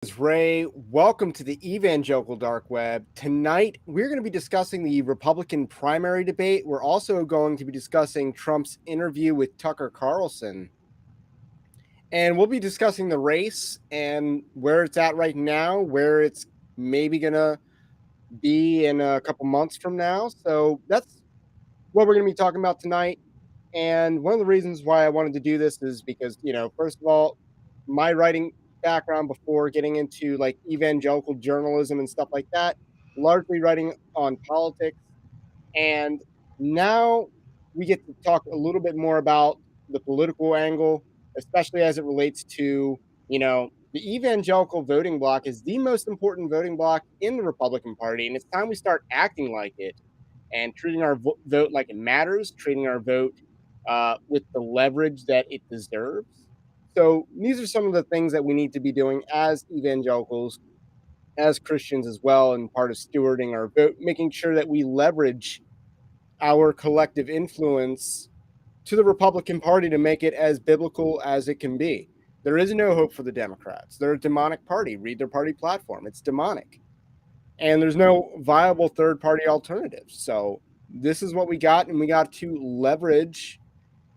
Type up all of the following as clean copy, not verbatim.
Is Ray. Welcome to the Evangelical Dark Web. Tonight, we're going to be discussing the Republican primary debate. We're also going to be discussing Trump's interview with Tucker Carlson. And we'll be discussing the race and where it's at right now, where it's maybe going to be in a couple months from now. So that's what we're going to be talking about tonight. And one of the reasons why I wanted to do this is because, first of all, my writing background before getting into like evangelical journalism and stuff like that, largely writing on politics. And now we get to talk a little bit more about the political angle, especially as it relates to, the evangelical voting bloc is the most important voting bloc in the Republican Party. And it's time we start acting like it and treating our vote like it matters, treating our vote with the leverage that it deserves. So these are some of the things that we need to be doing as evangelicals, as Christians as well, and part of stewarding our vote, making sure that we leverage our collective influence to the Republican Party to make it as biblical as it can be. There is no hope for the Democrats. They're a demonic party. Read their party platform. It's demonic. And there's no viable third party alternatives. So this is what we got, and we got to leverage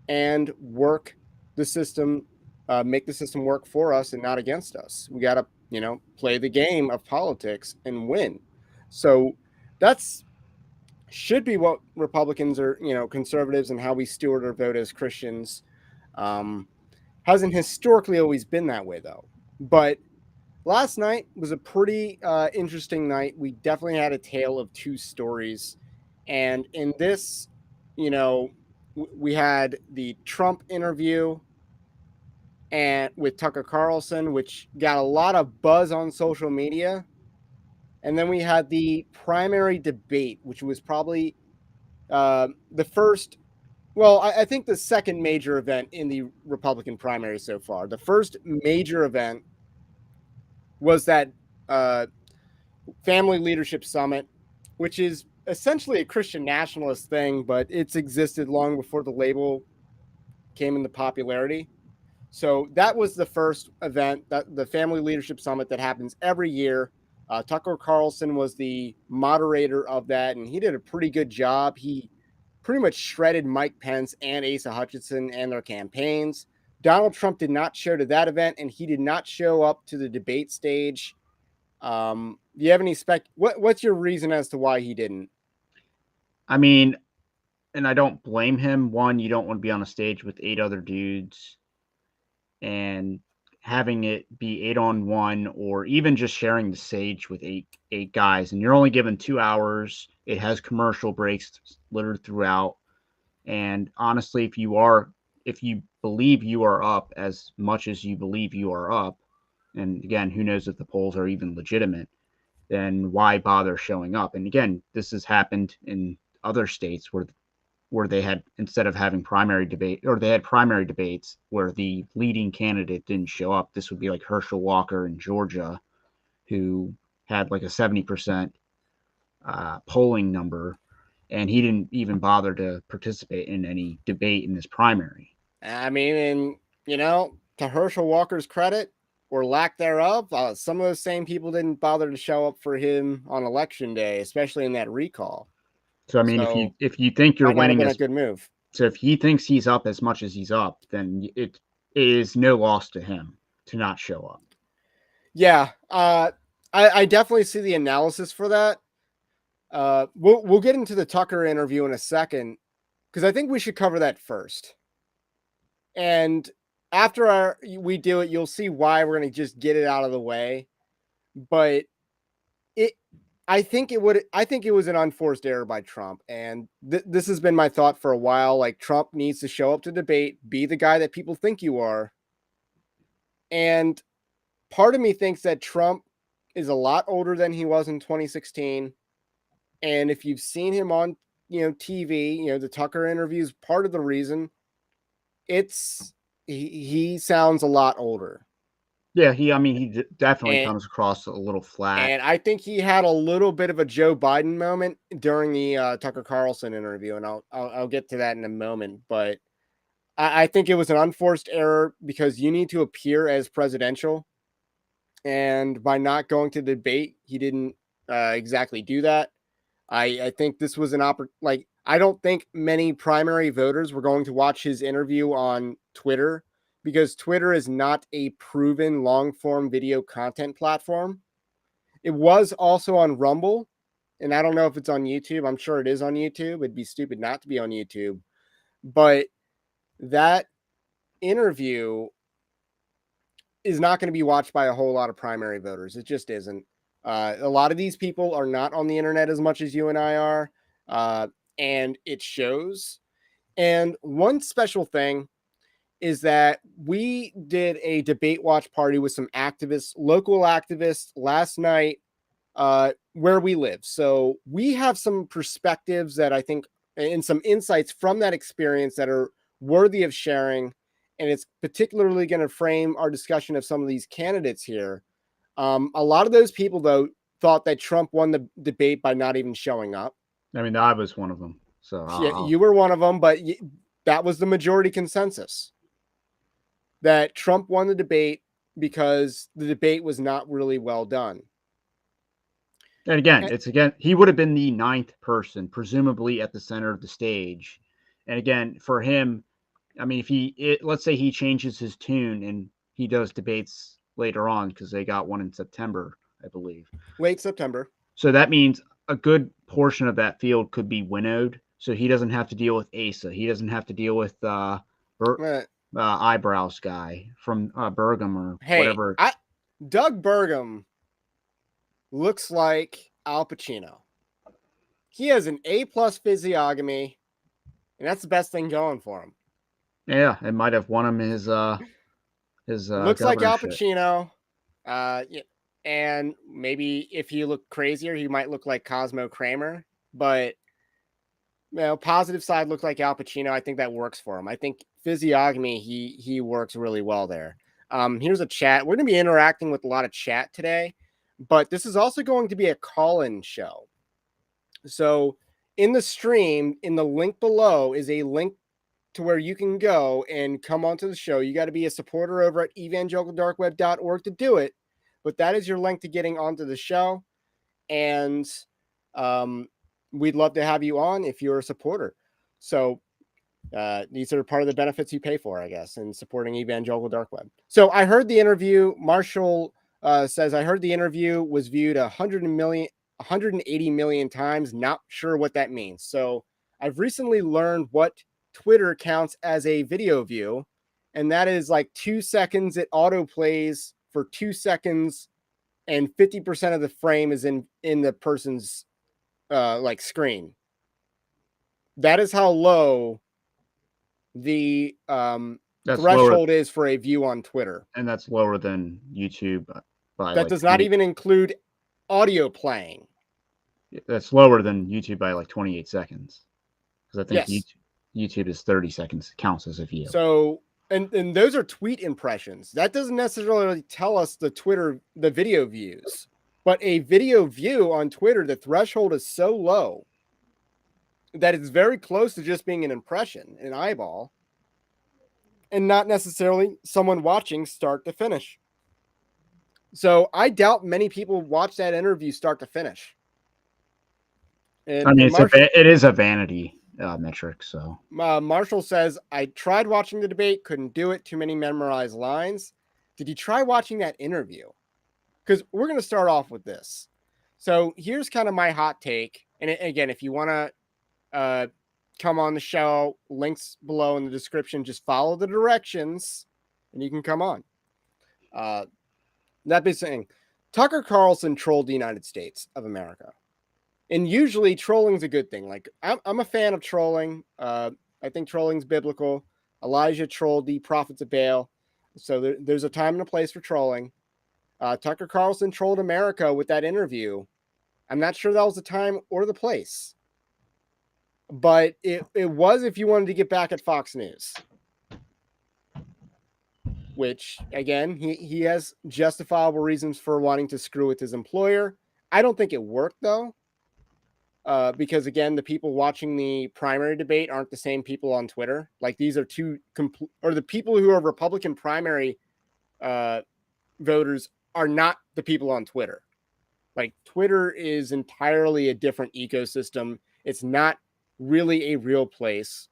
and work the system, make the system work for us and not against us. We got to, play the game of politics and win. So that's should be what Republicans are, conservatives and how we steward our vote as Christians. Um, hasn't historically always been that way though. But last night was a pretty interesting night. We definitely had a tale of two stories. And in this, we had the Trump interview and with Tucker Carlson, which got a lot of buzz on social media. And then we had the primary debate, which was probably the first, well, I think the second major event in the Republican primary so far. The first major event was that Family Leadership Summit, which is essentially a Christian nationalist thing, but it's existed long before the label came into popularity. So that was the first event, that the Family Leadership Summit that happens every year. Tucker Carlson was the moderator of that, and he did a pretty good job. He pretty much shredded Mike Pence and Asa Hutchinson and their campaigns. Donald Trump did not show to that event, and he did not show up to the debate stage. Do you have any what's your reason as to why he didn't? I mean, and I don't blame him. One, you don't want to be on a stage with 8 other dudes and having it be 8-on-1, or even just sharing the stage with eight guys, and you're only given 2 hours. It has commercial breaks littered throughout. And honestly, if you believe you are up as much as you believe you are up, and again, who knows if the polls are even legitimate, then why bother showing up? And again, this has happened in other states where they had, instead of having primary debate, or they had primary debates where the leading candidate didn't show up. This would be like Herschel Walker in Georgia, who had like a 70% polling number, and he didn't even bother to participate in any debate in this primary. I mean, and to Herschel Walker's credit or lack thereof, some of those same people didn't bother to show up for him on election day, especially in that recall. So I mean, So if you think you're might not have winning been a as good move. so if he thinks he's up as much as he's up, then it is no loss to him to not show up. Yeah, I definitely see the analysis for that. We'll get into the Tucker interview in a second because I think we should cover that first. And after we do it, you'll see why we're going to just get it out of the way. But it, I think it was an unforced error by Trump, and this has been my thought for a while. Like Trump needs to show up to debate, be the guy that people think you are, and part of me thinks that Trump is a lot older than he was in 2016. And if you've seen him on, TV, the Tucker interviews, part of the reason it's he sounds a lot older. Yeah, he definitely And comes across a little flat. and I think he had a little bit of a Joe Biden moment during the Tucker Carlson interview, and I'll get to that in a moment. But I think it was an unforced error because you need to appear as presidential, and by not going to the debate, he didn't exactly do that. I think this was an like I don't think many primary voters were going to watch his interview on Twitter because Twitter is not a proven long form video content platform. It was also on Rumble, and I don't know if it's on YouTube. I'm sure it is on YouTube. It'd be stupid not to be on YouTube. But that interview is not going to be watched by a whole lot of primary voters. It just isn't. A lot of these people are not on the internet as much as you and I are, and it shows. And one special thing is that we did a debate watch party with some activists, local activists, last night where we live. So we have some perspectives that I think and some insights from that experience that are worthy of sharing. And it's particularly going to frame our discussion of some of these candidates here. A lot of those people, though, thought that Trump won the debate by not even showing up. I mean, I was one of them. So You were one of them, but that was the majority consensus that Trump won the debate because the debate was not really well done. and again, he would have been the ninth person, presumably at the center of the stage. And again, for him, I mean, let's say he changes his tune and he does debates later on because they got one in September, I believe. Late September. So that means a good portion of that field could be winnowed. So he doesn't have to deal with Asa. He doesn't have to deal with eyebrows guy from Bergam or whatever. Doug Bergam looks like Al Pacino. He has an A+ physiognomy, and that's the best thing going for him. Yeah, it might have won him his looks like Al Pacino. And maybe if he looked crazier, he might look like Cosmo Kramer. But positive side looked like Al Pacino. I think that works for him. I think physiognomy, he works really well there. Here's a chat. We're going to be interacting with a lot of chat today, but this is also going to be a call-in show. So in the stream, in the link below is a link to where you can go and come onto the show. You got to be a supporter over at evangelicaldarkweb.org to do it, but that is your link to getting onto the show. And we'd love to have you on if you're a supporter. So these are part of the benefits you pay for, I guess, in supporting Evangelical Dark Web. So I heard the interview. Marshall says, I heard the interview was viewed 180 million times. Not sure what that means. So I've recently learned what Twitter counts as a video view, and that is like 2 seconds. It auto plays for 2 seconds, and 50% of the frame is in the person's like screen. That is how low the threshold is for a view on Twitter, and that's lower than YouTube. That does not even include audio playing. That's lower than YouTube by like 28 seconds, because I think yes. YouTube is 30 seconds, counts as a view. So, and those are tweet impressions. That doesn't necessarily tell us the video views, but a video view on Twitter, the threshold is so low that it's very close to just being an impression, an eyeball, and not necessarily someone watching start to finish. So I doubt many people watch that interview start to finish. And, I mean, it is a vanity metric. So Marshall says, I tried watching the debate, couldn't do it. Too many memorized lines. Did you try watching that interview? Because we're going to start off with this. So here's kind of my hot take. And again, if you want to come on the show, links below in the description, just follow the directions and you can come on. That being saying, Tucker Carlson trolled the United States of America. And usually trolling is a good thing. Like I'm a fan of trolling. I think trolling's biblical. Elijah trolled the prophets of Baal. So there's a time and a place for trolling. Tucker Carlson trolled America with that interview. I'm not sure that was the time or the place. But it was if you wanted to get back at Fox News. Which, again, he has justifiable reasons for wanting to screw with his employer. I don't think it worked, though. Because, again, the people watching the primary debate aren't the same people on Twitter. Like, these are or the people who are Republican primary voters are not the people on Twitter. Like Twitter is entirely a different ecosystem. It's not really a real place.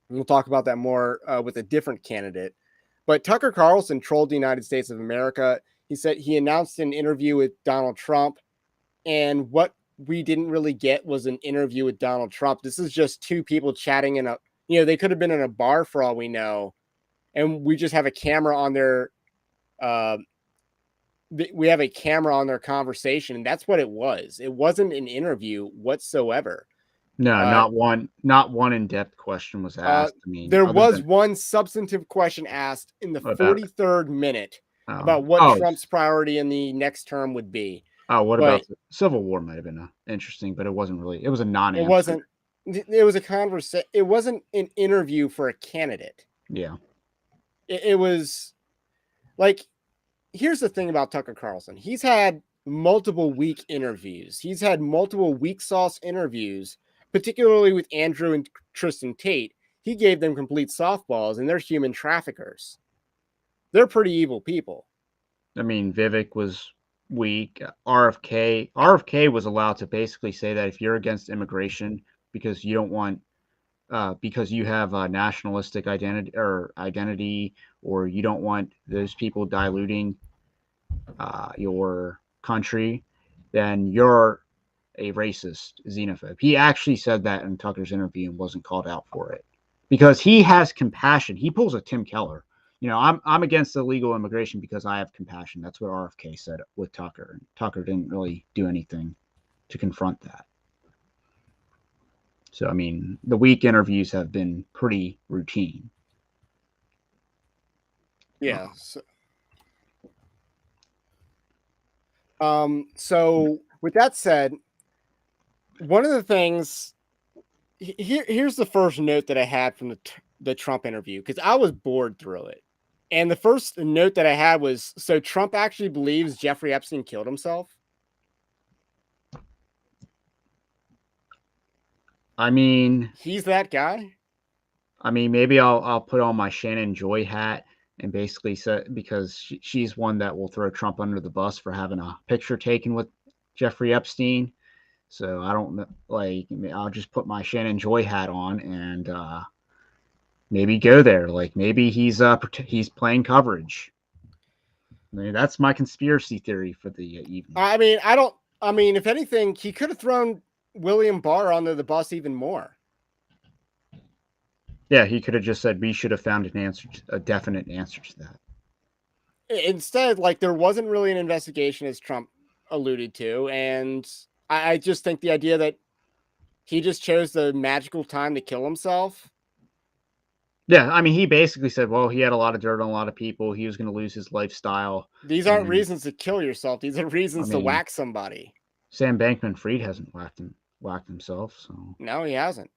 And we'll talk about that more with a different candidate. But Tucker Carlson trolled the United States of America. He said he announced an interview with Donald Trump, and what we didn't really get was an interview with Donald Trump. This is just two people chatting in a, they could have been in a bar for all we know, and we just have a camera on their, uh, we have a camera on their conversation, and that's what it was. It wasn't an interview whatsoever. No, Uh, not one in-depth question was asked. I mean, there other was than one substantive question asked in the about 43rd minute oh about what oh Trump's priority in the next term would be, what but about the Civil War might have been interesting, but it wasn't really. It was a it non-answer. wasn't. It was a conversation. It wasn't an interview for a candidate. Yeah, It was like, here's the thing about Tucker Carlson. He's had multiple weak interviews. He's had multiple weak sauce interviews, particularly with Andrew and Tristan Tate. He gave them complete softballs, and they're human traffickers. They're pretty evil people. I mean, Vivek was weak. RFK was allowed to basically say that if you're against immigration because you don't want because you have a nationalistic identity, or you don't want those people diluting your country, then you're a racist xenophobe. He actually said that in Tucker's interview and wasn't called out for it because he has compassion. He pulls a Tim Keller. I'm against illegal immigration because I have compassion. That's what RFK said with Tucker, and Tucker didn't really do anything to confront that. So, I mean, the weak interviews have been pretty routine. Yeah. So with that said, one of the things here's the first note that I had from the Trump interview, because I was bored through it. And the first note that I had was, so Trump actually believes Jeffrey Epstein killed himself. I mean, He's that guy. maybe I'll put on my Shannon Joy hat and basically say, because she's one that will throw Trump under the bus for having a picture taken with Jeffrey Epstein. So I don't like. I'll just put my Shannon Joy hat on and maybe go there. Like maybe he's playing coverage. I mean, that's my conspiracy theory for the evening. I mean, I don't. I mean, if anything, he could have thrown William Barr under the bus even more. Yeah, he could have just said we should have found a definite answer to that. Instead, like, there wasn't really an investigation, as Trump alluded to, and I just think the idea that he just chose the magical time to kill himself. Yeah, I mean, he basically said, well, he had a lot of dirt on a lot of people. He was going to lose his lifestyle. These aren't reasons to kill yourself. These are reasons to whack somebody. Sam Bankman-Fried hasn't whacked himself, so No, he hasn't.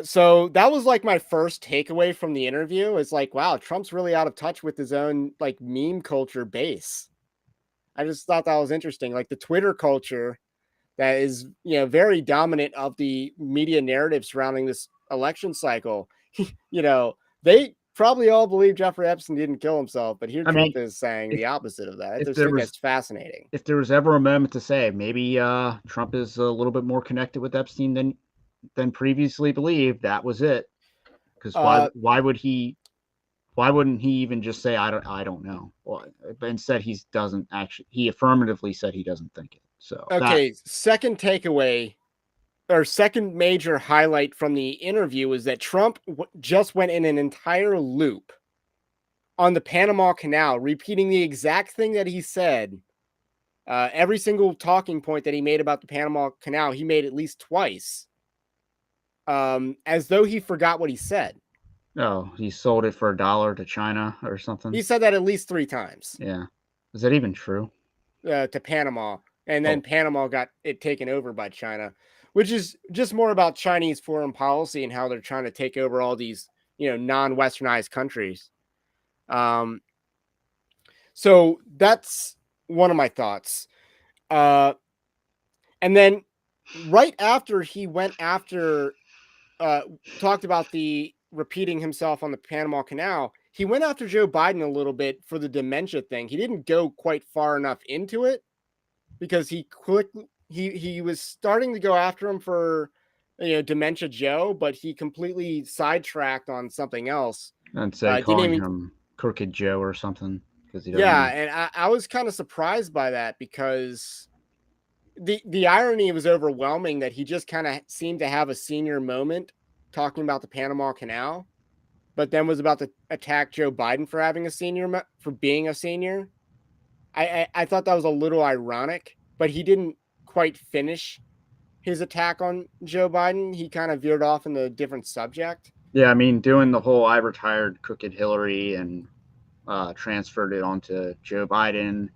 So that was like my first takeaway from the interview. Is like, wow, Trump's really out of touch with his own like meme culture base. I just thought that was interesting. Like the Twitter culture that is, very dominant of the media narrative surrounding this election cycle. They probably all believe Jeffrey Epstein didn't kill himself, but here Trump is saying the opposite of that. I just think that's fascinating. If there was ever a moment to say maybe Trump is a little bit more connected with Epstein than previously believed, that was it. Because why wouldn't he even just say I don't know? Well, but instead he affirmatively said he doesn't think it. So okay, second takeaway or second major highlight from the interview was that Trump just went in an entire loop on the Panama Canal, repeating the exact thing that he said. Every single talking point that he made about the Panama Canal, he made at least twice, as though he forgot what he said. Oh, he sold it for $1 to China or something? He said that at least 3 times. Yeah. Is that even true? To Panama. And then Panama got it taken over by China, which is just more about Chinese foreign policy and how they're trying to take over all these, non-westernized countries. So that's one of my thoughts. And then right after he went after, talked about the repeating himself on the Panama Canal, he went after Joe Biden a little bit for the dementia thing. He didn't go quite far enough into it because he was starting to go after him for dementia Joe, but he completely sidetracked on something else. And say Didn't calling even him Crooked Joe or something because he Yeah, doesn't. and I was kind of surprised by that because the irony was overwhelming that he just kind of seemed to have a senior moment talking about the Panama Canal, but then was about to attack Joe Biden for having a senior for being a senior. I thought that was a little ironic, but he didn't quite finish his attack on Joe Biden. He kind of veered off into a different subject. Yeah, I mean, doing the whole I retired Crooked Hillary and transferred it onto Joe Biden.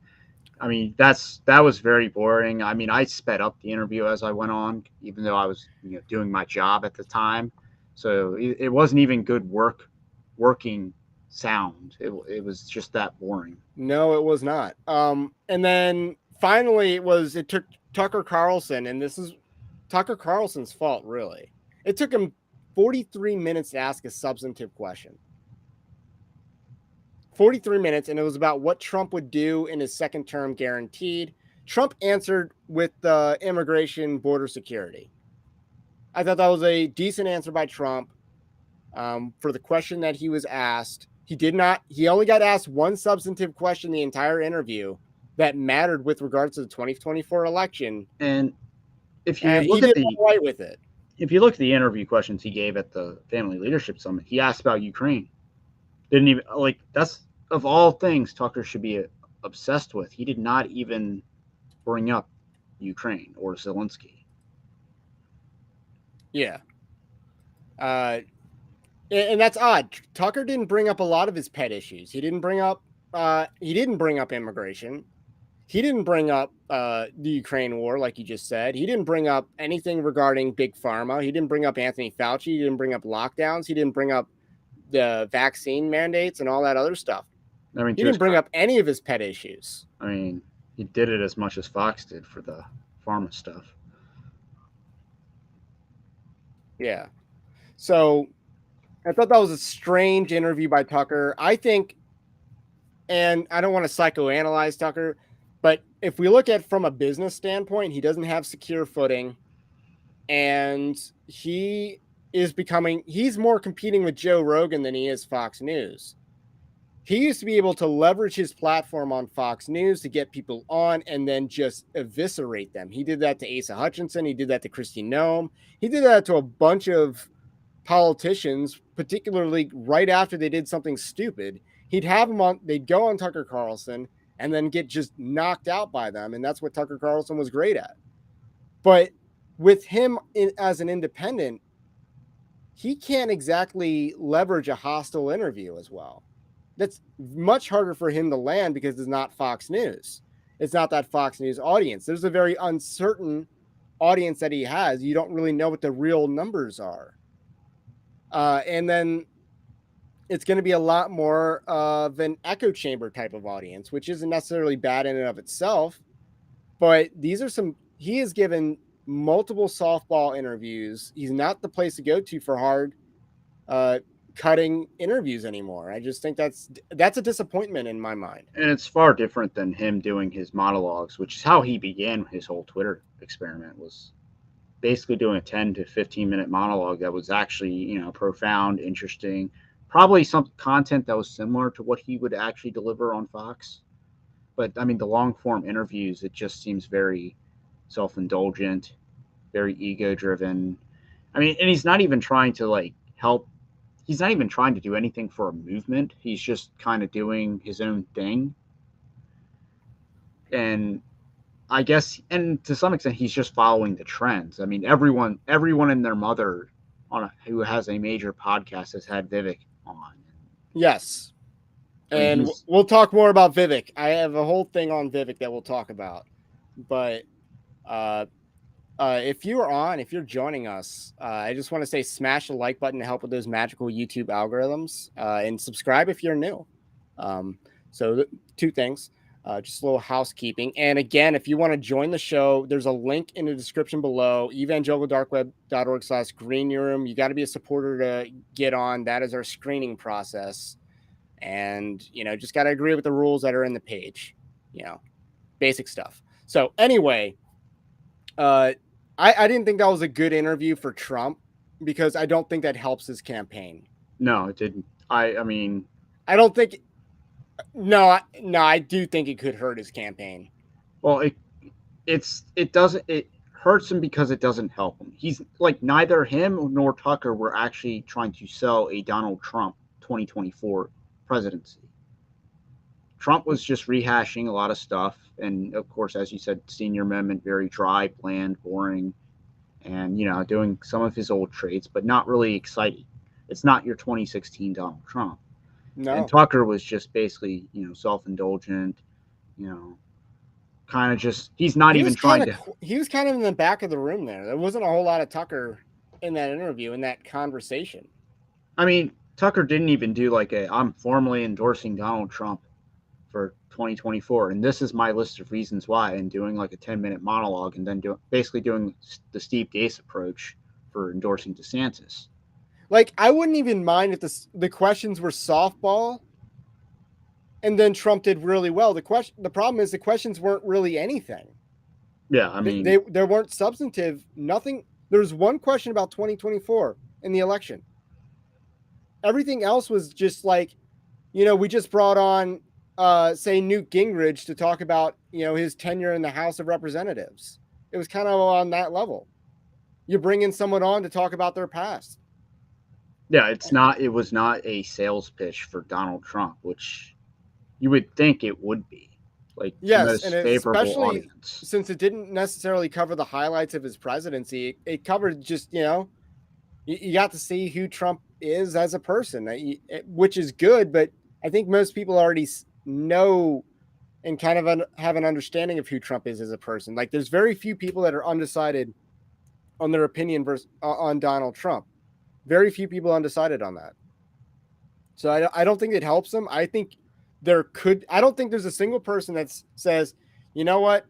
I mean, that was very boring. I mean, I sped up the interview as I went on, even though I was doing my job at the time. So it wasn't even good working sound. It was just that boring. No, it was not. And then finally it took Tucker Carlson, and this is Tucker Carlson's fault, really. It took him 43 minutes to ask a substantive question. 43 minutes, and it was about what Trump would do in his second term guaranteed. Trump answered with immigration border security. I thought that was a decent answer by Trump for the question that he was asked. He only got asked one substantive question the entire interview that mattered with regards to the 2024 election. And if you And he look at did the all right with it. if you look at the interview questions he gave at the Family Leadership Summit, he asked about Ukraine. Didn't even that's of all things Tucker should be obsessed with. He did not even bring up Ukraine or Zelensky. Yeah. And that's odd. Tucker didn't bring up a lot of his pet issues. He didn't bring up immigration. He didn't bring up the Ukraine war, like you just said. He didn't bring up anything regarding big pharma. He didn't bring up Anthony Fauci. He didn't bring up lockdowns. He didn't bring up the vaccine mandates and all that other stuff. I mean, He didn't bring up any of his pet issues. I mean, he did it as much as Fox did for the pharma stuff. Yeah. So I thought that was a strange interview by Tucker. I think, and I don't want to psychoanalyze Tucker, but if we look at from a business standpoint, he doesn't have secure footing, and he's more competing with Joe Rogan than he is Fox News. He used to be able to leverage his platform on Fox News to get people on and then just eviscerate them. He did that to Asa Hutchinson. He did that to Kristi Noem. He did that to a bunch of politicians, particularly right after they did something stupid. He'd have them on, they'd go on Tucker Carlson and then get just knocked out by them. And that's what Tucker Carlson was great at. But with him as an independent, he can't exactly leverage a hostile interview as well. That's much harder for him to land because it's not Fox News. It's not that Fox News audience. There's a very uncertain audience that he has. You don't really know what the real numbers are. And then it's going to be a lot more of an echo chamber type of audience, which isn't necessarily bad in and of itself. But he has given multiple softball interviews. He's not the place to go to for hard cutting interviews anymore. I just think that's a disappointment in my mind. And it's far different than him doing his monologues, which is how he began his whole Twitter experiment, was basically doing a 10 to 15 minute monologue that was actually, profound, interesting, probably some content that was similar to what he would actually deliver on Fox. But I mean, the long form interviews, it just seems very self-indulgent, very ego driven. I mean, and he's not even trying to help. He's not even trying to do anything for a movement. He's just kind of doing his own thing. And I guess, and to some extent, he's just following the trends. I mean, everyone and their mother who has a major podcast has had Vivek on. Yes. I mean, And we'll talk more about Vivek. I have a whole thing on Vivek that we'll talk about. But if you're joining us, I just want to say smash the like button to help with those magical YouTube algorithms, and subscribe if you're new. So two things, just a little housekeeping. And again, if you want to join the show, there's a link in the description below, evangelicaldarkweb.org/green room. You got to be a supporter to get on. That is our screening process. and just got to agree with the rules that are in the page, basic stuff. So anyway, I didn't think that was a good interview for Trump because I don't think that helps his campaign. No, it didn't. I mean, I don't think. No, I do think it could hurt his campaign. well, it doesn't it hurts him because it doesn't help him. He's like neither him nor Tucker were actually trying to sell a Donald Trump 2024 presidency. Trump was just rehashing a lot of stuff, and of course, as you said, senior amendment, very dry, bland, boring, and doing some of his old traits, but not really exciting. It's not your 2016 Donald Trump. And No, Tucker was just basically self-indulgent, you know, kind of just he's not even trying to. he was kind of in the back of the room there. There wasn't a whole lot of Tucker in that interview, in that conversation. I mean, Tucker didn't even do like I'm formally endorsing Donald Trump for 2024, and this is my list of reasons why, and doing like a 10-minute monologue, and then basically doing the Steve Deace approach for endorsing DeSantis. Like, I wouldn't even mind if the questions were softball, and then Trump did really well. The problem is the questions weren't really anything. Yeah, I mean, There weren't substantive. Nothing. There's one question about 2024 in the election. Everything else was just like, we just brought on, say, Newt Gingrich to talk about, his tenure in the House of Representatives. It was kind of on that level. You bring in someone on to talk about their past. yeah, it was not a sales pitch for Donald Trump, which you would think it would be, like the Yes, and most favorable especially audience. since it didn't necessarily cover the highlights of his presidency, it covered just, you got to see who Trump is as a person, which is good. But I think most people already know and kind of have an understanding of who Trump is as a person. Like, there's very few people that are undecided on their opinion on Donald Trump. Very few people undecided on that. So I don't think it helps them. I don't think there's a single person that says, you know what,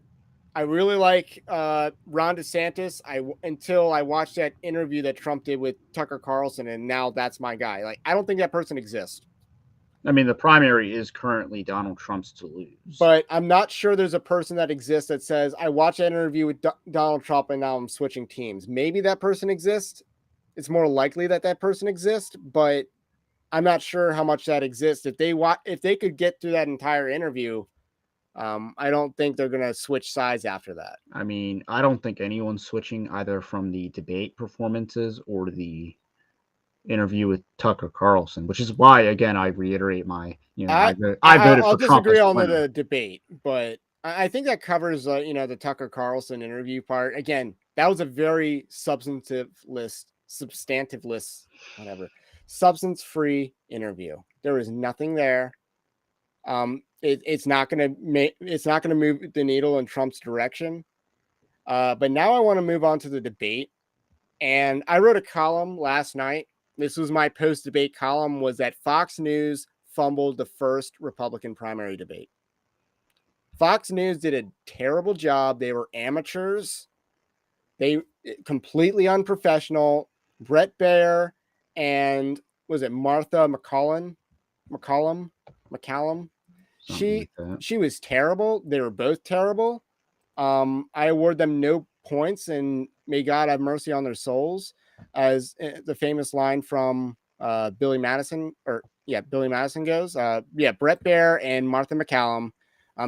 I really like Ron DeSantis. Until I watched that interview that Trump did with Tucker Carlson, and now that's my guy. Like, I don't think that person exists. I mean, the primary is currently Donald Trump's to lose. But I'm not sure there's a person that exists that says, I watched that interview with Donald Trump and now I'm switching teams. Maybe that person exists. It's more likely that that person exists, but I'm not sure how much that exists. If they could get through that entire interview, I don't think they're going to switch sides after that. I mean, I don't think anyone's switching either from the debate performances or the interview with Tucker Carlson, which is why, again, I reiterate I voted I'll for Trump as disagree the on winner. the debate, but I think that covers the Tucker Carlson interview part. Again, that was a very substantiveless, whatever, substance-free interview. There was nothing there. It's not going to move the needle in Trump's direction. But now I want to move on to the debate. And I wrote a column last night. This was my post-debate column, was that Fox News fumbled the first Republican primary debate. Fox News did a terrible job. They were amateurs. They completely unprofessional. Brett Baer and was it Martha McCallum? Something She like that. she was terrible. They were both terrible. I award them no points, and may God have mercy on their souls, as the famous line from Billy Madison goes. Brett Baer and Martha McCallum.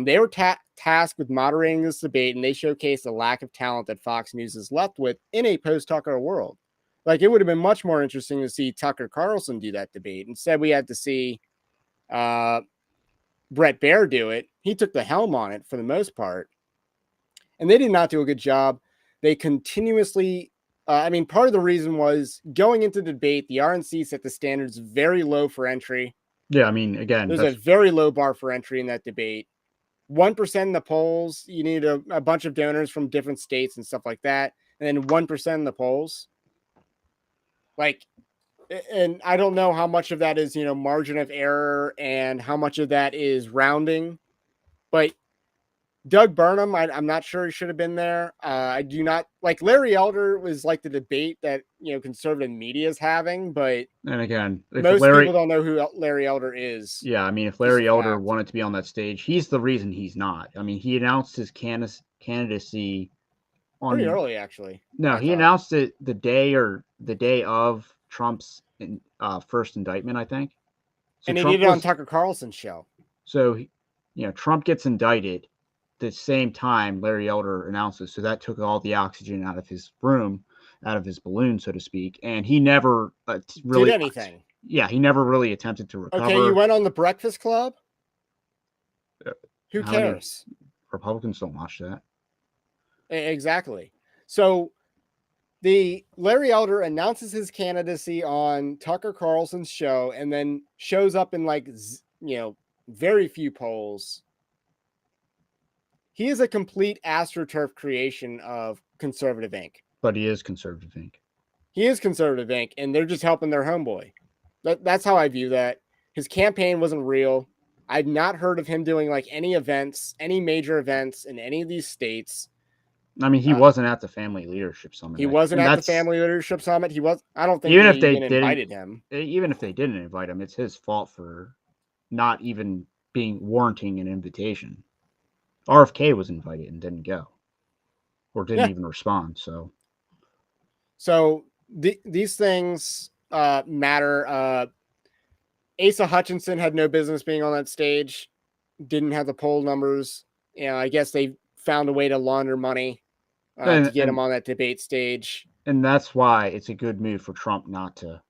They were tasked with moderating this debate, and they showcased the lack of talent that Fox News is left with in a post-Tucker world. Like, it would have been much more interesting to see Tucker Carlson do that debate. Instead, we had to see Brett Baer do it. He took the helm on it for the most part, and they did not do a good job. They continuously, part of the reason was going into the debate, the RNC set the standards very low for entry. Yeah, I mean, again, There's a very low bar for entry in that debate. 1% in the polls, you need a bunch of donors from different states and stuff like that. And then 1% in the polls. Like, and I don't know how much of that is, margin of error and how much of that is rounding, but Doug Burnham, I'm not sure he should have been there. I do not like Larry Elder was like the debate that conservative media is having, but And again, if most people Larry, don't know who Larry Elder is. yeah, I mean, if Just a Larry Elder fact. wanted to be on that stage, he's the reason he's not. I mean, he announced his candidacy Pretty on. early, actually. No, I he thought announced it the day of Trump's first indictment, I think. So and he did Trump it on was Tucker Carlson's show. so Trump gets indicted the same time Larry Elder announces. So that took all the oxygen out of his room, out of his balloon, so to speak. And he never Did really, anything? yeah, he never really attempted to Okay, you recover. went on the Breakfast Club. Uh, Who How many cares? Republicans don't watch that? Exactly. So the Larry Elder announces his candidacy on Tucker Carlson's show, and then shows up in very few polls. He is a complete astroturf creation of Conservative Inc. But he is conservative, I think. He is Conservative Inc., and they're just helping their homeboy. That's how I view that. His campaign wasn't real. I've not heard of him doing like any events, any major events in any of these states. I mean, he Uh, wasn't at the Family Leadership Summit, he wasn't and at the that's Family Leadership Summit. He was. I don't think even they if they even didn't. invited him. Even if they didn't invite him, it's his fault for not even being warranting an invitation. RFK was invited and didn't go, or didn't Yeah. even respond. So these things matter. Asa Hutchinson had no business being on that stage. Didn't have the poll numbers. I guess they found a way to launder money to and get him on that debate stage. and that's why it's a good move for Trump not to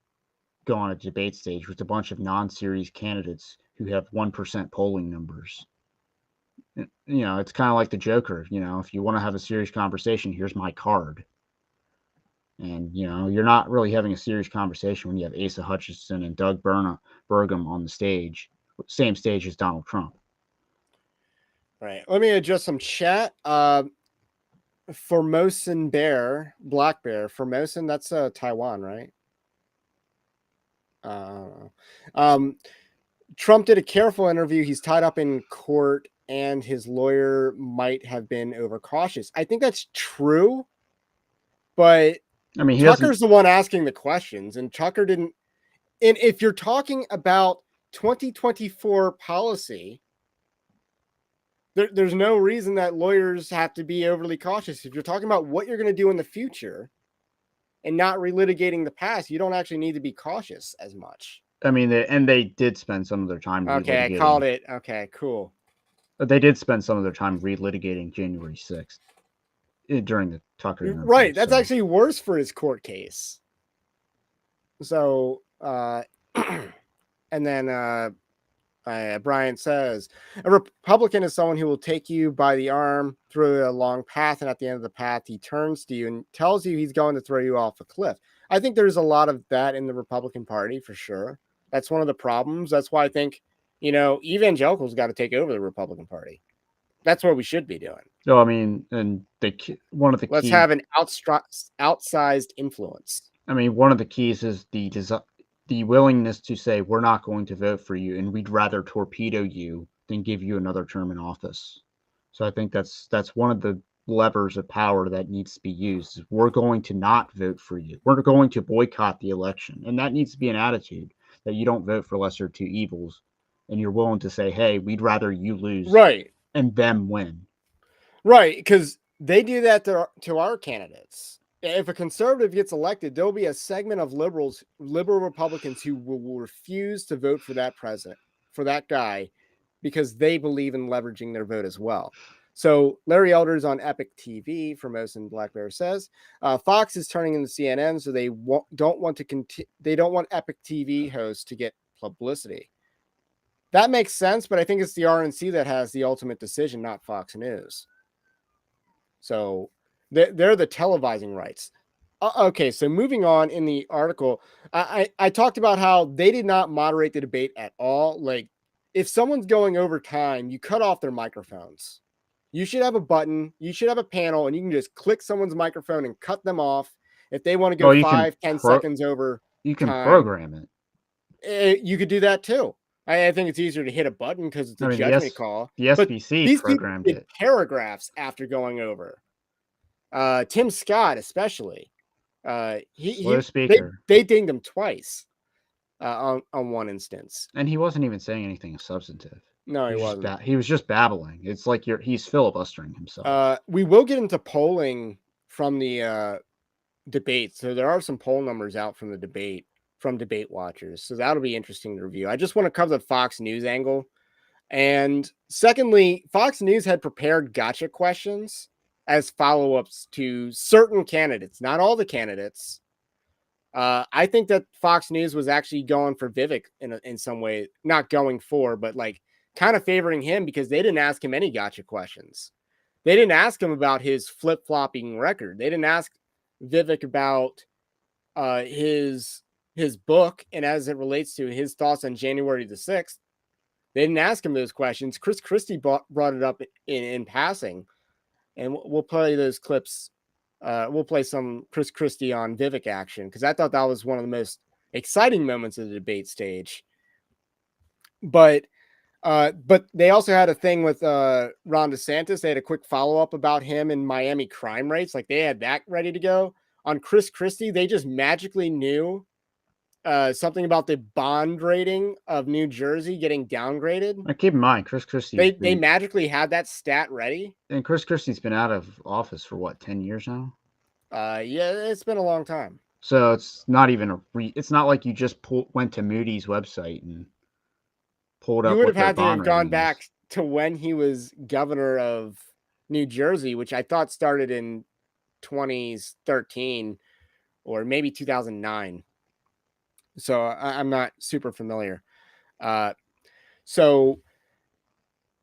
go on a debate stage with a bunch of non-series candidates who have 1% polling numbers. It's kind of like the Joker. If you want to have a serious conversation, here's my card. And you're not really having a serious conversation when you have Asa Hutchinson and Doug Burgum on the stage, same stage as Donald Trump. Right. Let me adjust some chat. Formosan bear, black bear. Formosan, that's Taiwan, right? Trump did a careful interview. He's tied up in court, and his lawyer might have been overcautious. I think that's true, but I mean, he doesn't. Tucker's the one asking the questions, and Tucker didn't. And if you're talking about 2024 policy, there's no reason that lawyers have to be overly cautious. If you're talking about what you're going to do in the future and not relitigating the past, you don't actually need to be cautious as much. I mean, they did spend some of their time Okay, I relitigating. called it. Okay, cool. They did spend some of their time relitigating January 6th during the Tucker interview. Right, that's actually worse for his court case. So, and then Brian says, a Republican is someone who will take you by the arm through a long path, and at the end of the path, he turns to you and tells you he's going to throw you off a cliff. I think there's a lot of that in the Republican Party for sure. That's one of the problems. That's why I think, evangelicals got to take over the Republican Party. That's what we should be doing. No, I mean, and one of the Let's key. have an outsized influence. I mean, one of the keys is the willingness to say we're not going to vote for you, and we'd rather torpedo you than give you another term in office. So I think that's one of the levers of power that needs to be used. We're going to not vote for you. We're going to boycott the election, and that needs to be an attitude that you don't vote for lesser of two evils, and you're willing to say, "Hey, we'd rather you lose, right, and them win." Right, because they do that to our candidates. If a conservative gets elected, there'll be a segment of liberal Republicans who will refuse to vote for that president, for that guy, because they believe in leveraging their vote as well. So Larry Elder's on Epic TV, Formosan Black Bear says. Fox is turning into CNN, so they don't want to they don't want Epic TV hosts to get publicity. That makes sense, but I think it's the RNC that has the ultimate decision, not Fox News. So they're the televising rights. Okay, so moving on in the article, I talked about how they did not moderate the debate at all. Like, if someone's going over time, you cut off their microphones. You should have a button, you should have a panel, and you can just click someone's microphone and cut them off if they want to go Well, 5-10 seconds over you can time. program it. You could do that too. I think it's easier to hit a button because it's a I mean, judgment call. the But SBC these people programmed did it. paragraphs after going over. Tim Scott, especially. Slow They speaker. dinged him twice on one instance. And he wasn't even saying anything substantive. No, he He was just wasn't. he was just babbling. It's like he's filibustering himself. We will get into polling from the debate. So there are some poll numbers out from the debate from debate watchers. So that'll be interesting to review. I just want to cover the Fox News angle. And secondly, Fox News had prepared gotcha questions as follow-ups to certain candidates, not all the candidates. I think that Fox News was actually going for Vivek in some way, not going for, but like kind of favoring him because they didn't ask him any gotcha questions. They didn't ask him about his flip-flopping record. They didn't ask Vivek about his book and as it relates to his thoughts on January the 6th. They didn't ask him those questions. Chris Christie brought it up in passing, and we'll play those clips. We'll play some Chris Christie on Vivek action because I thought that was one of the most exciting moments of the debate stage. But they also had a thing with Ron DeSantis. They had a quick follow up about him and Miami crime rates. Like they had that ready to go. On Chris Christie, they just magically knew something about the bond rating of New Jersey getting downgraded. Now, keep in mind, Chris Christie's They magically had that stat ready. and Chris Christie's been out of office for what, 10 years now? Yeah, it's been a long time. So it's not even it's not like you just went to Moody's website and pulled You up would have what their had to bond have gone rating is. back to when he was governor of New Jersey, which I thought started in 2013 or maybe 2009. So I'm not super familiar. So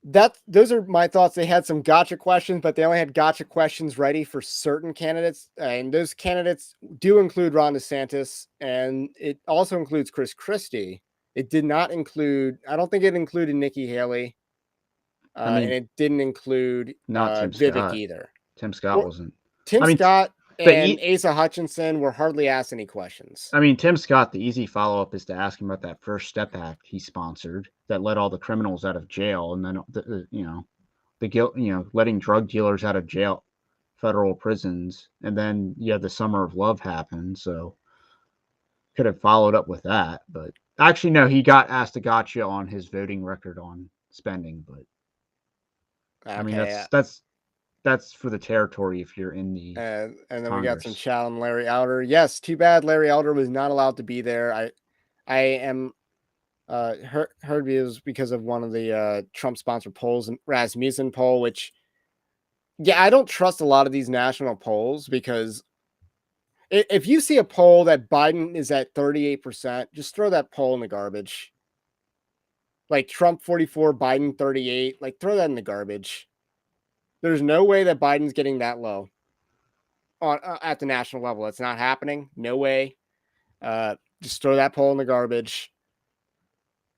those are my thoughts. They had some gotcha questions, but they only had gotcha questions ready for certain candidates, and those candidates do include Ron DeSantis, and it also includes Chris Christie. It did not include. I don't think it included Nikki Haley, I and mean, it didn't include not Tim Vivek Scott. either. Tim Scott Or wasn't. Tim I mean, Scott and the Asa Hutchinson were hardly asked any questions. I mean, Tim Scott, the easy follow up is to ask him about that First Step Act he sponsored that let all the criminals out of jail, and then the guilt, letting drug dealers out of jail, federal prisons, and then the Summer of Love happened, so could have followed up with that, but actually no, he got asked a gotcha on his voting record on spending, but I mean Okay, that's for the territory if you're in the and then we got some Congress. chat on Larry Elder. Yes, too bad Larry Elder was not allowed to be there. I am heard views because of one of the Trump sponsored polls, Rasmussen poll, which I don't trust a lot of these national polls because if you see a poll that Biden is at 38%, just throw that poll in the garbage. Like Trump 44, Biden 38, like throw that in the garbage. There's no way that Biden's getting that low on at the national level. It's not happening. No way. Just throw that poll in the garbage.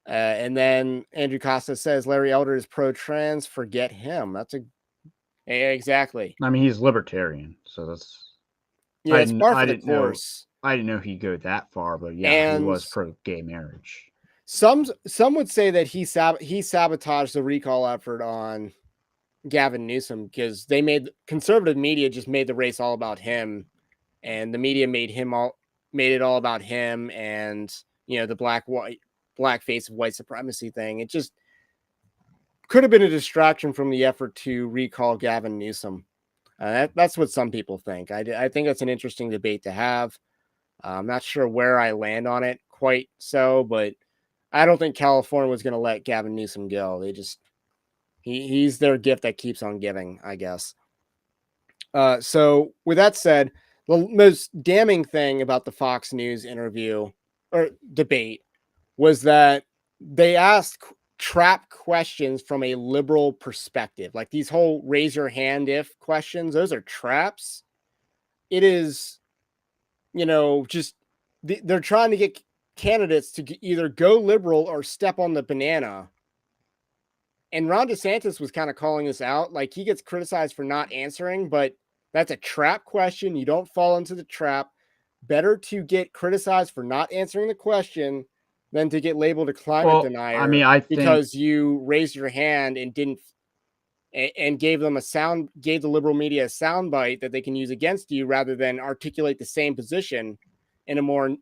And then Andrew Costa says Larry Elder is pro-trans. Forget him. Exactly. I mean, he's libertarian, so that's Yeah, it's par for the know course. I didn't know he'd go that far, but yeah, he And was pro gay marriage. some would say that he sabotaged the recall effort on Gavin Newsom because they made conservative media just made the race all about him, and the media made it all about him and the black face of white supremacy thing. It just could have been a distraction from the effort to recall Gavin Newsom. That's what some people think. I think that's an interesting debate to have. I'm not sure where I land on it quite so, but I don't think California was going to let Gavin Newsom go. He's their gift that keeps on giving, I guess. So with that said, the most damning thing about the Fox News interview or debate was that they asked trap questions from a liberal perspective. Like these whole raise your hand if questions, those are traps. It is, just they're trying to get candidates to either go liberal or step on the banana. And Ron DeSantis was kind of calling this out. Like he gets criticized for not answering, but that's a trap question. You don't fall into the trap. Better to get criticized for not answering the question than to get labeled a climate Well, I mean, denier I think because you raised your hand and didn't and gave the liberal media a soundbite that they can use against you rather than articulate the same position in a more,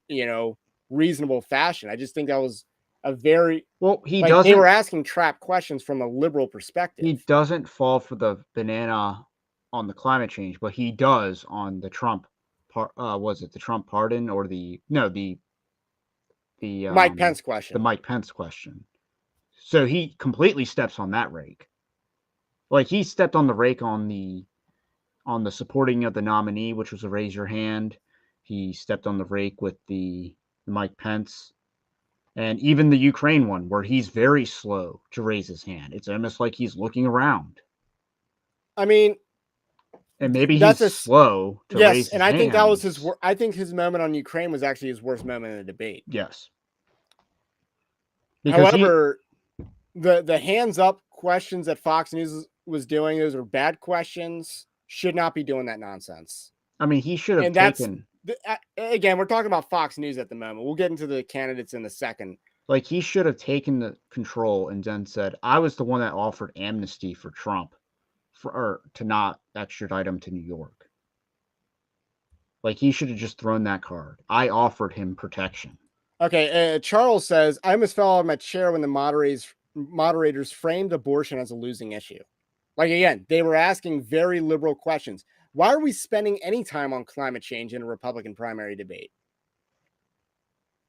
reasonable fashion. I just think that was a very, well, he like, they were doesn't asking trap questions from a liberal he perspective. doesn't fall for the banana on the climate change, but he does on the Trump part. Was it the Trump pardon or the no the Mike um Pence the question. Mike Pence question? So he completely steps on that rake. Like he stepped on the rake on the supporting of the nominee, which was a raise your hand. He stepped on the rake with the Mike Pence and even the Ukraine one, where he's very slow to raise his hand. It's almost like he's looking around. I mean, And maybe he's that's a slow to yes, raise and his I think that was his. hands. I think his moment on Ukraine was actually his worst moment in the debate. Yes. Because he, However, the hands up questions that Fox News was doing, those are bad questions. Should not be doing that nonsense. I mean, he should have And that's taken, again, we're talking about Fox News at the moment. We'll get into the candidates in a second. like, he should have taken the control and then said, I was the one that offered amnesty for Trump or to not extradite him to New York. Like, he should have just thrown that card. I offered him protection. Okay, Charles says I almost fell out of my chair when the moderators framed abortion as a losing issue. Like, again, they were asking very liberal questions. Why are we spending any time on climate change in a Republican primary debate?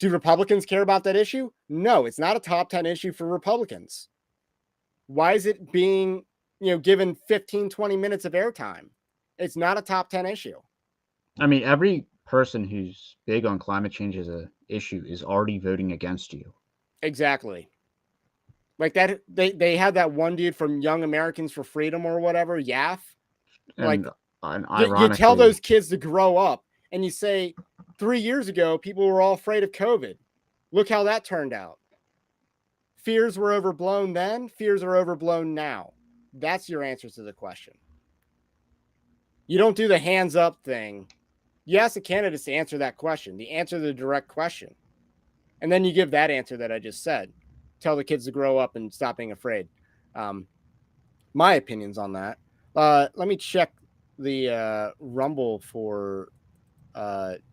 Do Republicans care about that issue? No, it's not a top 10 issue for Republicans. Why is it being, given 15, 20 minutes of airtime? It's not a top 10 issue. I mean, every person who's big on climate change as a issue is already voting against you. Exactly. Like that, they had that one dude from Young Americans for Freedom or whatever, YAF. And Like, and you tell those ironically, kids to grow up and you say 3 years ago, people were all afraid of COVID. Look how that turned out. Fears were overblown then, fears are overblown now. That's your answer to the question. You don't do the hands up thing. You ask the candidates to answer that question, the answer to the direct question. And then you give that answer that I just said. Tell the kids to grow up and stop being afraid. My opinions on that. Let me check the Rumble for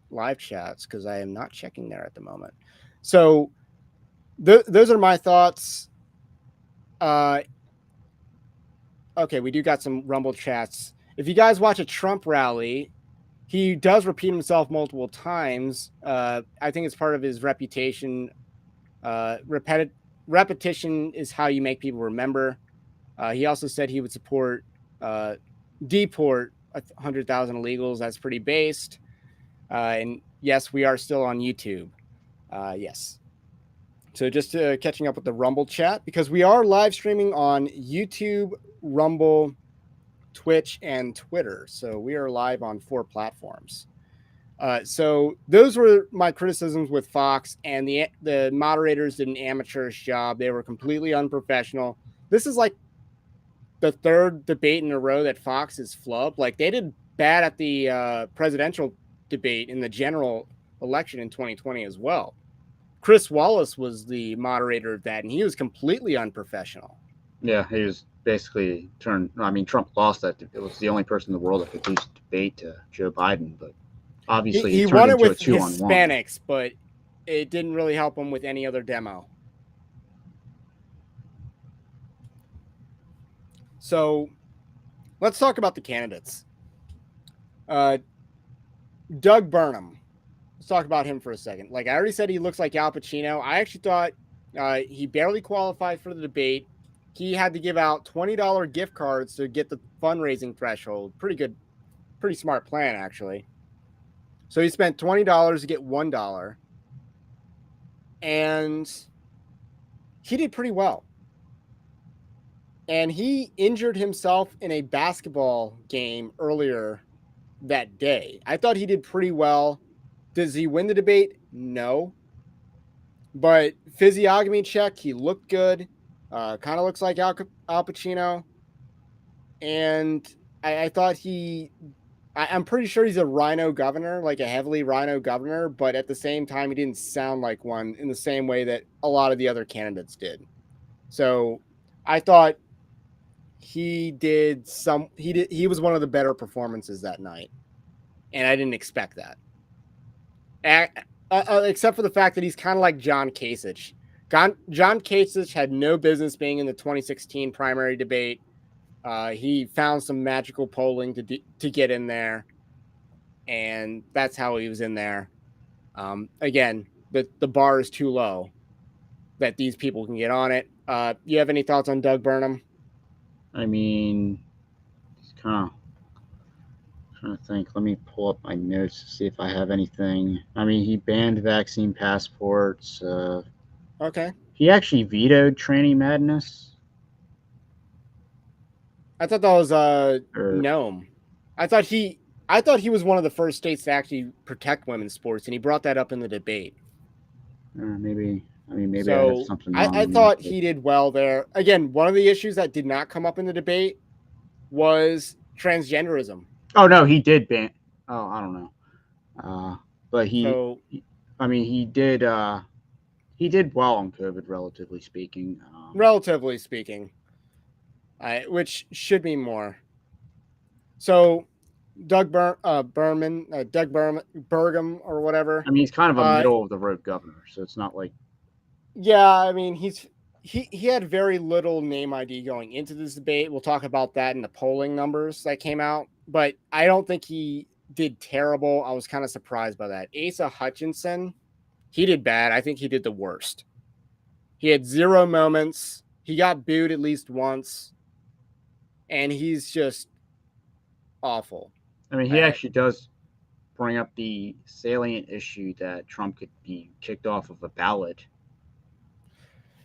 live chats because I am not checking there at the moment. So those are my thoughts. Okay, we do got some Rumble chats. If you guys watch a Trump rally, he does repeat himself multiple times. I think it's part of his reputation. Repetition is how you make people remember. He also said he would support deport 100,000 illegals. That's pretty based. And yes, we are still on YouTube. Yes. So just catching up with the Rumble chat because we are live streaming on YouTube, Rumble, Twitch, and Twitter. So we are live on 4 platforms. So those were my criticisms with Fox, and the moderators did an amateurish job. They were completely unprofessional. This is like the third debate in a row that Fox has flubbed. Like, they did bad at the presidential debate in the general election in 2020 as well. Chris Wallace was the moderator of that, and he was completely unprofessional. yeah, he was basically turned. I mean, Trump lost that. It was the only person in the world that could lose debate to Joe Biden, but obviously He it turned won it into a with 2-on-1. Hispanics, but it didn't really help him with any other demo. So let's talk about the candidates. Doug Burnham. Let's talk about him for a second. Like I already said, he looks like Al Pacino. I actually thought he barely qualified for the debate. He had to give out $20 gift cards to get the fundraising threshold. Pretty good, pretty smart plan, actually. So he spent $20 to get $1. And he did pretty well. And he injured himself in a basketball game earlier that day. I thought he did pretty well. Does he win the debate? No. But physiognomy check, he looked good. Kind of looks like Al Pacino. And I thought he I'm pretty sure he's a rhino governor, like a heavily rhino governor, but at the same time, he didn't sound like one in the same way that a lot of the other candidates did. So I thought he was one of the better performances that night, and I didn't expect that. Except for the fact that he's kind of like John Kasich. John Kasich had no business being in the 2016 primary debate. He found some magical polling to get in there, and that's how he was in there. Again, the bar is too low that these people can get on it. You have any thoughts on Doug Burnham? I mean, it's kind of trying to think. Let me pull up my notes to see if I have anything. I mean, he banned vaccine passports. Okay. He actually vetoed tranny madness. I thought that was Or Nome. I thought he was one of the first states to actually protect women's sports, and he brought that up in the debate. maybe. I mean, maybe I have So something wrong. I thought he did well there. Again, one of the issues that did not come up in the debate was transgenderism. Oh no, he did ban. Oh, I don't know. But So I mean, he did. He did well on COVID, relatively speaking. relatively speaking, which should be more. So Doug Berman, Doug Burgum or whatever. I mean, he's kind of a middle of the road governor, so it's not like. Yeah, I mean he had very little name ID going into this debate. We'll talk about that in the polling numbers that came out, but I don't think he did terrible. I was kind of surprised by that. Asa Hutchinson, he did bad. I think he did the worst. He had 0 moments. He got booed at least once, and he's just awful. I mean, he actually does bring up the salient issue that Trump could be kicked off of a ballot.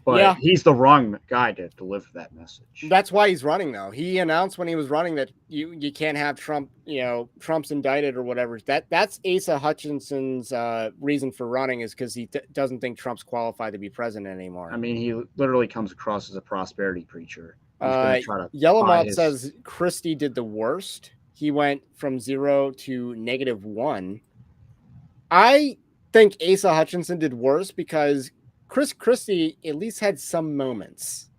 But yeah, he's the wrong guy to deliver that message. That's why he's running, though. He announced when he was running that you can't have Trump, Trump's indicted or whatever. That's Asa Hutchinson's reason for running, is because he doesn't think Trump's qualified to be president anymore. I mean, he literally comes across as a prosperity preacher. Yellowmouth says Christie did the worst. He went from 0 to -1. I think Asa Hutchinson did worse because Chris Christie at least had some moments.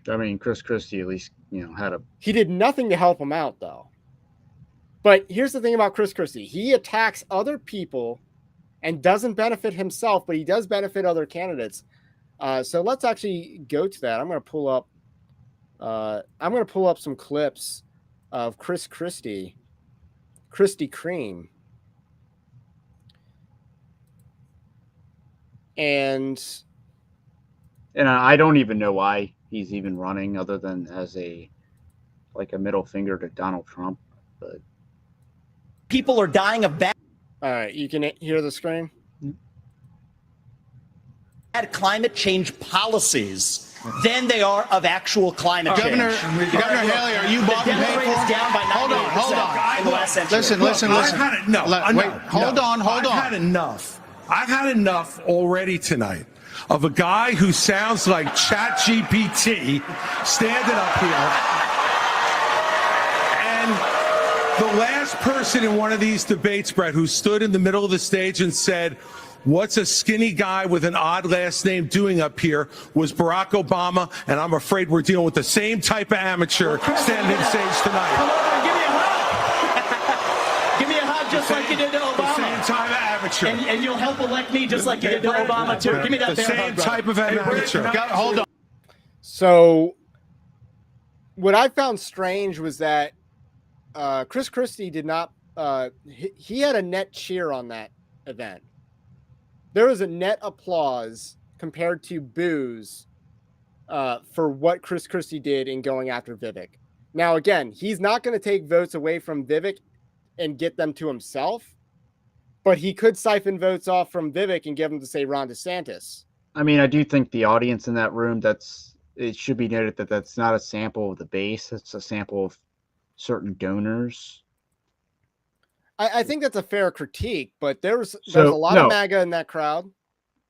I mean, Chris Christie at least, had a. He did nothing to help him out, though. But here's the thing about Chris Christie. He attacks other people and doesn't benefit himself, but he does benefit other candidates. So let's actually go to that. I'm going to pull up some clips of Krispy Kreme. And I don't even know why he's even running, other than as a middle finger to Donald Trump. But people are dying of bad. All right, you can hear the screen. Climate change policies than they are of actual climate Governor Haley, are you bought and paid for? Down by Hold on. in the last century. Listen. I've had it. No, Wait, hold on. I've had enough. I've had enough already tonight of a guy who sounds like ChatGPT standing up here. And the last person in one of these debates, Brett, who stood in the middle of the stage and said, "What's a skinny guy with an odd last name doing up here?" was Barack Obama, and I'm afraid we're dealing with the same type of amateur standing on stage tonight. Come over and give me a hug. Give me a hug just like you did to Obama. The same type of amateur. And you'll help elect me just like you did to Obama, too. Give me that the same hug, type of amateur. Hold on. So what I found strange was that Chris Christie did not he had a net cheer on that event. There was a net applause compared to boos for what Chris Christie did in going after Vivek. Now, again, he's not going to take votes away from Vivek and get them to himself, but he could siphon votes off from Vivek and give them to, say, Ron DeSantis. I mean, I do think the audience in that room, it should be noted that that's not a sample of the base. It's a sample of certain donors. I think that's a fair critique, but there's a lot of MAGA in that crowd.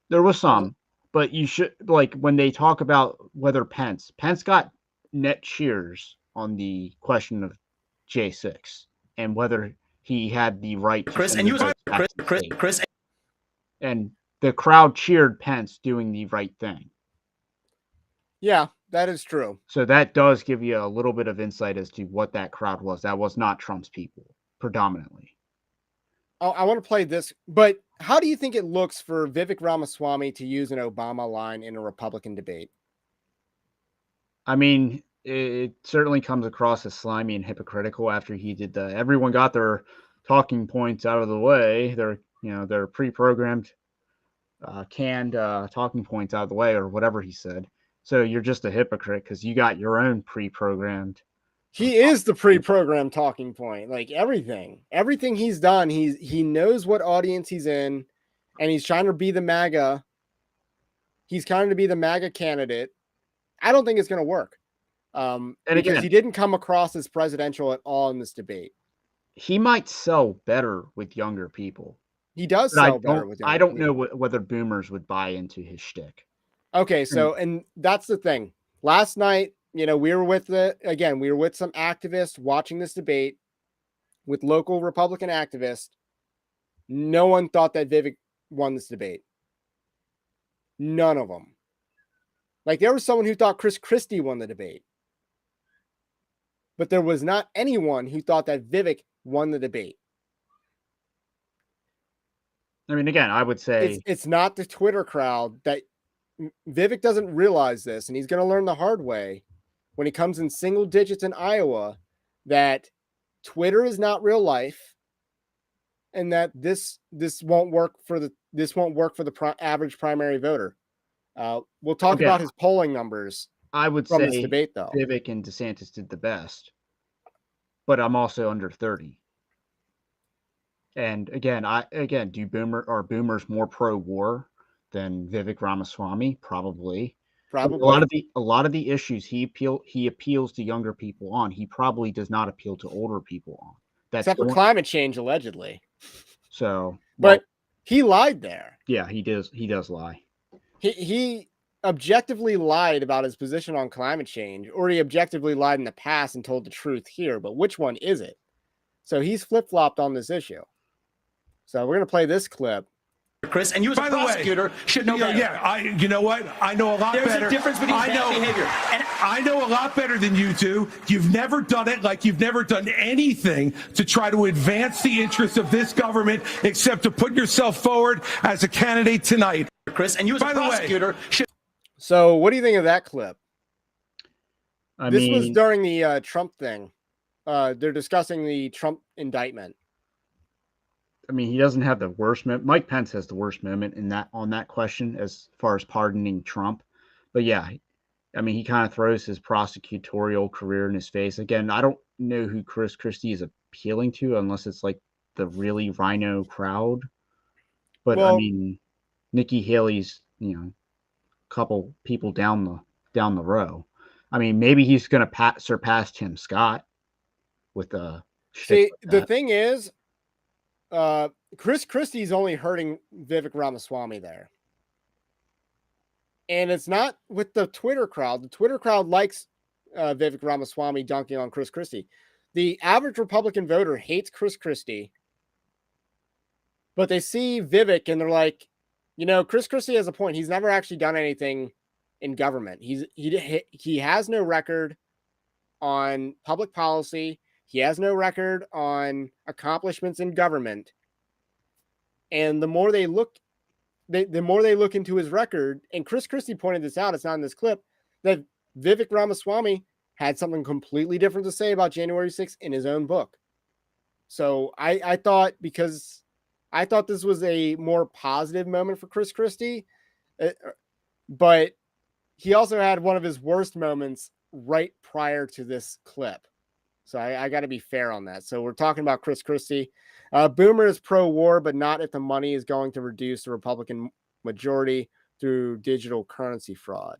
There was some, but you should, when they talk about whether Pence got net cheers on the question of J6 and whether he had the right to Chris, send and the you votes back to the Chris, state. Chris, And the crowd cheered Pence doing the right thing. Yeah, that is true. So that does give you a little bit of insight as to what that crowd was. That was not Trump's people, predominantly. I want to play this, but how do you think it looks for Vivek Ramaswamy to use an Obama line in a Republican debate? I mean, it certainly comes across as slimy and hypocritical after he did everyone got their talking points out of the way. Their pre-programmed, canned talking points out of the way, or whatever he said. So you're just a hypocrite because you got your own pre-programmed. He is the pre-programmed talking point. Like everything he's done, he knows what audience he's in, and he's trying to be the MAGA. He's trying to be the MAGA candidate. I don't think it's going to work, And because again, he didn't come across as presidential at all in this debate. he might sell better with younger people. He does But sell better with younger I don't people. know whether boomers would buy into his shtick. Okay, so and that's the thing. Last night, we were with some activists watching this debate with local Republican activists. No one thought that Vivek won this debate. None of them. Like, there was someone who thought Chris Christie won the debate. But there was not anyone who thought that Vivek won the debate. I mean, again, I would say It's not the Twitter crowd that Vivek doesn't realize this, and he's going to learn the hard way when he comes in single digits in Iowa, that Twitter is not real life, and that this won't work for the average primary voter. We'll talk about his polling numbers. I would from say this debate, though. Vivek and DeSantis did the best, but I'm also under 30. And again, do boomers more pro-war than Vivek Ramaswamy? Probably. Probably. A lot of the issues he appeals to younger people on, he probably does not appeal to older people on. Except for climate change, allegedly. So, but he lied there. Yeah, he does lie. He objectively lied about his position on climate change, or he objectively lied in the past and told the truth here. But which one is it? So he's flip-flopped on this issue. So we're going to play this clip. Chris, and you as a prosecutor should know better. Yeah, you know what? I know a lot better. There's a difference between bad behavior. And I know a lot better than you do. You've never done it, like you've never done anything to try to advance the interests of this government except to put yourself forward as a candidate tonight. Chris, and you as a prosecutor should... So what do you think of that clip? This was mean, during the Trump thing. They're discussing the Trump indictment. I mean, he doesn't have the worst moment. Mike Pence has the worst moment on that question as far as pardoning Trump. But yeah, I mean, he kind of throws his prosecutorial career in his face. Again, I don't know who Chris Christie is appealing to unless it's like the really rhino crowd. But I mean, Nikki Haley's, a couple people down the row. I mean, maybe he's going to surpass Tim Scott with a. See, the thing is, Chris Christie's only hurting Vivek Ramaswamy there. And it's not with the Twitter crowd. The Twitter crowd likes Vivek Ramaswamy dunking on Chris Christie. The average Republican voter hates Chris Christie, but they see Vivek and they're like, Chris Christie has a point. He's never actually done anything in government. He has no record on public policy. He has no record on accomplishments in government. And the more they look into his record, and Chris Christie pointed this out, it's not in this clip, that Vivek Ramaswamy had something completely different to say about January 6th in his own book. So I thought this was a more positive moment for Chris Christie, but he also had one of his worst moments right prior to this clip. So I got to be fair on that. So we're talking about Chris Christie. Boomer is pro-war, but not if the money is going to reduce the Republican majority through digital currency fraud.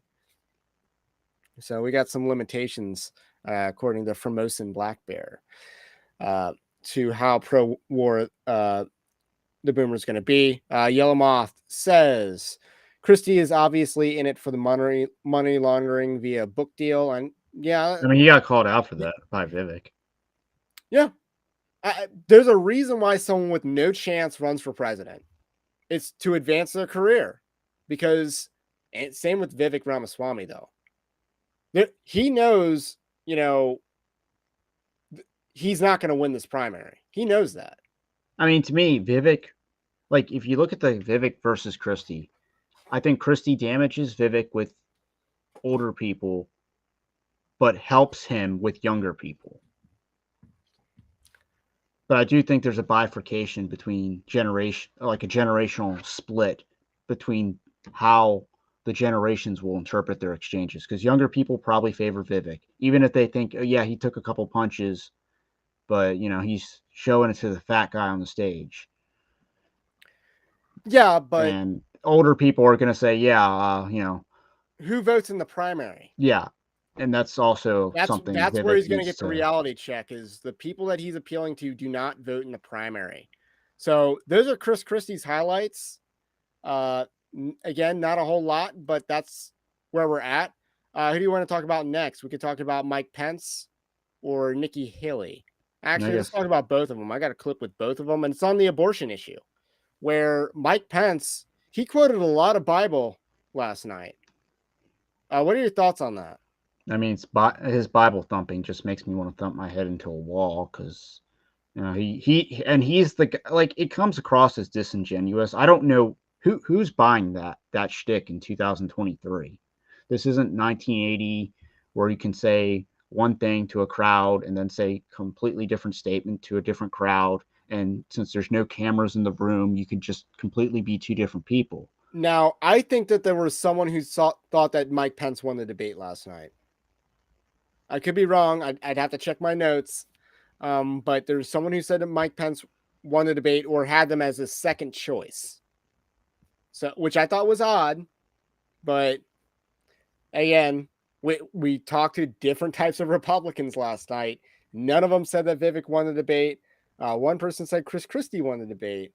So we got some limitations, according to Formosan Black Bear, to how pro-war the Boomer is going to be. Yellow Moth says Christie is obviously in it for the money laundering via book deal, and yeah, I mean, he got called out for that by Vivek. Yeah, There's a reason why someone with no chance runs for president. It's to advance their career, because, and same with Vivek Ramaswamy though. He knows, he's not going to win this primary. He knows that. I mean, to me, Vivek, like if you look at the Vivek versus Christie, I think Christie damages Vivek with older people, but helps him with younger people. But I do think there's a bifurcation between generation, like a generational split between how the generations will interpret their exchanges. Because younger people probably favor Vivek, even if they think, oh, yeah, he took a couple punches, but he's showing it to the fat guy on the stage. Yeah, but And older people are going to say, yeah, who votes in the primary? yeah. And that's also something That's Vivek where he's going to needs get the reality check, is the people that he's appealing to do not vote in the primary. So those are Chris Christie's highlights. Again, not a whole lot, but that's where we're at. Who do you want to talk about next? We could talk about Mike Pence or Nikki Haley. Actually, let's talk about both of them. I got a clip with both of them, and it's on the abortion issue, where Mike Pence, he quoted a lot of Bible last night. What are your thoughts on that? I mean, his Bible thumping just makes me want to thump my head into a wall, because he's the, like, it comes across as disingenuous. I don't know who's buying that shtick in 2023. This isn't 1980 where you can say one thing to a crowd and then say completely different statement to a different crowd. And since there's no cameras in the room, you can just completely be two different people. Now, I think that there was someone who thought that Mike Pence won the debate last night. I could be wrong. I'd have to check my notes. But there's someone who said that Mike Pence won the debate or had them as a second choice. So, which I thought was odd. But again, we talked to different types of Republicans last night. None of them said that Vivek won the debate. One person said Chris Christie won the debate.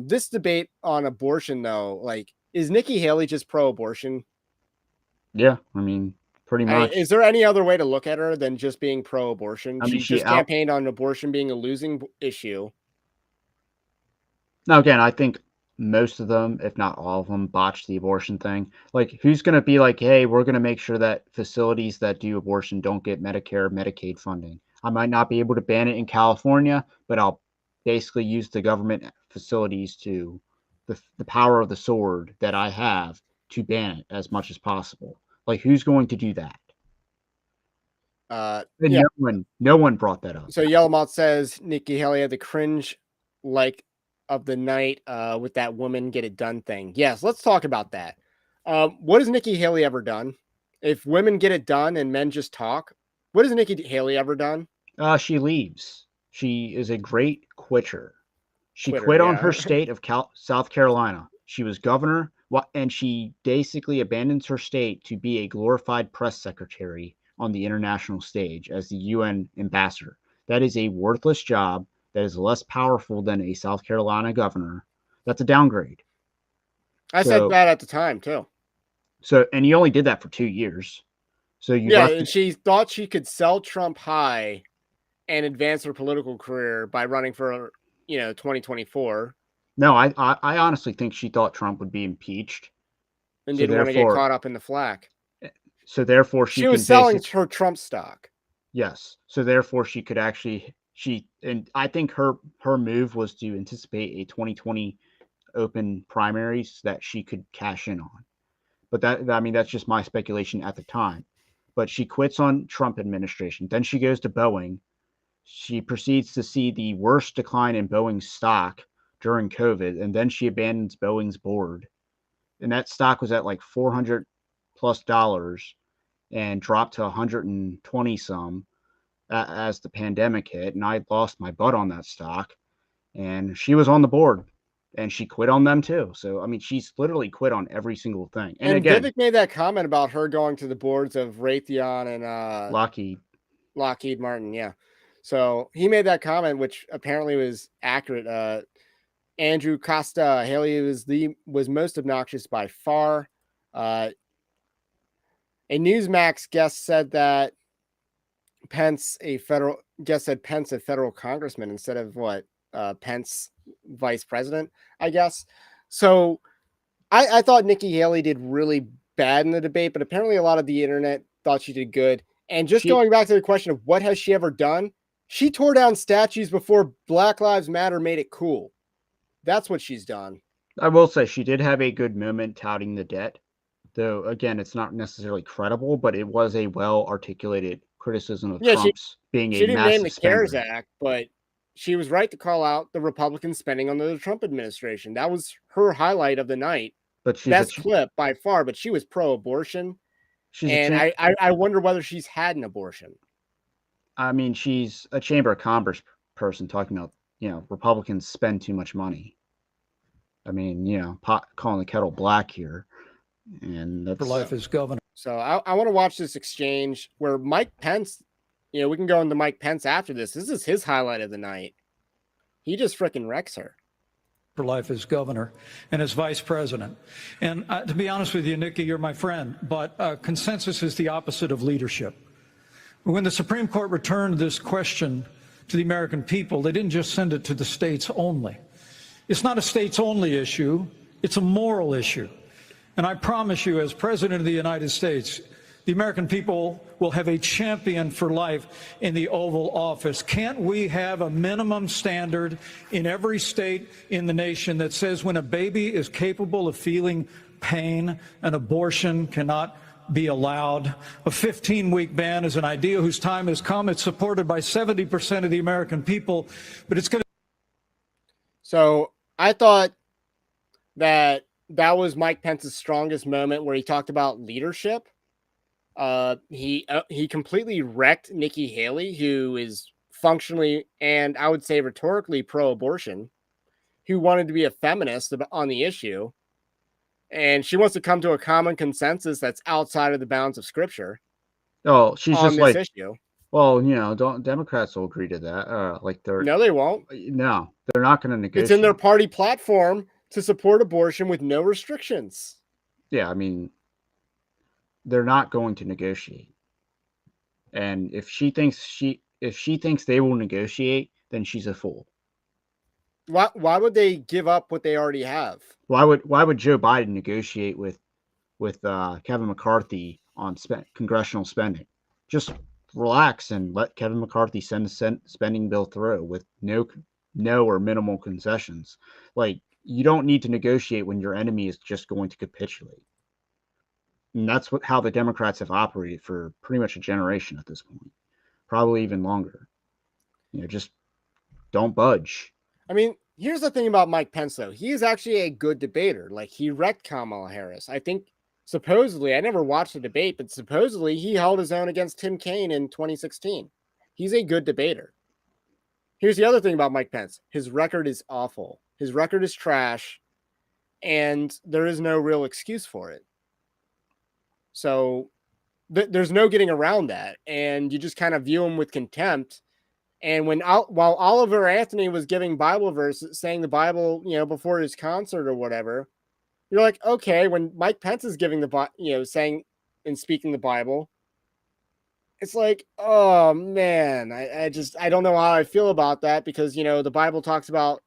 This debate on abortion, though, like, is Nikki Haley just pro-abortion? Yeah, I mean, pretty much. Is there any other way to look at her than just being pro-abortion? I mean, she just campaigned on abortion being a losing issue. Now, again, I think most of them, if not all of them, botched the abortion thing. Like, who's going to be like, hey, we're going to make sure that facilities that do abortion don't get Medicare, Medicaid funding? I might not be able to ban it in California, but I'll basically use the government facilities to the power of the sword that I have to ban it as much as possible. Like, who's going to do that? Yeah. No one brought that up. So Yellamont says Nikki Haley had the cringe like of the night with that woman get it done thing. Yes, let's talk about that. What has Nikki Haley ever done? If women get it done and men just talk, what has Nikki Haley ever done? She leaves. She is a great quitter. She quit on her state of South Carolina. She was governor, and she basically abandons her state to be a glorified press secretary on the international stage as the UN ambassador. That is a worthless job. That is less powerful than a South Carolina governor. That's a downgrade. I said that at the time too. So, and you only did that for 2 years. So and she thought she could sell Trump high and advance her political career by running for 2024. No, I honestly think she thought Trump would be impeached and didn't want to get caught up in the flack. So therefore she was selling her Trump stock. Yes. So therefore she could actually, and I think her move was to anticipate a 2020 open primaries that she could cash in on. But that's just my speculation at the time. But she quits on Trump administration. Then she goes to Boeing. She proceeds to see the worst decline in Boeing's stock during COVID, and then she abandons Boeing's board. And that stock was at like $400+ and dropped to 120 some as the pandemic hit. And I lost my butt on that stock. And she was on the board, and she quit on them too. So, I mean, she's literally quit on every single thing. And again, Vivek made that comment about her going to the boards of Raytheon and Lockheed Martin. Yeah. So he made that comment, which apparently was accurate. Andrew Costa, Haley was most obnoxious by far. A Newsmax guest said that Pence a federal congressman instead of what Pence vice president, I guess. So I thought Nikki Haley did really bad in the debate, but apparently a lot of the internet thought she did good. And just going back to the question of what has she ever done, she tore down statues before Black Lives Matter made it cool. That's what she's done. I will say she did have a good moment touting the debt, though again, it's not necessarily credible, but it was a well-articulated criticism of Trump's being She a didn't name the massive CARES spender. Act, but she was right to call out the Republican spending under the Trump administration. That was her highlight of the night. But she's Best clip by far, but she was pro-abortion. And I wonder whether she's had an abortion. I mean, she's a Chamber of Commerce person talking about, Republicans spend too much money. I mean, calling the kettle black here. And that's for life as governor. So I want to watch this exchange where Mike Pence, we can go into Mike Pence after this. This is his highlight of the night. He just freaking wrecks her. For life as governor and as vice president. And to be honest with you, Nikki, you're my friend, but consensus is the opposite of leadership. When the Supreme Court returned this question to the American people, they didn't just send it to the states only. It's not a states only issue, it's a moral issue. And I promise you, as President of the United States, the American people will have a champion for life in the Oval Office. Can't we have a minimum standard in every state in the nation that says when a baby is capable of feeling pain, an abortion cannot be allowed? A 15-week ban is an idea whose time has come. It's supported by 70% of the American people, but it's going to... So I thought that was Mike Pence's strongest moment where he talked about leadership. He completely wrecked Nikki Haley, who is functionally and I would say rhetorically pro-abortion, who wanted to be a feminist on the issue, and she wants to come to a common consensus that's outside of the bounds of Scripture. Oh, she's just like issue. Well, don't Democrats will agree to that? No, they won't. No, they're not going to negotiate. It's in their party platform to support abortion with no restrictions. Yeah, I mean, they're not going to negotiate. And if she thinks they will negotiate, then she's a fool. Why would they give up what they already have? Why would Joe Biden negotiate with Kevin McCarthy on congressional spending? Just relax and let Kevin McCarthy send the spending bill through with no or minimal concessions. Like, you don't need to negotiate when your enemy is just going to capitulate. And that's how the Democrats have operated for pretty much a generation at this point, probably even longer. Just don't budge. I mean, here's the thing about Mike Pence, though. He is actually a good debater. Like, he wrecked Kamala Harris. I think supposedly, I never watched the debate, but supposedly he held his own against Tim Kaine in 2016. He's a good debater. Here's the other thing about Mike Pence. His record is awful. His record is trash, and there is no real excuse for it. So there's no getting around that, and you just kind of view him with contempt. And while Oliver Anthony was giving Bible verses, saying the Bible, before his concert or whatever, you're like, okay. When Mike Pence is giving saying and speaking the Bible, it's like, oh man, I don't know how I feel about that, because the Bible talks about,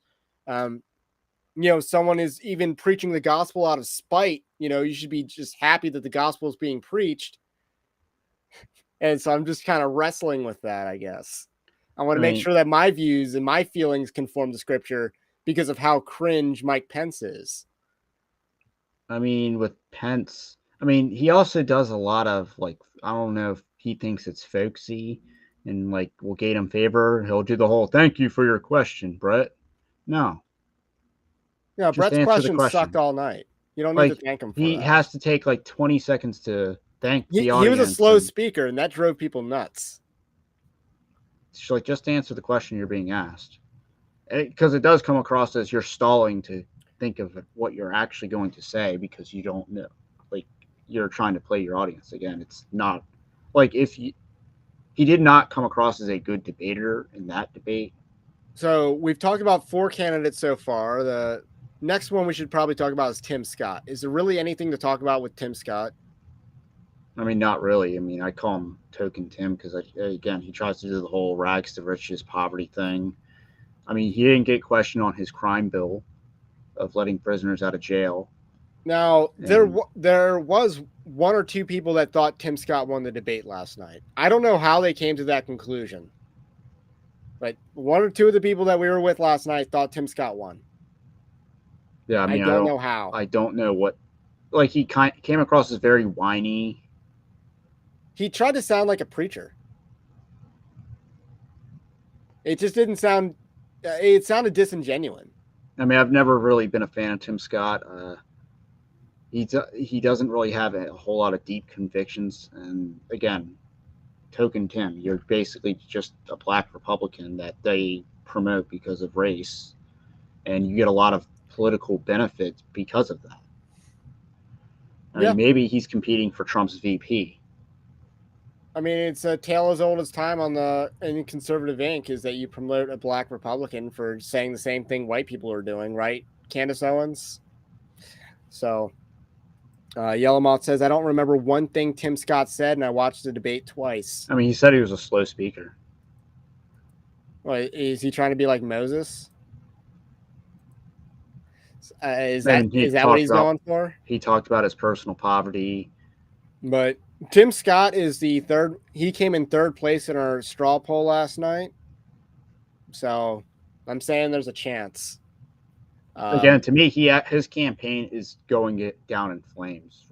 someone is even preaching the gospel out of spite. You should be just happy that the gospel is being preached. And so I'm just kind of wrestling with that, I guess. I want to make sure that my views and my feelings conform to Scripture because of how cringe Mike Pence is. I mean, with Pence, he also does a lot of, I don't know if he thinks it's folksy and will gain him favor. He'll do the whole, thank you for your question, Brett. No. Yeah, Brett's question sucked all night. You don't need to thank him for he that. has to take 20 seconds to thank the audience. He was a slow speaker, and that drove people nuts. It's just answer the question you're being asked. Because it does come across as you're stalling to think of what you're actually going to say because you don't know. You're trying to play your audience. Again, it's not he did not come across as a good debater in that debate. So we've talked about 4 candidates so far. The next one we should probably talk about is Tim Scott. Is there really anything to talk about with Tim Scott? I mean, not really. I mean, I call him Token Tim because, again, he tries to do the whole rags to riches poverty thing. I mean, he didn't get questioned on his crime bill of letting prisoners out of jail. Now, And there was one or two people that thought Tim Scott won the debate last night. I don't know how they came to that conclusion, but one or two of the people that we were with last night thought Tim Scott won. yeah, I mean, I don't know how. I don't know what. Like, he came across as very whiny. He tried to sound like a preacher. It just didn't sound. It sounded disingenuous. I mean, I've never really been a fan of Tim Scott. He doesn't really have a whole lot of deep convictions. And again, Token Tim, you're basically just a black Republican that they promote because of race, and you get a lot of political benefits because of that. I mean, maybe he's competing for Trump's VP. I mean, it's a tale as old as time in Conservative Inc. is that you promote a black Republican for saying the same thing white people are doing, right? Candace Owens. So, Yellowmoth says, I don't remember one thing Tim Scott said, and I watched the debate twice. I mean, he said he was a slow speaker. Well, is he trying to be like Moses? Is that what he's going for? He talked about his personal poverty. But Tim Scott is the third. He came in third place in our straw poll last night. So I'm saying there's a chance. Again, to me, his campaign is going down in flames.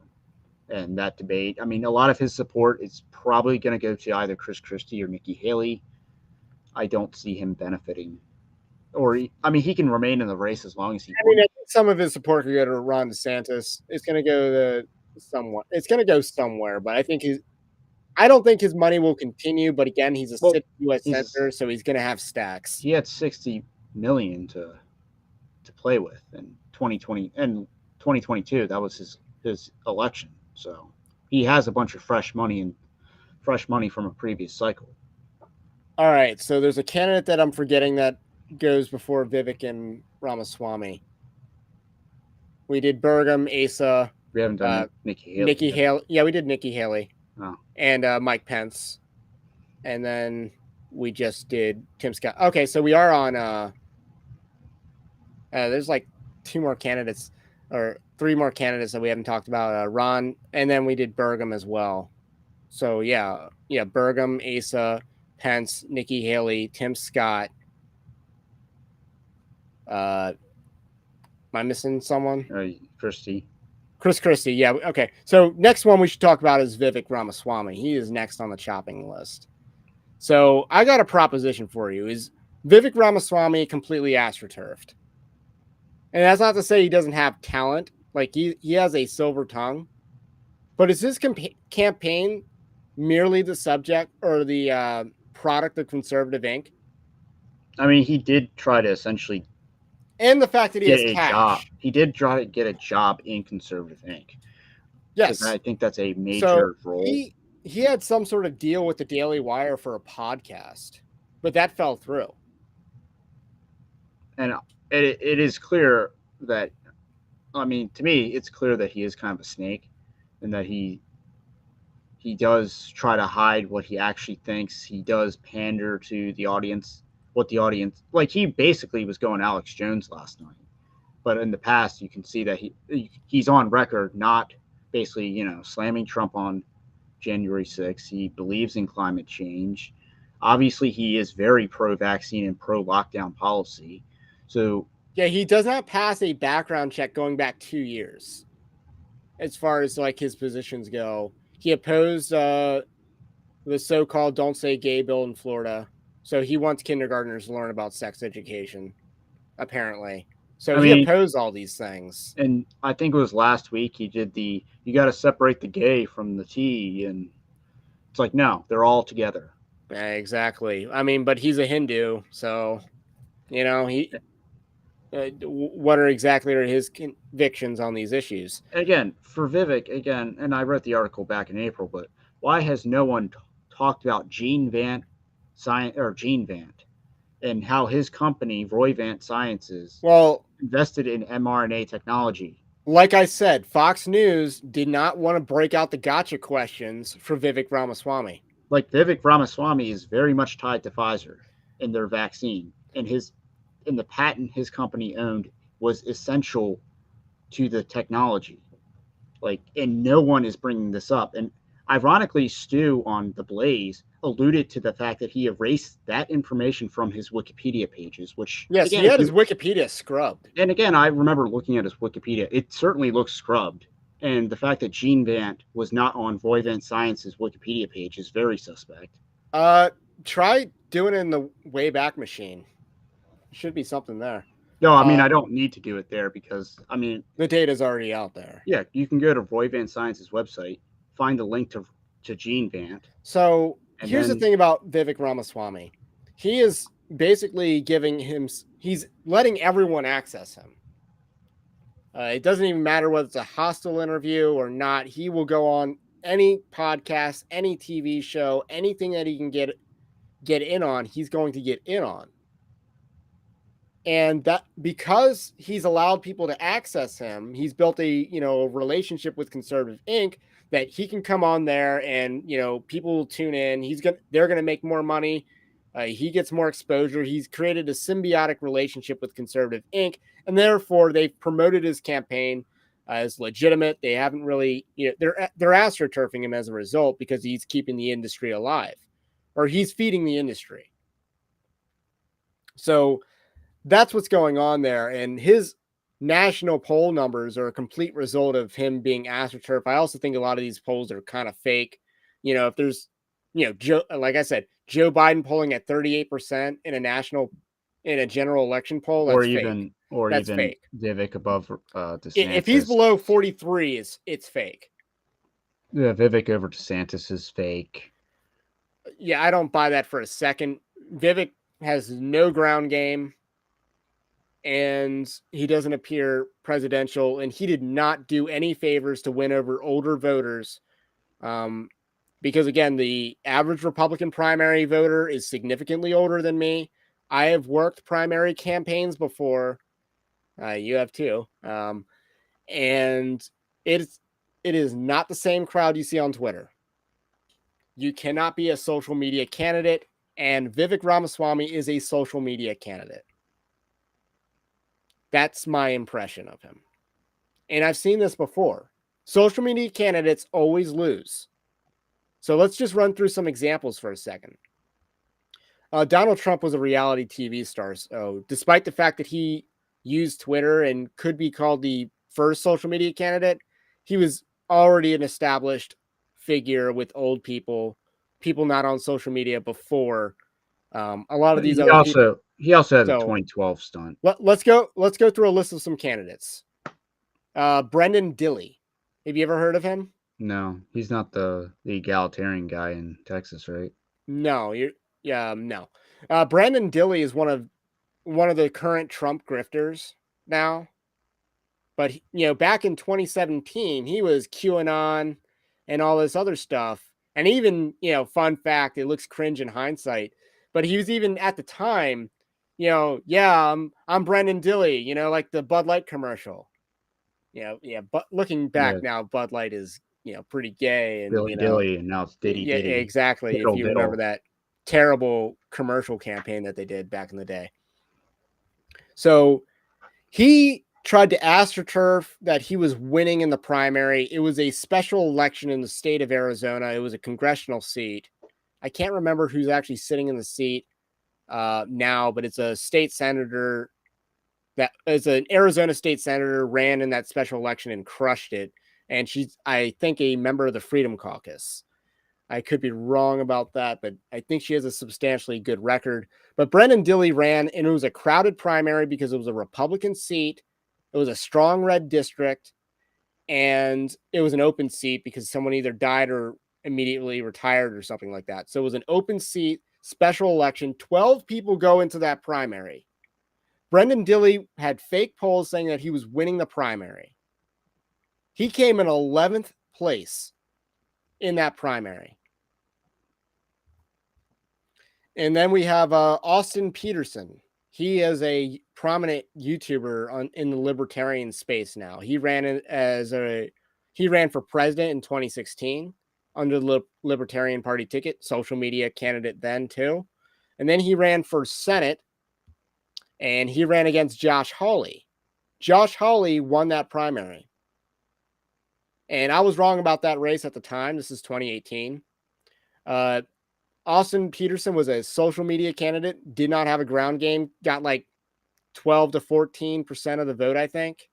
And that debate, I mean, a lot of his support is probably going to go to either Chris Christie or Nikki Haley. I don't see him benefiting. He can remain in the race as long as he wants. I think some of his support could go to Ron DeSantis. It's going to go to somewhere. It's going to go somewhere, but I don't think his money will continue. But again, he's a sitting U.S. senator, so he's going to have stacks. He had $60 million to play with in 2020 and 2022. That was his election, so he has a bunch of fresh money from a previous cycle. All right, so there's a candidate that I'm forgetting that goes before Vivek and Ramaswamy. We did Burgum, Asa. We haven't done Nikki Haley. Nikki Haley. Yeah, we did Nikki Haley. Oh. And Mike Pence. And then we just did Tim Scott. Okay, so we are on there's like two more candidates or three more candidates that we haven't talked about. Ron, and then we did Burgum as well. So yeah, Burgum, Asa, Pence, Nikki Haley, Tim Scott. Am I missing someone? Chris Christie. Yeah. Okay. So next one we should talk about is Vivek Ramaswamy. He is next on the chopping list. So I got a proposition for you. Is Vivek Ramaswamy completely astroturfed? And that's not to say he doesn't have talent. Like he has a silver tongue. But is this campaign merely the subject or the product of Conservative Inc.? I mean, he did try to essentially... And the fact that he has cash. Job. He did try to get a job in Conservative Inc. Yes. I think that's a major role. He had some sort of deal with the Daily Wire for a podcast, but that fell through. And it is clear that, I mean, to me, it's clear that he is kind of a snake and that he does try to hide what he actually thinks. He does pander to the audience. Like he basically was going Alex Jones last night, but in the past you can see that he's on record not basically slamming Trump on January 6th. He believes in climate change. Obviously, he is very pro-vaccine and pro-lockdown policy. So yeah, he does not pass a background check going back 2 years. As far as like his positions go, he opposed the so-called "Don't Say Gay" bill in Florida. So he wants kindergartners to learn about sex education, apparently. So he opposed all these things. And I think it was last week he did you got to separate the gay from the T. And it's like, no, they're all together. Yeah, exactly. I mean, but he's a Hindu. So, what are his convictions on these issues? Again, for Vivek, and I wrote the article back in April, but why has no one talked about Gene Vant and how his company, Roivant Sciences, invested in mRNA technology? Like I said, Fox News did not want to break out the gotcha questions for Vivek Ramaswamy. Like Vivek Ramaswamy is very much tied to Pfizer and their vaccine, and the patent his company owned was essential to the technology. Like, and no one is bringing this up. And ironically, Stu on The Blaze alluded to the fact that he erased that information from his Wikipedia pages, which Yes, again, he had his Wikipedia scrubbed. and again, I remember looking at his Wikipedia. It certainly looks scrubbed. And the fact that Gene Vant was not on Voivant Science's Wikipedia page is very suspect. Try doing it in the Wayback Machine. Should be something there. No, I mean, I don't need to do it there because, I mean, the data's already out there. Yeah, you can go to Voivant Science's website, find the link to Gene Vant. So here's the thing about Vivek Ramaswamy. He is basically he's letting everyone access him. It doesn't even matter whether it's a hostile interview or not. He will go on any podcast, any TV show, anything that he can get in on, he's going to get in on. And that because he's allowed people to access him, he's built a relationship with Conservative Inc. that he can come on there and people will tune in. They're gonna make more money. He gets more exposure. He's created a symbiotic relationship with Conservative Inc. and therefore they've promoted his campaign as legitimate. They haven't really, they're astroturfing him as a result because he's keeping the industry alive, or he's feeding the industry. So that's what's going on there. And his national poll numbers are a complete result of him being astroturf. I also think a lot of these polls are kind of fake. If there's, Joe, like I said, Joe Biden polling at 38% in a general election poll, that's fake. That's fake. Vivek above DeSantis. If he's below 43, it's fake. Yeah, Vivek over DeSantis is fake. Yeah, I don't buy that for a second. Vivek has no ground game. And he doesn't appear presidential, and he did not do any favors to win over older voters. Because again, the average Republican primary voter is significantly older than me. I have worked primary campaigns before. You have too. And it is not the same crowd you see on Twitter. You cannot be a social media candidate, and Vivek Ramaswamy is a social media candidate. That's my impression of him. And I've seen this before. Social media candidates always lose. So let's just run through some examples for a second. Donald Trump was a reality TV star. So despite the fact that he used Twitter and could be called the first social media candidate, he was already an established figure with old people not on social media before. A lot of these people. He also had a 2012 stunt. Let's go through a list of some candidates. Brendan Dilley. Have you ever heard of him? No, he's not the egalitarian guy in Texas, right? No, no. Brendan Dilley is one of the current Trump grifters now. But back in 2017, he was QAnon and all this other stuff. And even, fun fact, it looks cringe in hindsight, but he was even at the time, I'm Brendan Dilley, like the Bud Light commercial. But looking back now, Bud Light is, pretty gay and Billy Dilley, and now it's Diddy yeah, Diddy. exactly. Diddle, if you diddle. remember that terrible commercial campaign that they did back in the day. So he tried to astroturf that he was winning in the primary. It was a special election in the state of Arizona. It was a congressional seat. I can't remember who's actually sitting in the seat now, but it's a state senator that is an Arizona state senator, ran in that special election and crushed it. And she's, I think, a member of the Freedom Caucus. I could be wrong about that, but I think she has a substantially good record. But Brendan Dilley ran, and it was a crowded primary because it was a Republican seat. It was a strong red district, and it was an open seat because someone either died or immediately retired or something like that. So it was an open seat, special election. 12 people go into that primary. Brendan Dilley had fake polls saying that he was winning the primary. He came in 11th place in that primary. And then we have Austin Peterson. he is a prominent YouTuber in the libertarian space now. He ran for president in 2016 under the Libertarian Party ticket, social media candidate then too. And then he ran for Senate, and he ran against Josh Hawley. Josh Hawley won that primary. And I was wrong about that race at the time. This is 2018. Austin Peterson was a social media candidate, did not have a ground game, got like 12 to 14% of the vote, I think.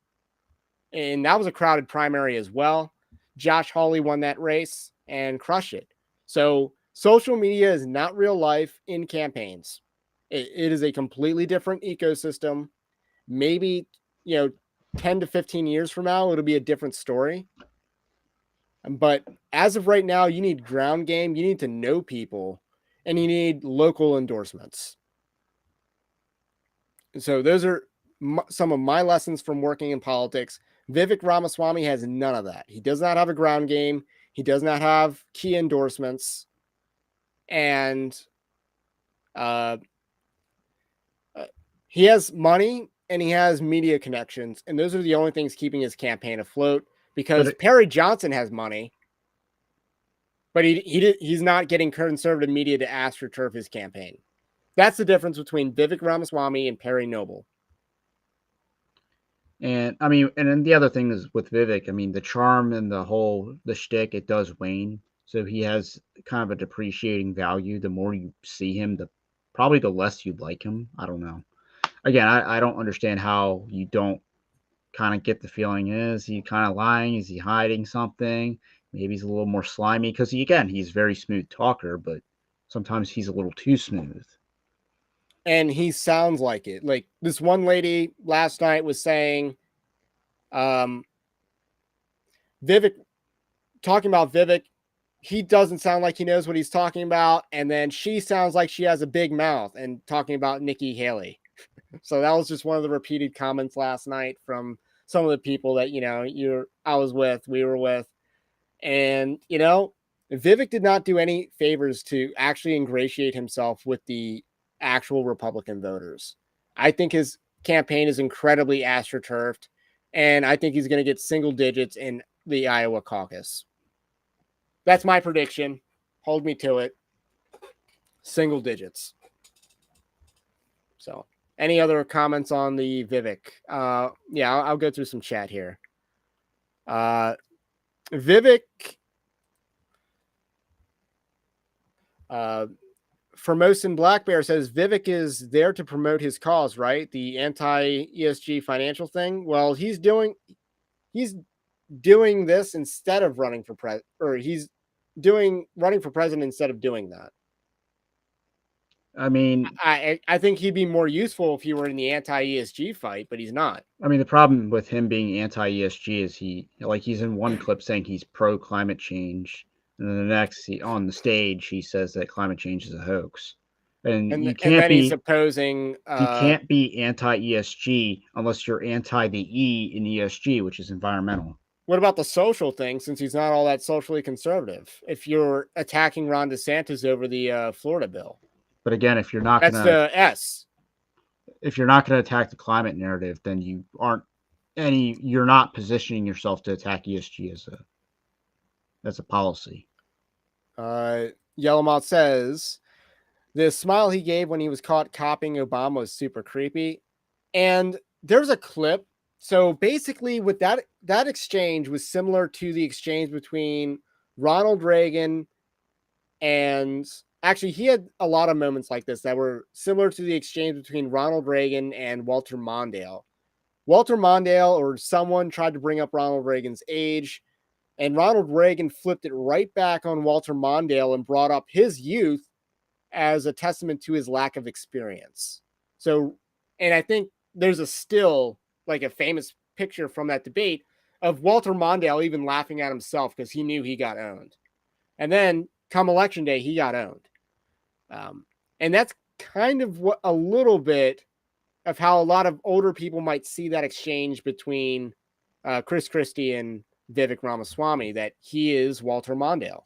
And that was a crowded primary as well. Josh Hawley won that race and crushed it. So social media is not real life in campaigns. It is a completely different ecosystem. Maybe, 10 to 15 years from now, it'll be a different story. But as of right now, you need ground game, you need to know people, and you need local endorsements. So those are some of my lessons from working in politics. Vivek Ramaswamy has none of that. He does not have a ground game. He does not have key endorsements. And he has money and he has media connections. And those are the only things keeping his campaign afloat, because Perry Johnson has money, but he's not getting conservative media to astroturf his campaign. That's the difference between Vivek Ramaswamy and Perry Noble. And I mean, and then the other thing is with Vivek, I mean, the charm and the shtick, it does wane. So he has kind of a depreciating value. The more you see him, probably the less you like him. I don't know. Again, I don't understand how you don't kind of get the feeling, is he kind of lying? Is he hiding something? Maybe he's a little more slimy, because he's a very smooth talker, but sometimes he's a little too smooth. And he sounds like it. Like this one lady last night was saying, Vivek, talking about Vivek, he doesn't sound like he knows what he's talking about. And then she sounds like she has a big mouth and talking about Nikki Haley. So that was just one of the repeated comments last night from some of the people that, we were with. And, Vivek did not do any favors to actually ingratiate himself with the actual Republican voters. I think his campaign is incredibly astroturfed, and I think he's going to get single digits in the Iowa caucus. That's my prediction. Hold me to it. Single digits. So, any other comments on the Vivek? I'll go through some chat here. Vivek, Formosan Black Bear says Vivek is there to promote his cause, right? The anti-ESG financial thing. Well, he's doing this instead of running for president, or he's running for president instead of doing that. I mean, I think he'd be more useful if he were in the anti-ESG fight, but he's not. I mean, the problem with him being anti-ESG is he's in one clip saying he's pro climate change, and then the next on the stage he says that climate change is a hoax. And you can't then he's opposing. You can't be anti-ESG unless you're anti the E in ESG, which is environmental. What about the social thing, since he's not all that socially conservative? If you're attacking Ron DeSantis over the Florida bill. But again, if you're not that's the S. If you're not going to attack the climate narrative, then you're not positioning yourself to attack ESG as a policy. Yellowmouth says the smile he gave when he was caught copying Obama was super creepy. And there's a clip. So basically, with that exchange was similar to the exchange between Ronald Reagan and actually he had a lot of moments like this that were similar to the exchange between Ronald Reagan and Walter Mondale. Walter Mondale or someone tried to bring up Ronald Reagan's age, and Ronald Reagan flipped it right back on Walter Mondale and brought up his youth as a testament to his lack of experience. So, and I think there's a still like a famous picture from that debate of Walter Mondale even laughing at himself because he knew he got owned. And then come election day, he got owned. And that's kind of what a little bit of how a lot of older people might see that exchange between Chris Christie and Vivek Ramaswamy, that he is Walter Mondale.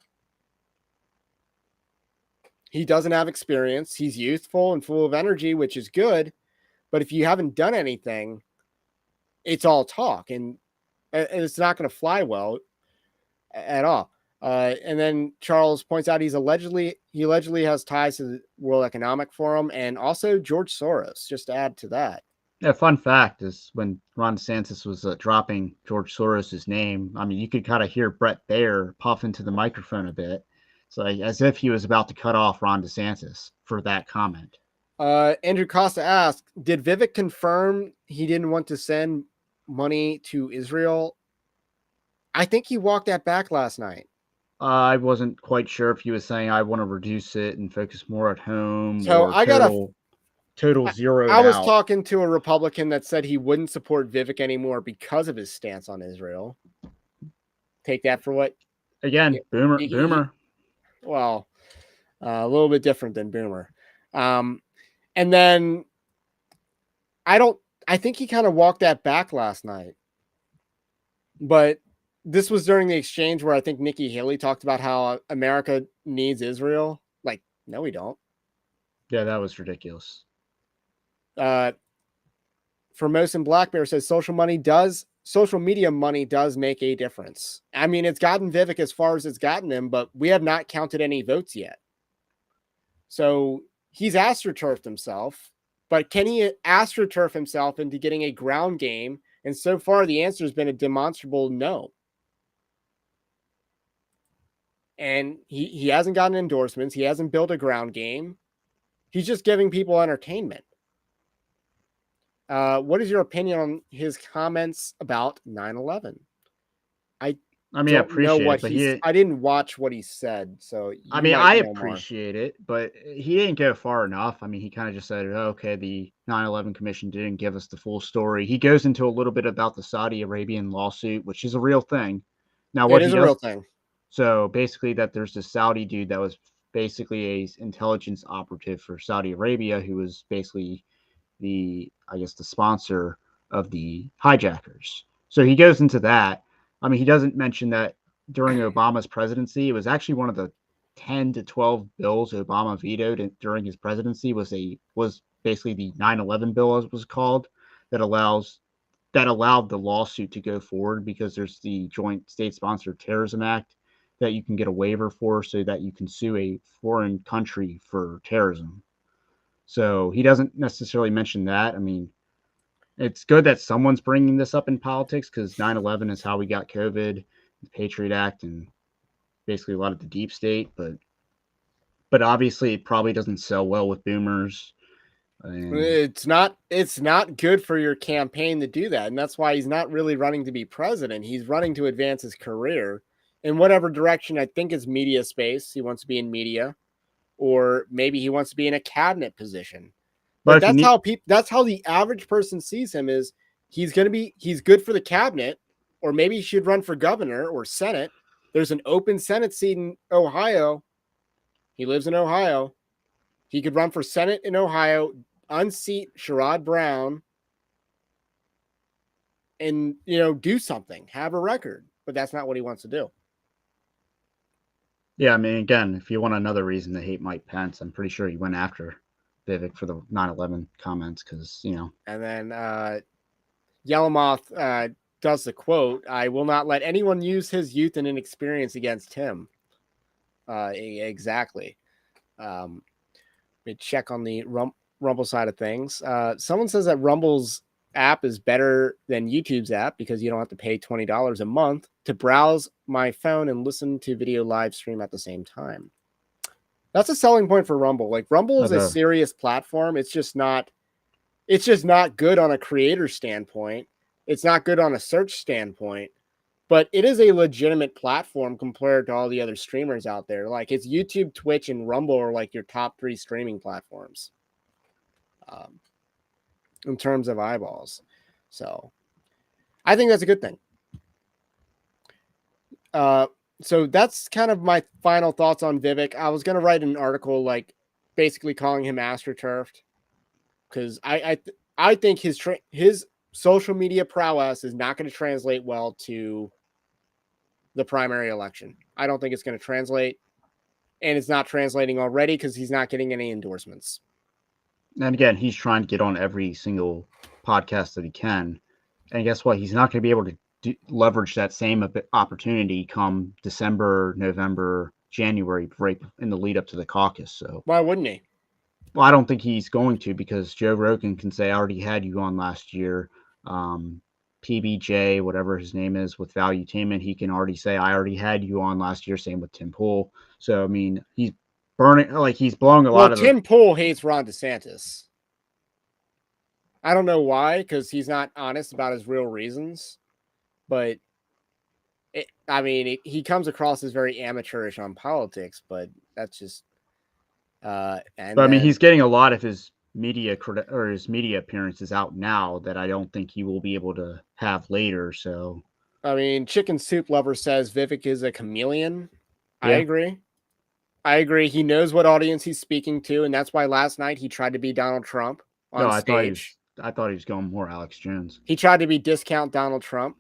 He doesn't have experience. He's youthful and full of energy, which is good. But if you haven't done anything, it's all talk, and it's not going to fly well at all. And then Charles points out he allegedly has ties to the World Economic Forum and also George Soros. Just to add to that. Yeah, fun fact is when Ron DeSantis was dropping George Soros's name, I mean, you could kind of hear Brett Baer puff into the microphone a bit. It's like as if he was about to cut off Ron DeSantis for that comment. Andrew Costa asked, did Vivek confirm he didn't want to send money to Israel? I think he walked that back last night. I wasn't quite sure if he was saying I want to reduce it and focus more at home, So or I total zero. I was talking to a Republican that said he wouldn't support Vivek anymore because of his stance on Israel. Take that for what? Again, boomer. Well, a little bit different than boomer. And then I think he kind of walked that back last night. But this was during the exchange where I think Nikki Haley talked about how America needs Israel. Like, no, we don't. Yeah, that was ridiculous. Formosan Black Bear says social media money does make a difference. I mean, it's gotten Vivek as far as it's gotten him, but we have not counted any votes yet. So he's astroturfed himself, but can he astroturf himself into getting a ground game? And so far, the answer has been a demonstrable no. And he hasn't gotten endorsements. He hasn't built a ground game. He's just giving people entertainment. What is your opinion on his comments about 9/11? I mean, I appreciate it, but I didn't watch what he said, so I mean, I appreciate it, but he didn't go far enough. I mean, he kind of just said, oh, okay, the 9/11 Commission didn't give us the full story. He goes into a little bit about the Saudi Arabian lawsuit, which is a real thing. Now, what it is a real thing. So basically, that there's this Saudi dude that was basically a intelligence operative for Saudi Arabia, who was basically the sponsor of the hijackers. So he goes into that. I mean, he doesn't mention that during Obama's presidency, it was actually one of the 10 to 12 bills Obama vetoed during his presidency was basically the 9/11 bill, as it was called, that allowed the lawsuit to go forward because there's the Joint State-Sponsored Terrorism Act that you can get a waiver for so that you can sue a foreign country for terrorism. So he doesn't necessarily mention that. I mean, it's good that someone's bringing this up in politics because 9/11 is how we got COVID, the Patriot Act, and basically a lot of the deep state. But obviously, it probably doesn't sell well with boomers. And it's not good for your campaign to do that, and that's why he's not really running to be president. He's running to advance his career in whatever direction. I think is media space. He wants to be in media, or maybe he wants to be in a cabinet position. But that's how the average person sees him is he's good for the cabinet, or maybe he should run for governor or Senate. There's an open Senate seat in Ohio. He lives in Ohio. He could run for Senate in Ohio, unseat Sherrod Brown, and do something, have a record. But that's not what he wants to do. Yeah, I mean, again, if you want another reason to hate Mike Pence, I'm pretty sure he went after Vivek for the 9/11 comments because. And then Yellowmoth does the quote, "I will not let anyone use his youth and inexperience against him." Exactly. We check on the Rumble side of things. Someone says that Rumble's app is better than YouTube's app because you don't have to pay $20 a month to browse my phone and listen to video live stream at the same time. That's a selling point for Rumble. Like, Rumble is a serious platform. It's just not good on a creator standpoint. It's not good on a search standpoint, but it is a legitimate platform compared to all the other streamers out there. Like, it's YouTube, Twitch, and Rumble are like your top 3 streaming platforms in terms of eyeballs. So I think that's a good thing. So that's kind of my final thoughts on Vivek. I was going to write an article like basically calling him astroturfed because I think his social media prowess is not going to translate well to the primary election. I don't think it's going to translate, and it's not translating already because he's not getting any endorsements. And again, he's trying to get on every single podcast that he can. And guess what? He's not going to be able to leverage that same opportunity come December, November, January, right in the lead up to the caucus. So Why wouldn't he? well, I don't think he's going to, because Joe Rogan can say, I already had you on last year. PBJ, whatever his name is, with Valuetainment, he can already say, I already had you on last year. Same with Tim Pool. So, I mean, he's blowing a Well, lot of Tim Pool hates Ron DeSantis. I don't know why, because he's not honest about his real reasons. But he comes across as very amateurish on politics, but that's just. But I mean, he's getting a lot of his media appearances out now that I don't think he will be able to have later. So, I mean, Chicken Soup Lover says Vivek is a chameleon. yeah. I agree. He knows what audience he's speaking to, and that's why last night he tried to be Donald Trump on stage. I thought he was going more Alex Jones. He tried to be discount Donald Trump.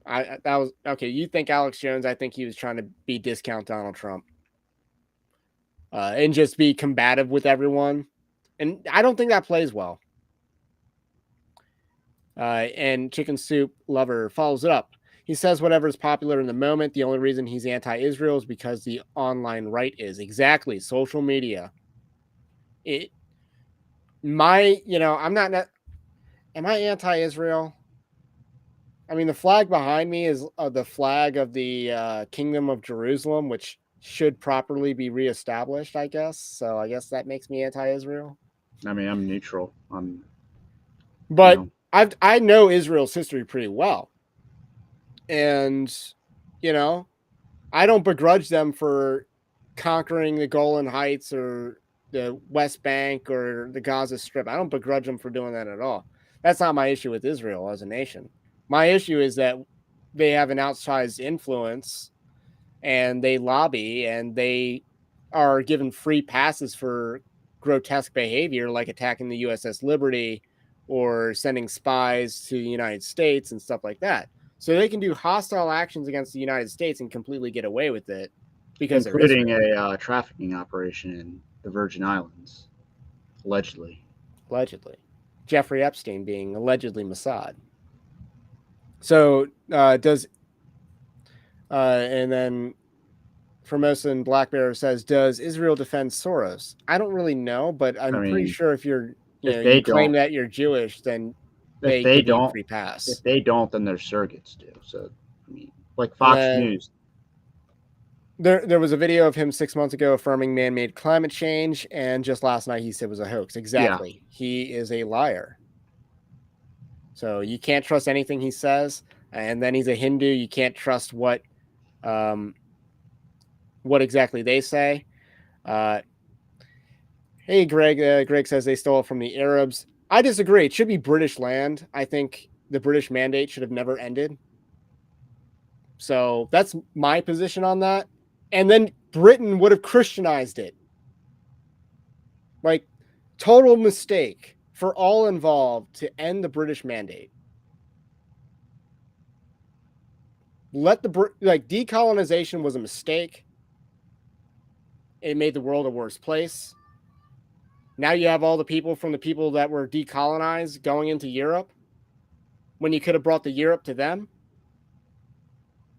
That was okay. You think Alex Jones? I think he was trying to be discount Donald Trump, and just be combative with everyone. And I don't think that plays well. And Chicken Soup Lover follows it up. He says whatever is popular in the moment. The only reason he's anti-Israel is because the online right is. Exactly. Social media. I'm not. Am I anti-Israel? I mean, the flag behind me is the flag of the Kingdom of Jerusalem, which should properly be reestablished, I guess. So I guess that makes me anti-Israel. I mean, I'm neutral. But I know Israel's history pretty well. And, I don't begrudge them for conquering the Golan Heights or the West Bank or the Gaza Strip. I don't begrudge them for doing that at all. That's not my issue with Israel as a nation. My issue is that they have an outsized influence and they lobby and they are given free passes for grotesque behavior like attacking the USS Liberty or sending spies to the United States and stuff like that. So they can do hostile actions against the United States and completely get away with it because including a trafficking operation in the Virgin Islands, allegedly. Jeffrey Epstein being allegedly Mossad. So and then Formosan Black Bear says, does Israel defend Soros? I don't really know, but I'm pretty sure if you claim that you're Jewish, then they give you a free pass. If they don't, then their surrogates do. So, I mean, like Fox News. There was a video of him 6 months ago affirming man-made climate change, and just last night he said it was a hoax. Exactly. Yeah. He is a liar. So you can't trust anything he says. And then he's a Hindu. You can't trust what exactly they say. Hey, Greg. Greg says they stole it from the Arabs. I disagree. It should be British land. I think the British mandate should have never ended. So that's my position on that. And then Britain would have Christianized it. Like, total mistake for all involved to end the British mandate. Decolonization was a mistake. It made the world a worse place. Now you have all the people from the people that were decolonized going into Europe when you could have brought the Europe to them.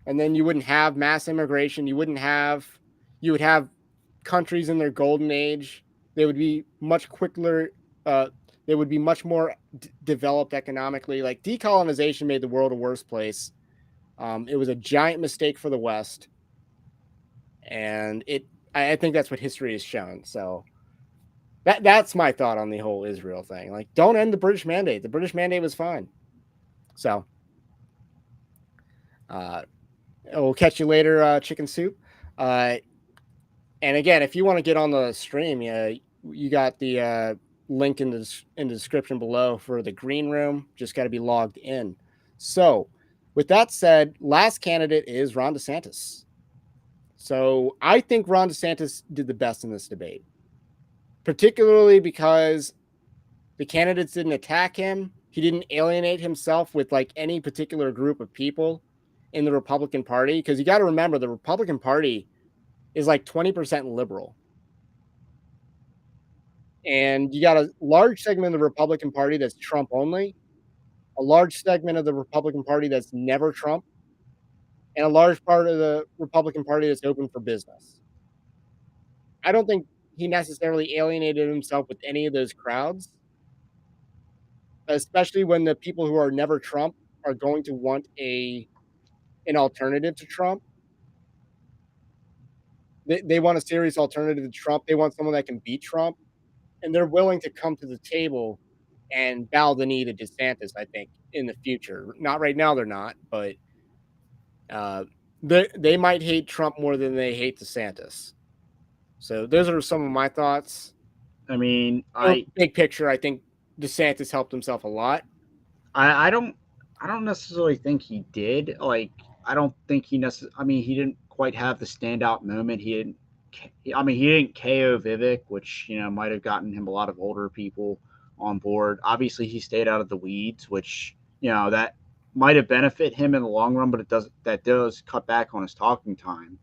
And then you wouldn't have mass immigration. You would have countries in their golden age. They would be much quicker. They would be much more developed economically. Like, decolonization made the world a worse place. It was a giant mistake for the West. And I think that's what history has shown. So that's my thought on the whole Israel thing. Like, don't end the British mandate. The British mandate was fine. So, we'll catch you later, Chicken Soup. And again, if you want to get on the stream, you got the link in the description below for the green room. Just got to be logged in. So, with that said, last candidate is Ron DeSantis. So, I think Ron DeSantis did the best in this debate, particularly because the candidates didn't attack him. He didn't alienate himself with like any particular group of people in the Republican Party, because you got to remember the Republican Party is like 20% liberal. And you got a large segment of the Republican Party that's Trump only, a large segment of the Republican Party that's never Trump, and a large part of the Republican Party that's open for business. I don't think he necessarily alienated himself with any of those crowds, especially when the people who are never Trump are going to want an alternative to Trump. They want a serious alternative to Trump. They want someone that can beat Trump, and they're willing to come to the table and bow the knee to DeSantis, I think, in the future. Not right now, they're not, but they might hate Trump more than they hate DeSantis. So those are some of my thoughts. I mean, big picture, I think DeSantis helped himself a lot. I don't necessarily think he did. Like, I don't think he necessarily. I mean, he didn't quite have the standout moment. He didn't KO Vivek, which might have gotten him a lot of older people on board. Obviously, he stayed out of the weeds, which that might have benefited him in the long run, but that does cut back on his talking time,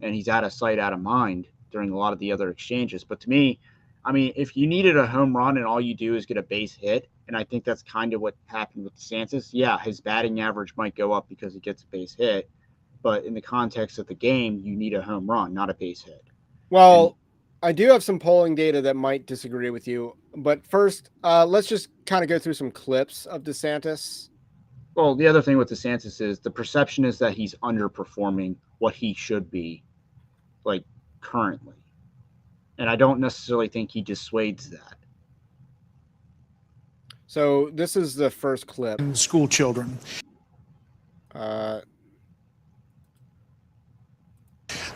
and he's out of sight, out of mind during a lot of the other exchanges. But to me, I mean, if you needed a home run and all you do is get a base hit, and I think that's kind of what happened with DeSantis, yeah, his batting average might go up because he gets a base hit, but in the context of the game, you need a home run, not a base hit. Well, I do have some polling data that might disagree with you, but first, let's just kind of go through some clips of DeSantis. Well, the other thing with DeSantis is the perception is that he's underperforming what he should be, like, currently. And I don't necessarily think he dissuades that. So this is the first clip. School children.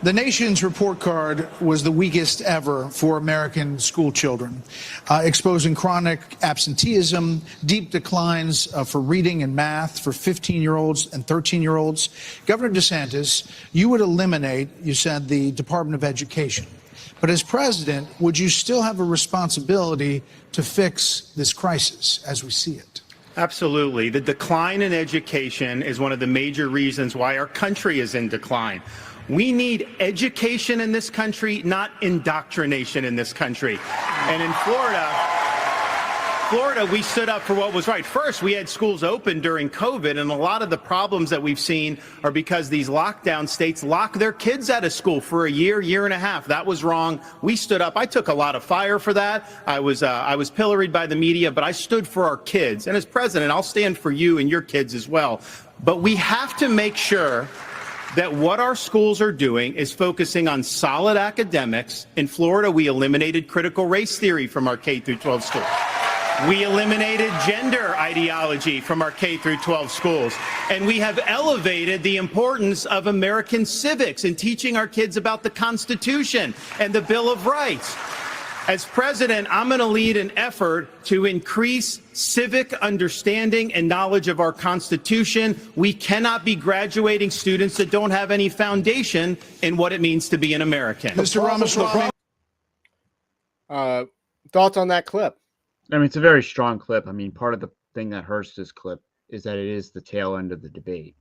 The nation's report card was the weakest ever for American school children, exposing chronic absenteeism, deep declines for reading and math for 15-year-olds and 13-year-olds. Governor DeSantis, you would eliminate, you said, the Department of Education. But as president, would you still have a responsibility to fix this crisis as we see it? Absolutely. The decline in education is one of the major reasons why our country is in decline. We need education in this country, not indoctrination in this country. And in Florida, we stood up for what was right. First, we had schools open during COVID, and a lot of the problems that we've seen are because these lockdown states lock their kids out of school for a year and a half. That was wrong. We stood up. I took a lot of fire for that. I was pilloried by the media, but I stood for our kids. And as president, I'll stand for you and your kids as well. But we have to make sure that what our schools are doing is focusing on solid academics. In Florida, we eliminated critical race theory from our K through 12 schools. We eliminated gender ideology from our K through 12 schools. And we have elevated the importance of American civics in teaching our kids about the Constitution and the Bill of Rights. As president, I'm going to lead an effort to increase civic understanding and knowledge of our Constitution. We cannot be graduating students that don't have any foundation in what it means to be an American. Mr. Ramaswamy. Thoughts on that clip? I mean, it's a very strong clip. I mean, part of the thing that hurts this clip is that it is the tail end of the debate.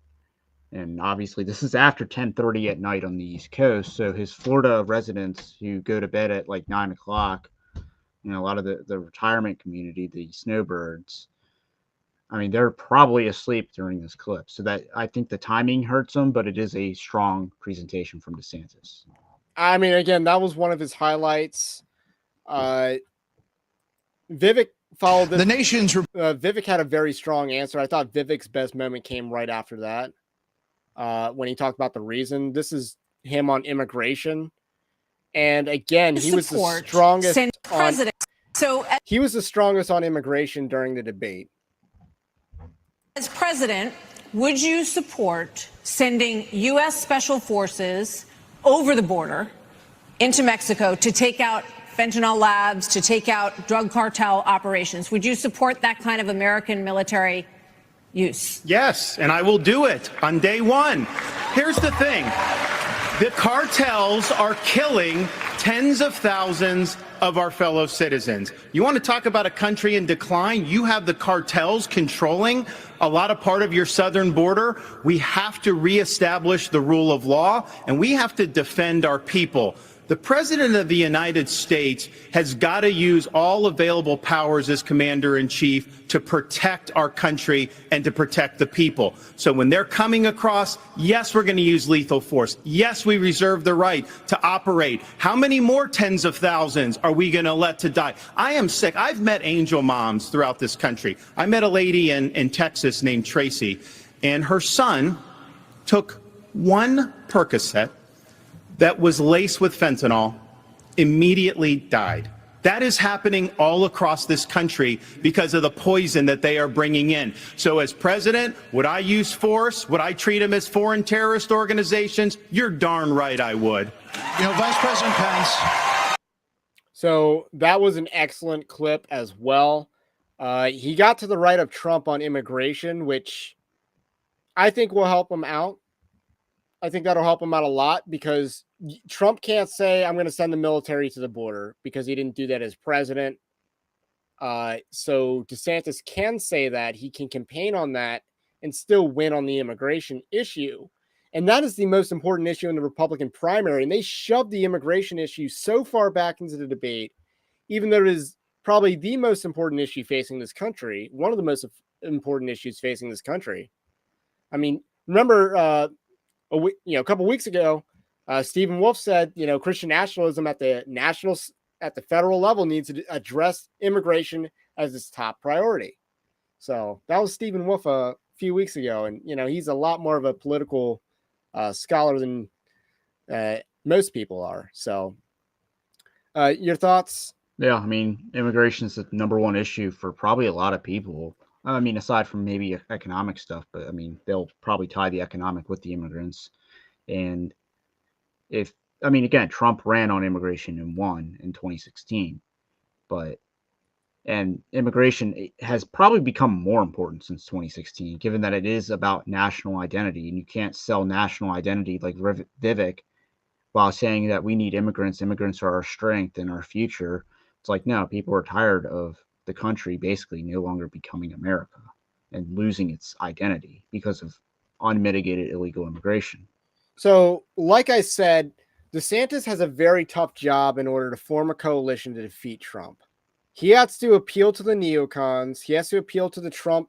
And obviously, this is after 10:30 at night on the East Coast. So his Florida residents who go to bed at like 9 o'clock, a lot of the retirement community, the snowbirds, I mean, they're probably asleep during this clip. So that I think the timing hurts them, but it is a strong presentation from DeSantis. I mean, again, that was one of his highlights. Vivek followed this. The nation's Vivek had a very strong answer. I thought Vivek's best moment came right after that. When he talked about the reason. This is him on immigration. And again, he was the strongest he was the strongest on immigration during the debate. As president, would you support sending U.S. Special Forces over the border into Mexico to take out fentanyl labs, to take out drug cartel operations? Would you support that kind of American military use? Yes, and I will do it on day one. Here's the thing. The cartels are killing tens of thousands of our fellow citizens. You want to talk about a country in decline? You have the cartels controlling a lot of part of your southern border. We have to reestablish the rule of law, and we have to defend our people. The President of the United States has got to use all available powers as Commander-in-Chief to protect our country and to protect the people. So when they're coming across, yes, we're going to use lethal force. Yes, we reserve the right to operate. How many more tens of thousands are we going to let to die? I am sick. I've met angel moms throughout this country. I met a lady in Texas named Tracy, and her son took one Percocet that was laced with fentanyl, immediately died. That is happening all across this country because of the poison that they are bringing in. So as president, would I use force? Would I treat them as foreign terrorist organizations? You're darn right I would. Vice President Pence. So that was an excellent clip as well. He got to the right of Trump on immigration, which I think will help him out. I think that'll help him out a lot because Trump can't say, I'm going to send the military to the border because he didn't do that as president. So DeSantis can say that. He can campaign on that and still win on the immigration issue. And that is the most important issue in the Republican primary. And they shoved the immigration issue so far back into the debate, even though it is probably the most important issue facing this country, one of the most important issues facing this country. I mean, remember, a couple weeks ago, Stephen Wolf said, Christian nationalism at the federal level needs to address immigration as its top priority. So that was Stephen Wolf a few weeks ago, and he's a lot more of a political scholar than most people are. So, your thoughts? Yeah, I mean, immigration is the number one issue for probably a lot of people. I mean, aside from maybe economic stuff, but I mean, they'll probably tie the economic with the immigrants. And again, Trump ran on immigration and won in 2016, and immigration has probably become more important since 2016, given that it is about national identity, and you can't sell national identity like Vivek while saying that we need immigrants. Immigrants are our strength and our future. It's like, no, people are tired of the country basically no longer becoming America and losing its identity because of unmitigated illegal immigration. So, like I said, DeSantis has a very tough job in order to form a coalition to defeat Trump. He has to appeal to the neocons. He has to appeal to the Trump.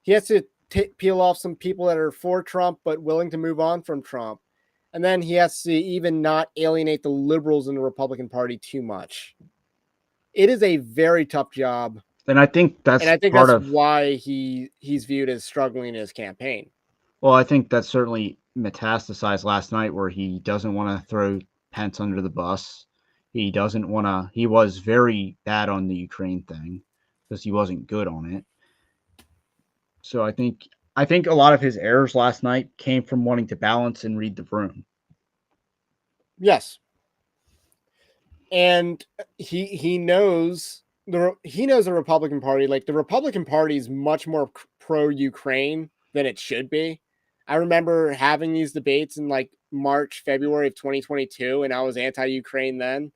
He has to peel off some people that are for Trump but willing to move on from Trump. And then he has to even not alienate the liberals in the Republican Party too much. It is a very tough job. And I think that's why he's viewed as struggling in his campaign. Well, I think that certainly metastasized last night where he doesn't want to throw Pence under the bus. He doesn't want to. He was very bad on the Ukraine thing because he wasn't good on it. So I think a lot of his errors last night came from wanting to balance and read the room. Yes. And he knows the Republican Party. Like, the Republican Party is much more pro-Ukraine than it should be. I remember having these debates in like March, February of 2022, and I was anti-Ukraine then.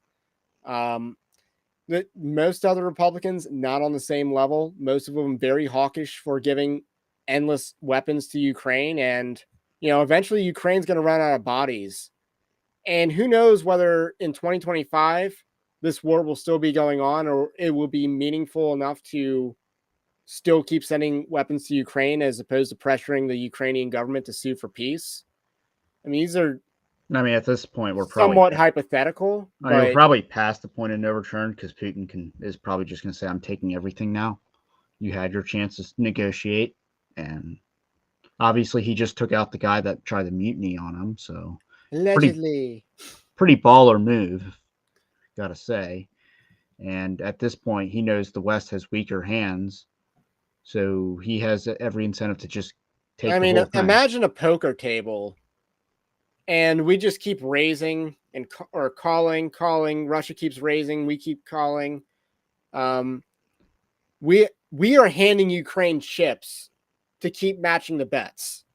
Most other Republicans not on the same level. Most of them very hawkish for giving endless weapons to Ukraine, and eventually Ukraine's going to run out of bodies. And who knows whether in 2025 this war will still be going on, or it will be meaningful enough to still keep sending weapons to Ukraine as opposed to pressuring the Ukrainian government to sue for peace. I mean, at this point, we're probably somewhat hypothetical. We're probably past the point of no return because Putin is probably just going to say, I'm taking everything now. You had your chance to negotiate. And obviously he just took out the guy that tried to mutiny on him. So allegedly, pretty baller move, gotta say. And at this point, he knows the West has weaker hands. So he has every incentive to just take the whole thing. Imagine a poker table and we just keep raising or calling. Russia keeps raising. We keep calling. We are handing Ukraine chips to keep matching the bets.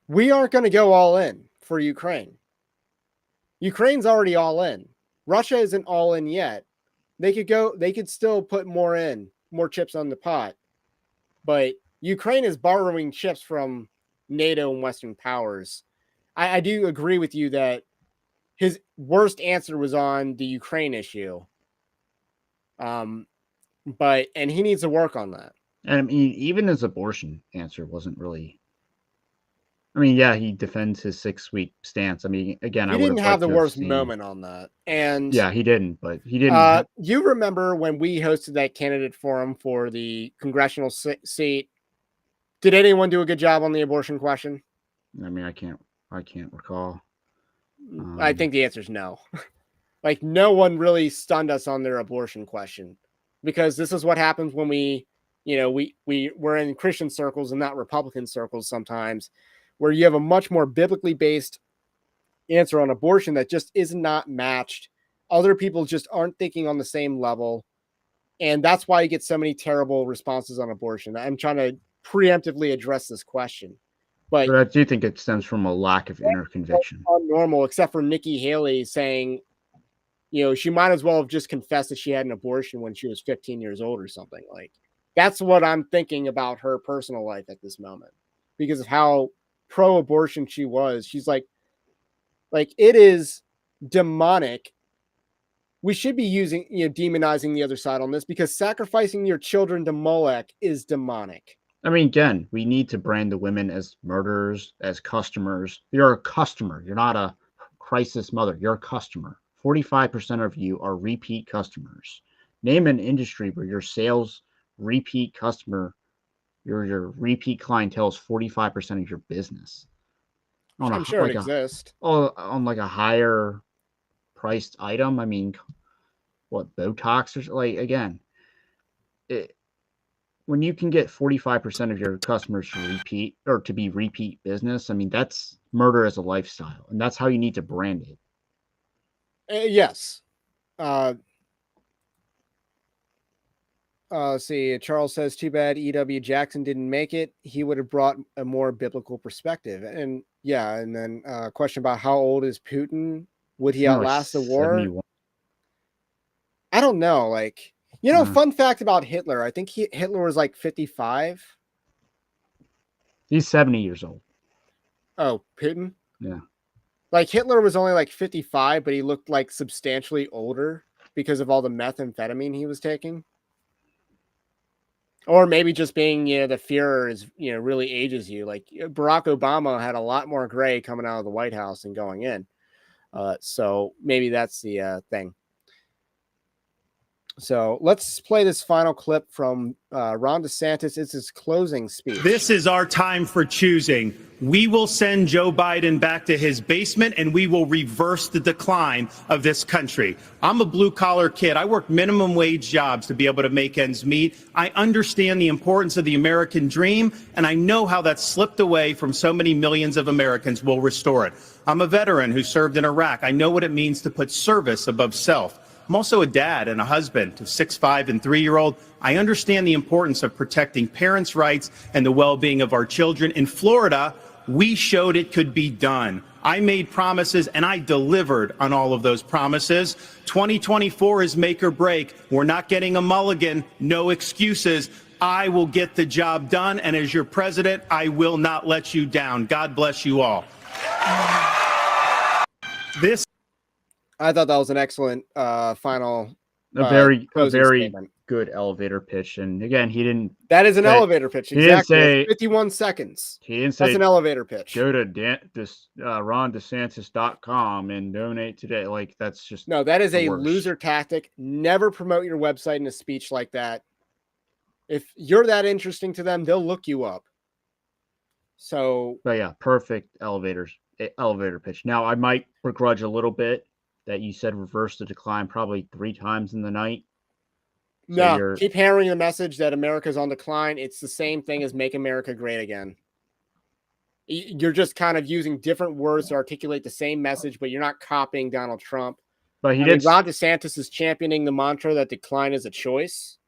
We aren't going to go all in for Ukraine. Ukraine's already all in. Russia isn't all in yet. They could still put more chips on the pot. But Ukraine is borrowing chips from NATO and Western powers. I do agree with you that his worst answer was on the Ukraine issue. But he needs to work on that. And I mean, even his abortion answer wasn't really. I mean, yeah, he defends his 6-week stance. I mean, again, He I would didn't have have liked the to have worst seen. moment on that. And Yeah, he didn't, but he didn't. you remember when we hosted that candidate forum for the congressional seat? Did anyone do a good job on the abortion question? I mean, I can't recall. I think the answer is no. Like, no one really stunned us on their abortion question, because this is what happens when we're in Christian circles and not Republican circles sometimes, where you have a much more biblically based answer on abortion that just is not matched. Other people just aren't thinking on the same level. And that's why you get so many terrible responses on abortion. I'm trying to preemptively address this question. But I do think it stems from a lack of inner conviction. Normal, except for Nikki Haley saying, she might as well have just confessed that she had an abortion when she was 15 years old or something. Like, that's what I'm thinking about her personal life at this moment, because of how pro-abortion she was. She's like it is demonic. We should be demonizing the other side on this, because sacrificing your children to Molech is demonic. I mean, again, we need to brand the women as murderers, as customers. You're a customer. You're not a crisis mother. You're a customer. 45% of you are repeat customers. Name an industry where your sales repeat customer, your repeat clientele is 45% of your business. I'm sure it exists. On like a higher priced item. I mean, what, Botox or like, again, when you can get 45% of your customers to be repeat business, I mean, that's murder as a lifestyle, and that's how you need to brand it. Yes. See, Charles says, too bad E.W. Jackson didn't make it. He would have brought a more biblical perspective. And yeah, and then question about how old is Putin? Would he outlast the war? 71. I don't know. Like, fun fact about Hitler. I think Hitler was like 55. He's 70 years old. Oh, Putin? Yeah. Like, Hitler was only like 55, but he looked like substantially older because of all the methamphetamine he was taking. Or maybe just being, the Fuhrer is, really ages you. Like, Barack Obama had a lot more gray coming out of the White House than going in. So maybe that's the thing. So let's play this final clip from Ron DeSantis. It's his closing speech. This is our time for choosing. We will send Joe Biden back to his basement, and we will reverse the decline of this country. I'm a blue-collar kid. I work minimum wage jobs to be able to make ends meet. I understand the importance of the American dream, and I know how that's slipped away from so many millions of Americans. We'll restore it. I'm a veteran who served in Iraq. I know what it means to put service above self. I'm also a dad and a husband to 6'5" and 3-year-old. I understand the importance of protecting parents' rights and the well-being of our children. In Florida, we showed it could be done. I made promises, and I delivered on all of those promises. 2024 is make or break. We're not getting a mulligan, no excuses. I will get the job done, and as your president, I will not let you down. God bless you all. I thought that was an excellent final. A very statement. Good elevator pitch, and again, he didn't. That is an elevator pitch. Exactly. He didn't say 51 seconds. He didn't say that's an elevator pitch. Go to RonDeSantis.com and donate today. Like, that's just that is a loser tactic. Never promote your website in a speech like that. If you're that interesting to them, they'll look you up. So, but yeah, perfect elevator pitch. Now, I might begrudge a little bit that you said reverse the decline probably 3 times in the night. So keep hammering the message that America's on decline. It's the same thing as make America great again. You're just kind of using different words to articulate the same message, but you're not copying Donald Trump. But Ron DeSantis is championing the mantra that decline is a choice.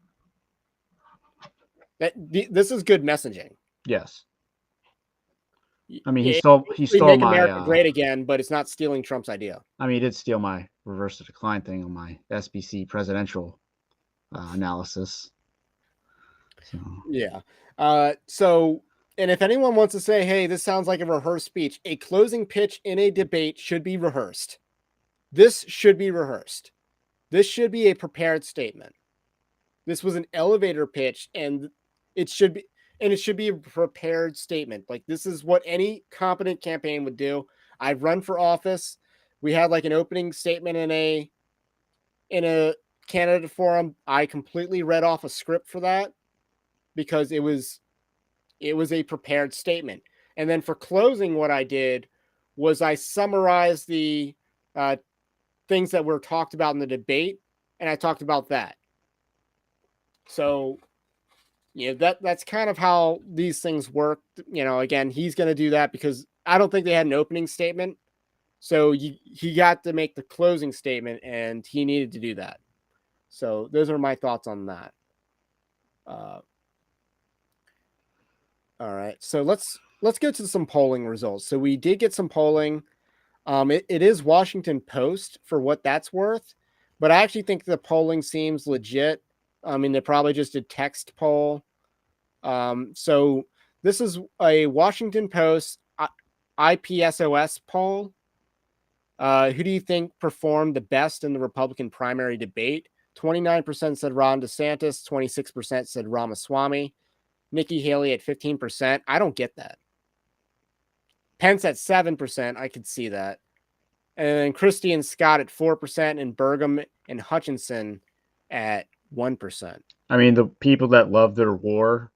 This is good messaging. Yes. I mean, he stole make my America great again, but it's not stealing Trump's idea. I mean, he did steal my reverse the decline thing on my SBC presidential analysis. So. Yeah. So And if anyone wants to say, hey, this sounds like a rehearsed speech, a closing pitch in a debate should be rehearsed. This should be rehearsed. This should be a prepared statement. This was an elevator pitch, and it should be a prepared statement. Like, this is what any competent campaign would do. I've run for office. We had like an opening statement in a candidate forum. I completely read off a script for that because it was a prepared statement. And then for closing, what I did was I summarized the things that were talked about in the debate, and I talked about that. So, that's kind of how these things work. Again, he's going to do that because I don't think they had an opening statement. So he got to make the closing statement, and he needed to do that. So those are my thoughts on that. All right, so let's go to some polling results. So we did get some polling. It is Washington Post for what that's worth, but I actually think the polling seems legit. I mean, they probably just did text poll. So this is a Washington Post IPSOS poll. Who do you think performed the best in the Republican primary debate? 29% said Ron DeSantis, 26% said Ramaswamy, Nikki Haley at 15%. I don't get that. Pence at 7%. I could see that. And then Christie and Scott at 4%, and Burgum and Hutchinson at 1%. I mean, the people that love their war,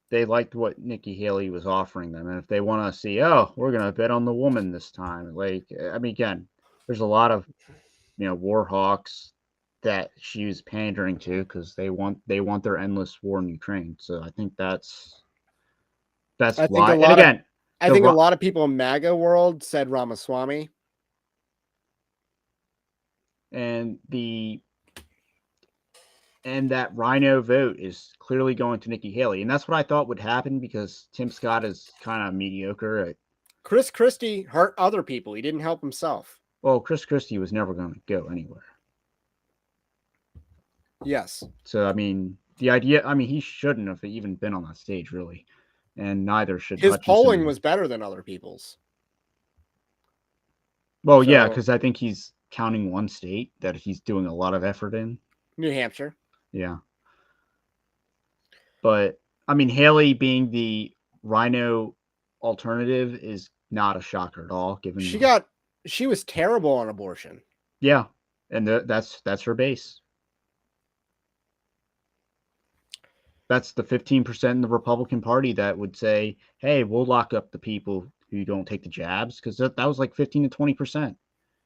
they liked what Nikki Haley was offering them. And if they want to see, oh, we're going to bet on the woman this time. Like, I mean, again, there's a lot of, war hawks that she was pandering to because they want their endless war in Ukraine. So I think that's I think why. a lot and again, I think a lot of people in MAGA world said Ramaswamy. And that Rhino vote is clearly going to Nikki Haley. And that's what I thought would happen because Tim Scott is kind of mediocre. Chris Christie hurt other people. He didn't help himself. Well, Chris Christie was never going to go anywhere. Yes. So, I mean, he shouldn't have even been on that stage, really. And neither should his Hutchinson. Polling was better than other people's. Well, yeah, because I think he's counting one state that he's doing a lot of effort in. New Hampshire. Yeah. But, I mean, Haley being the Rhino alternative is not a shocker at all. Given she was terrible on abortion. Yeah, and that's her base. That's the 15% in the Republican Party that would say, hey, we'll lock up the people who don't take the jabs, because that was like 15 to 20%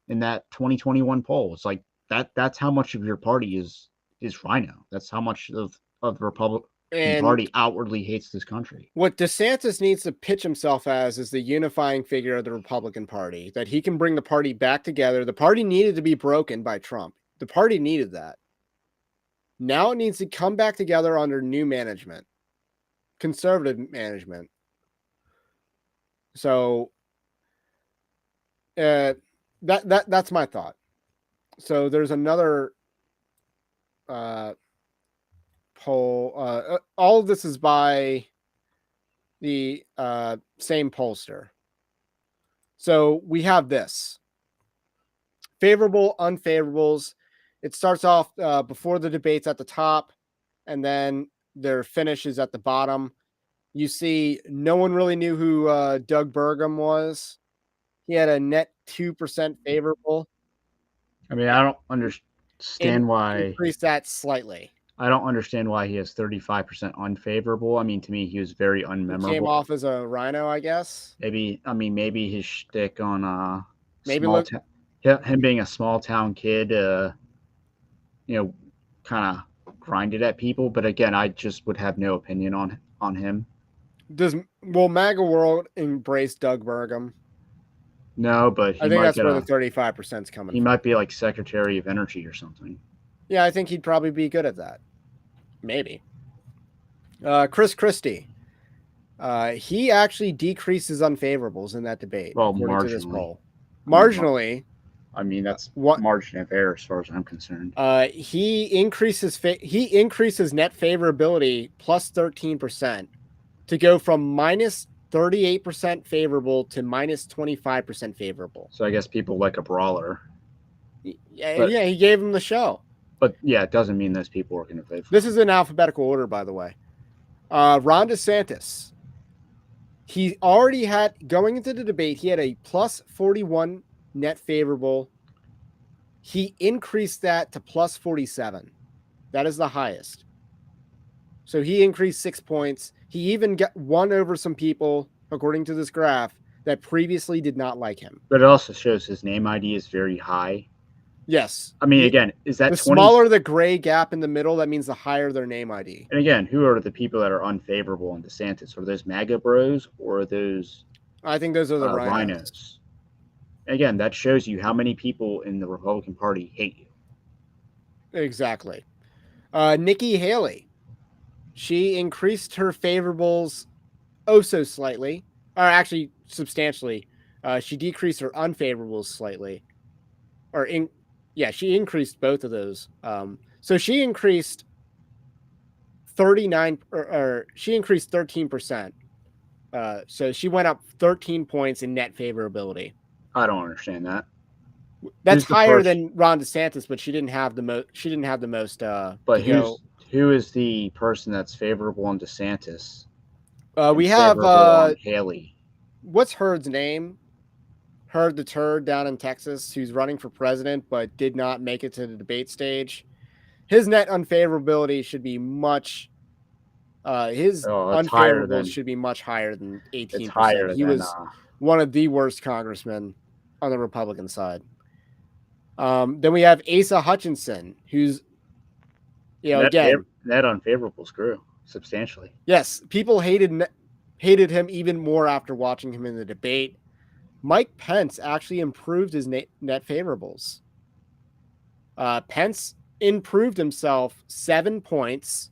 in that 2021 poll. It's like that's how much of your party is Rhino. That's how much of the Republican Party outwardly hates this country. What DeSantis needs to pitch himself as is the unifying figure of the Republican Party, that he can bring the party back together. The party needed to be broken by Trump. The party needed that. Now it needs to come back together under new management, conservative management. So that's my thought. So there's another poll. All of this is by the same pollster. So we have this. Favorable, unfavorables. It starts off before the debates at the top, and then their finish is at the bottom. You see, no one really knew who Doug Burgum was. He had a net 2% favorable. I mean, I don't understand why. Increase that slightly. I don't understand why he has 35% unfavorable. I mean, to me, he was very unmemorable. He came off as a Rhino, I guess. Maybe his shtick on him being a small town kid, kind of grinded at people. But again, I just would have no opinion on him. Will MAGA world embrace Doug Burgum? No, but I think that's where the 35% is coming from. He might be like Secretary of Energy or something. Yeah, I think he'd probably be good at that. Maybe. Chris Christie. He actually decreases unfavorables in that debate. Well, according marginally. To this poll. Marginally. I mean, that's margin of error as far as I'm concerned. He increases net favorability plus 13%. to go from minus 38% favorable to minus 25% favorable. So I guess people like a brawler. Yeah, he gave him the show. But yeah, it doesn't mean those people are going to vote for This him. is in alphabetical order, by the way. Ron DeSantis. He already had, going into the debate, he had a plus 41 net favorable. He increased that to plus 47. That is the highest. So he increased 6 points. He even won over some people, according to this graph, that previously did not like him. But it also shows his name ID is very high. Yes. I mean, again, is that the 20? Smaller the gray gap in the middle, that means the higher their name ID. And again, who are the people that are unfavorable on DeSantis? Are those MAGA bros or are those I think those are the rhinos? Again, that shows you how many people in the Republican Party hate you. Exactly. Nikki Haley. She increased her favorables so slightly, or actually substantially. She decreased her unfavorables slightly. She increased both of those. So she increased 39, or she increased 13%. So she went up 13 points in net favorability. I don't understand that. That's higher than Ron DeSantis, but she didn't have the most. She didn't have the most. But who is the person that's favorable on DeSantis? We have on Haley. What's Hurd's name? Hurd the Turd down in Texas, who's running for president but did not make it to the debate stage. His net unfavorability should be much. His unfavorables should be much higher than 18%. He was one of the worst congressmen on the Republican side. Then we have Asa Hutchinson, who's, again, net unfavorables grew substantially. Yes, people hated him even more after watching him in the debate. Mike Pence actually improved his net favorables. Pence improved himself 7 points,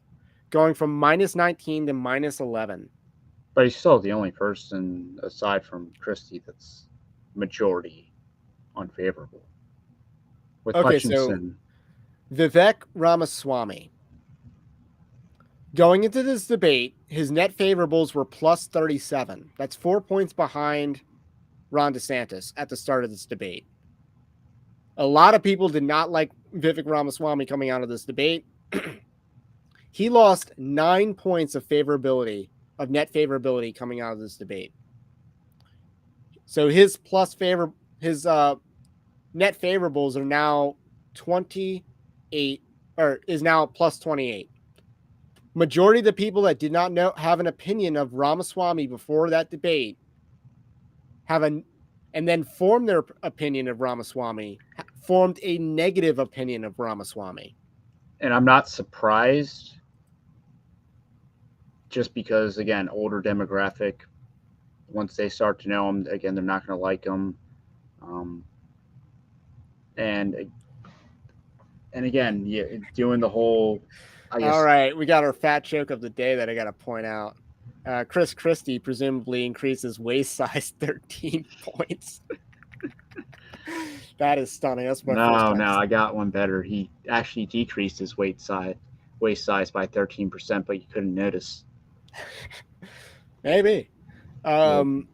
going from minus 19 to minus 11. But he's still the only person aside from Christie that's majority unfavorable. With Hutchinson. So Vivek Ramaswamy. Going into this debate, his net favorables were plus 37. That's 4 points behind Ron DeSantis at the start of this debate. A lot of people did not like Vivek Ramaswamy coming out of this debate. He lost 9 points of favorability, of net favorability coming out of this debate. So his net favorables are now 28, or is now plus 28. Majority of the people that did not have an opinion of Ramaswamy before that debate and then formed their opinion of Ramaswamy, formed a negative opinion of Ramaswamy. And I'm not surprised, just because, again, older demographic, once they start to know him, again, they're not going to like him. And again, doing the whole, I guess. All right, we got our fat joke of the day that I got to point out. Chris Christie presumably increases waist size 13 points. That is stunning. That's my first time. No, I got one better. He actually decreased his waist size by 13%, but you couldn't notice. Maybe. I'm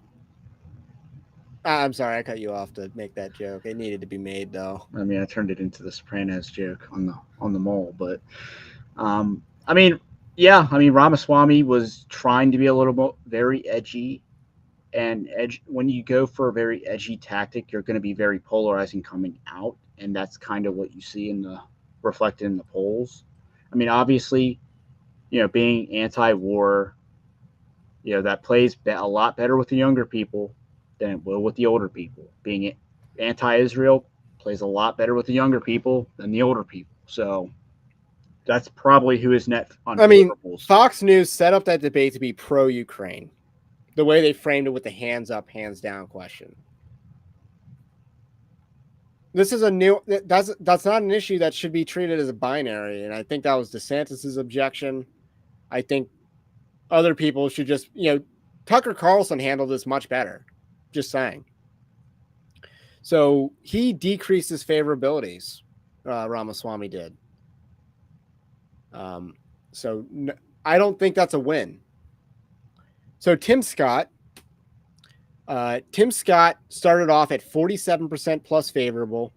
sorry, I cut you off to make that joke. It needed to be made, though. I mean, I turned it into the Sopranos joke on the mole, but Ramaswamy was trying to be a little very edgy, and when you go for a very edgy tactic, you're going to be very polarizing coming out, and that's kind of what you see reflected in the polls. I mean, obviously, being anti-war, that plays a lot better with the younger people than it will with the older people. Being anti-Israel plays a lot better with the younger people than the older people. So that's probably who is net unfavorables. I mean, Fox News set up that debate to be pro-Ukraine, the way they framed it with the hands up, hands down question. This is that's not an issue that should be treated as a binary, and I think that was DeSantis's objection. I think other people should just, Tucker Carlson handled this much better. Just saying. So he decreased his favorabilities. Ramaswamy did. I don't think that's a win. So Tim Scott started off at 47% plus favorable.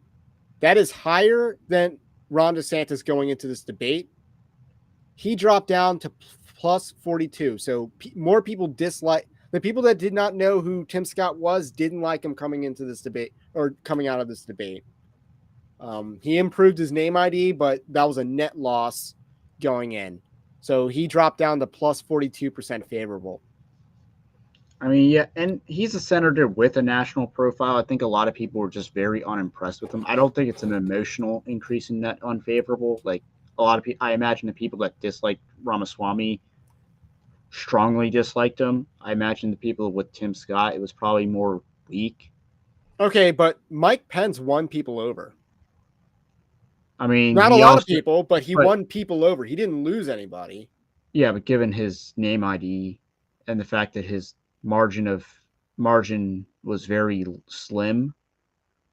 That is higher than Ron DeSantis going into this debate. He dropped down to plus 42. So more people dislike the people that did not know who Tim Scott was, didn't like him coming into this debate or coming out of this debate. He improved his name ID, but that was a net loss going in. So he dropped down to plus 42% favorable. I mean, yeah, and he's a senator with a national profile. I think a lot of people were just very unimpressed with him. I don't think it's an emotional increase in net unfavorable. Like a lot of people, I imagine the people that disliked Ramaswamy strongly disliked him. I imagine the people with Tim Scott, it was probably more weak. Okay, but Mike Pence won people over. I mean, not a he lot also, of people, but he won people over. He didn't lose anybody. Yeah, but given his name ID and the fact that his margin was very slim,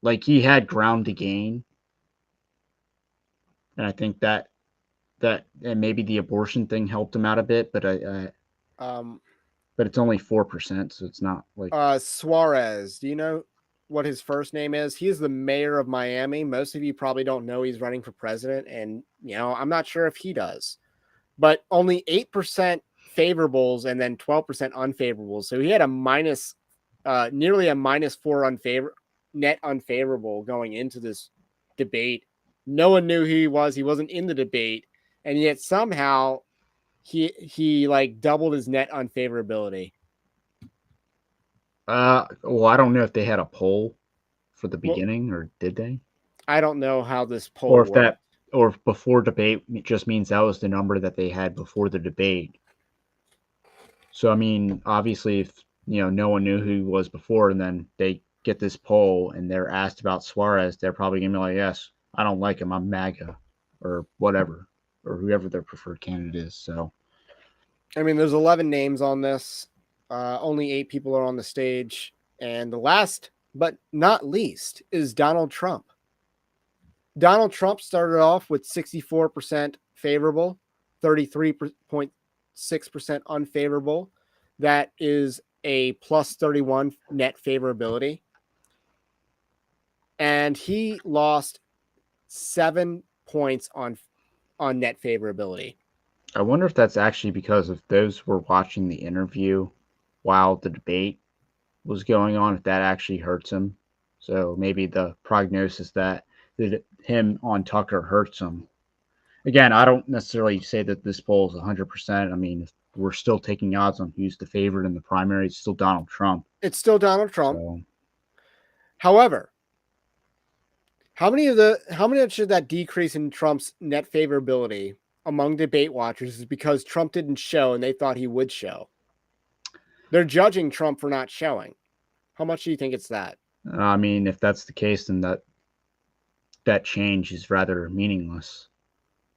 like he had ground to gain, and I think that and maybe the abortion thing helped him out a bit, but but it's only 4%, so it's not like Suarez. Do you know what his first name is? He is the mayor of Miami. Most of you probably don't know he's running for president, and I'm not sure if he does. But only 8% favorables and then 12% unfavorables. So he had nearly a -4 net unfavorable going into this debate. No one knew who he was. He wasn't in the debate, and yet somehow he like doubled his net unfavorability. well, I don't know if they had a poll for the beginning, or did they? I don't know how this poll Or if worked. or if before debate just means that was the number that they had before the debate. So I mean, obviously, if no one knew who he was before, and then they get this poll and they're asked about Suarez, they're probably gonna be like, "Yes, I don't like him. I'm MAGA," or whatever, or whoever their preferred candidate is. So, I mean, there's 11 names on this. Only 8 people are on the stage, and the last but not least is Donald Trump. Donald Trump started off with 64% favorable, 33.6% unfavorable. That is a plus 31 net favorability. And he lost 7 points on net favorability. I wonder if that's actually because if those were watching the interview while the debate was going on, if that actually hurts him. So maybe the prognosis that him on Tucker hurts him. Again, I don't necessarily say that this poll is 100%. I mean, we're still taking odds on who's the favorite in the primary. It's still Donald Trump. It's still Donald Trump. So. However, how much of that decrease in Trump's net favorability among debate watchers is because Trump didn't show and they thought he would show? They're judging Trump for not showing. How much do you think it's that? I mean, if that's the case, then that change is rather meaningless.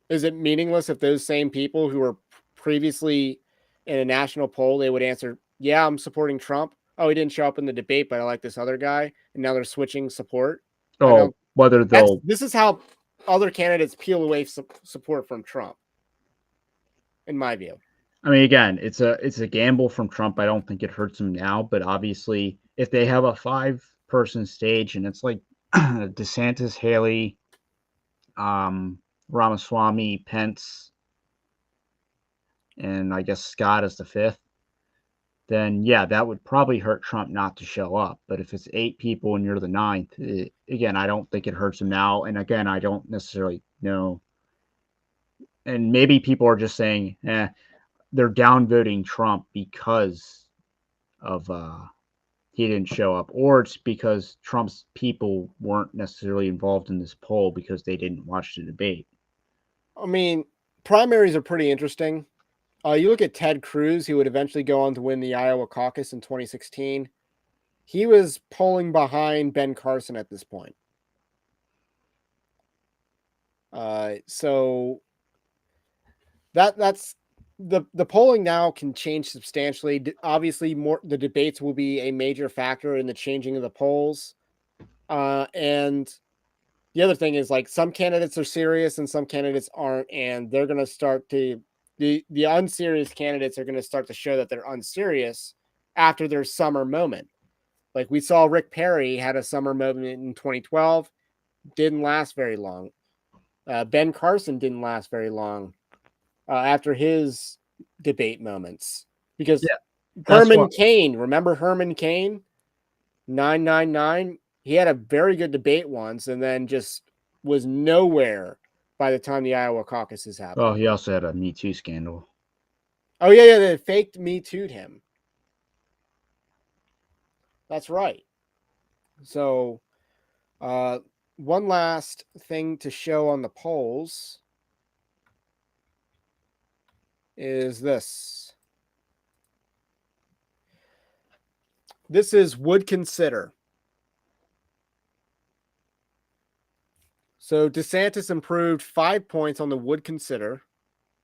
Is it meaningless if those same people who were previously in a national poll, they would answer, yeah, I'm supporting Trump. Oh, he didn't show up in the debate, but I like this other guy. And now they're switching support. Oh, whether they'll... This is how other candidates peel away support from Trump, in my view. I mean, again, it's a gamble from Trump. I don't think it hurts him now, but obviously, if they have a 5-person stage and it's like DeSantis, Haley, Ramaswamy, Pence, and I guess Scott is the 5th, then yeah, that would probably hurt Trump not to show up. But if it's 8 people and you're the 9th, again, I don't think it hurts him now. And again, I don't necessarily know. And maybe people are just saying, they're downvoting Trump because of he didn't show up, or it's because Trump's people weren't necessarily involved in this poll because they didn't watch the debate. I mean, primaries are pretty interesting. You look at Ted Cruz, who would eventually go on to win the Iowa caucus in 2016. He was polling behind Ben Carson at this point. So that's the polling now can change substantially. Obviously, the debates will be a major factor in the changing of the polls. And the other thing is, like, some candidates are serious and some candidates aren't, and they're going to start to the unserious candidates are going to start to show that they're unserious after their summer moment. Like we saw Rick Perry had a summer moment in 2012, didn't last very long. Ben Carson didn't last very long after his debate moments because Yeah, that's Herman what. Cain, remember Herman Cain, 999? He had a very good debate once and then just was nowhere by the time the Iowa caucuses happened. Oh, he also had a Me Too scandal. Oh, yeah, they faked Me Too'd him. That's right. So, one last thing to show on the polls is this. This is would consider. So DeSantis improved 5 points on the would consider.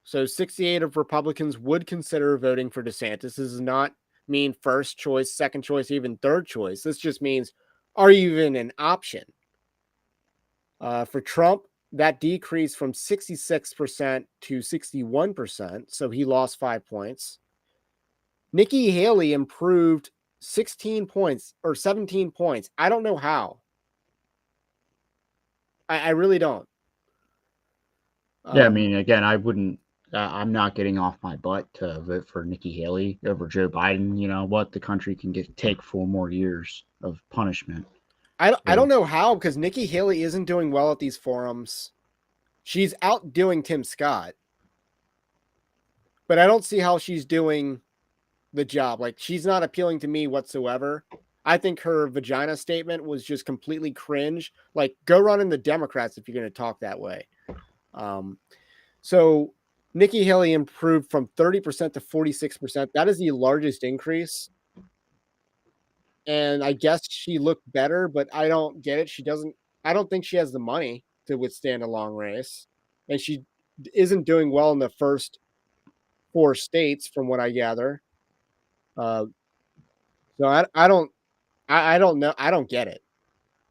So 68 of Republicans would consider voting for DeSantis. This does not mean first choice, second choice, even third choice. This just means, are you even an option? For Trump, that decreased from 66% to 61%. So he lost 5 points. Nikki Haley improved 16 points or 17 points. I don't know how. I really don't. Yeah, I mean, again, I wouldn't. I'm not getting off my butt to vote for Nikki Haley over Joe Biden. You know what? The country can take 4 more years of punishment. I don't know how, because Nikki Haley isn't doing well at these forums. She's outdoing Tim Scott, but I don't see how she's doing the job. Like, she's not appealing to me whatsoever. I think her vagina statement was just completely cringe. Like, go run in the Democrats if you're going to talk that way. So Nikki Haley improved from 30% to 46%. That is the largest increase. And I guess she looked better, but I don't get it. I don't think she has the money to withstand a long race. And she isn't doing well in the first 4 states, from what I gather. So I don't know. I don't get it.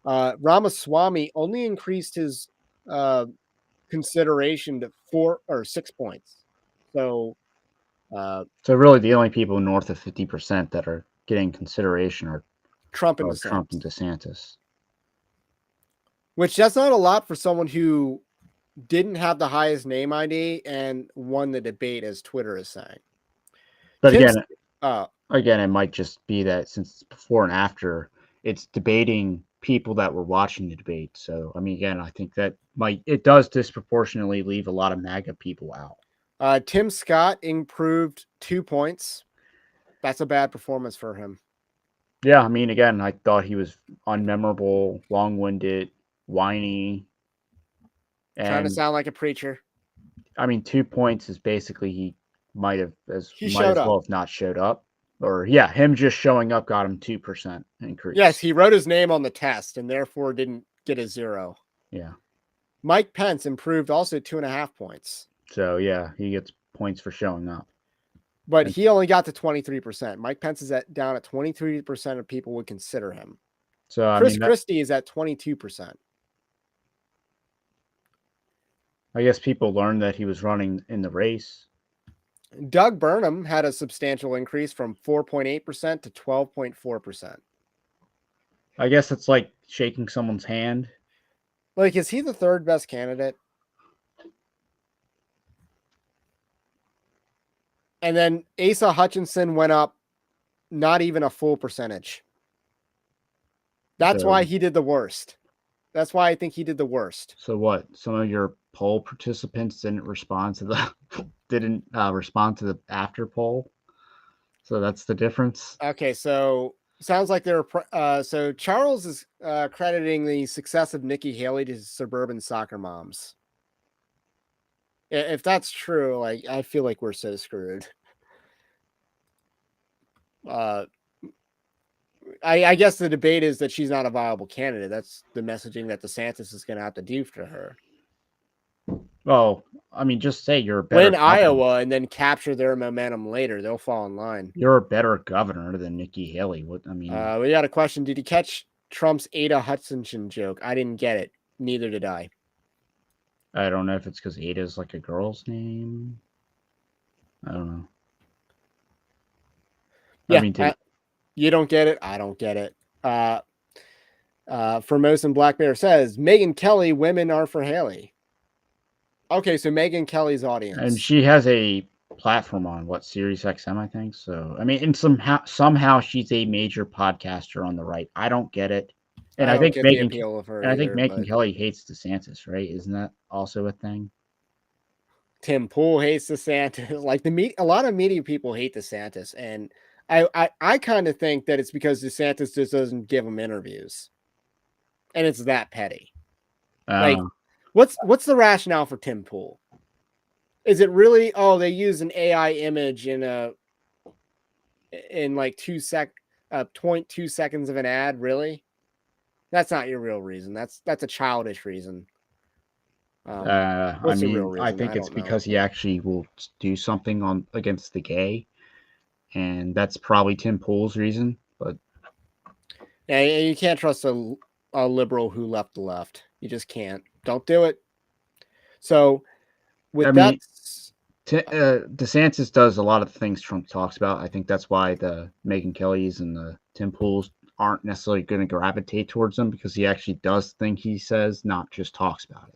Ramaswamy only increased his consideration to 4 or 6 points. So really, the only people north of 50% that are getting consideration are Trump and DeSantis. Which that's not a lot for someone who didn't have the highest name ID and won the debate, as Twitter is saying. But again, it might just be that since it's before and after, it's debating people that were watching the debate. So, I mean, again, I think that it does disproportionately leave a lot of MAGA people out. Tim Scott improved 2 points. That's a bad performance for him. Yeah, I mean, again, I thought he was unmemorable, long-winded, whiny. Trying to sound like a preacher. I mean, 2 points is basically he might as well have not showed up. Or, yeah, him just showing up got him 2% increase. Yes, he wrote his name on the test and therefore didn't get a 0. Yeah. Mike Pence improved also 2.5 points. So, yeah, he gets points for showing up. But he only got to 23%. Mike Pence is down at 23% of people would consider him. So Chris Christie is at 22%. I guess people learned that he was running in the race. Doug Burnham had a substantial increase from 4.8% to 12.4%. I guess it's like shaking someone's hand. Like, is he the third best candidate? And then Asa Hutchinson went up not even a full percentage. That's why he did the worst. That's why I think he did the worst. So what? Some of your poll participants didn't respond to the after poll. So that's the difference. Okay, so sounds like they're so Charles is crediting the success of Nikki Haley to suburban soccer moms. If that's true, like, I feel like we're so screwed. I guess the debate is that she's not a viable candidate. That's the messaging that DeSantis is going to have to do for her. Well, I mean, just say you're a better win governor. Iowa and then capture their momentum later. They'll fall in line. You're a better governor than Nikki Haley. What I mean, we got a question. Did you catch Trump's Ada Hutchinson joke? I didn't get it. Neither did I. I don't know if it's because Ada is like a girl's name. I don't know. Yeah, I mean, you don't get it. I don't get it. Formosan Black Bear says Megyn Kelly, women are for Haley. Okay, so Megyn Kelly's audience. and she has a platform on what Sirius XM, I think. So I mean, and somehow she's a major podcaster on the right. I don't get it. And I I don't think get the appeal of her and I think either, Megan but Kelly hates DeSantis, right? Isn't that also a thing? Tim Pool hates DeSantis. Like a lot of media people hate DeSantis, and I kind of think that it's because DeSantis just doesn't give them interviews, and it's that petty. Like, what's the rationale for Tim Pool? Is it really? Oh, they use an AI image in like 0.2 seconds of an ad. Really? That's not your real reason. That's a childish reason. I What's the real mean, I reason? think I it's don't know. because he actually will do something against the gay, and that's probably Tim Pool's reason. But Yeah, you can't trust a liberal who left the left. You just can't. Don't do it. So, with I that, mean, DeSantis does a lot of the things Trump talks about. I think that's why the Megyn Kellys and the Tim Pools aren't necessarily going to gravitate towards him, because he actually does think he says, not just talks about it.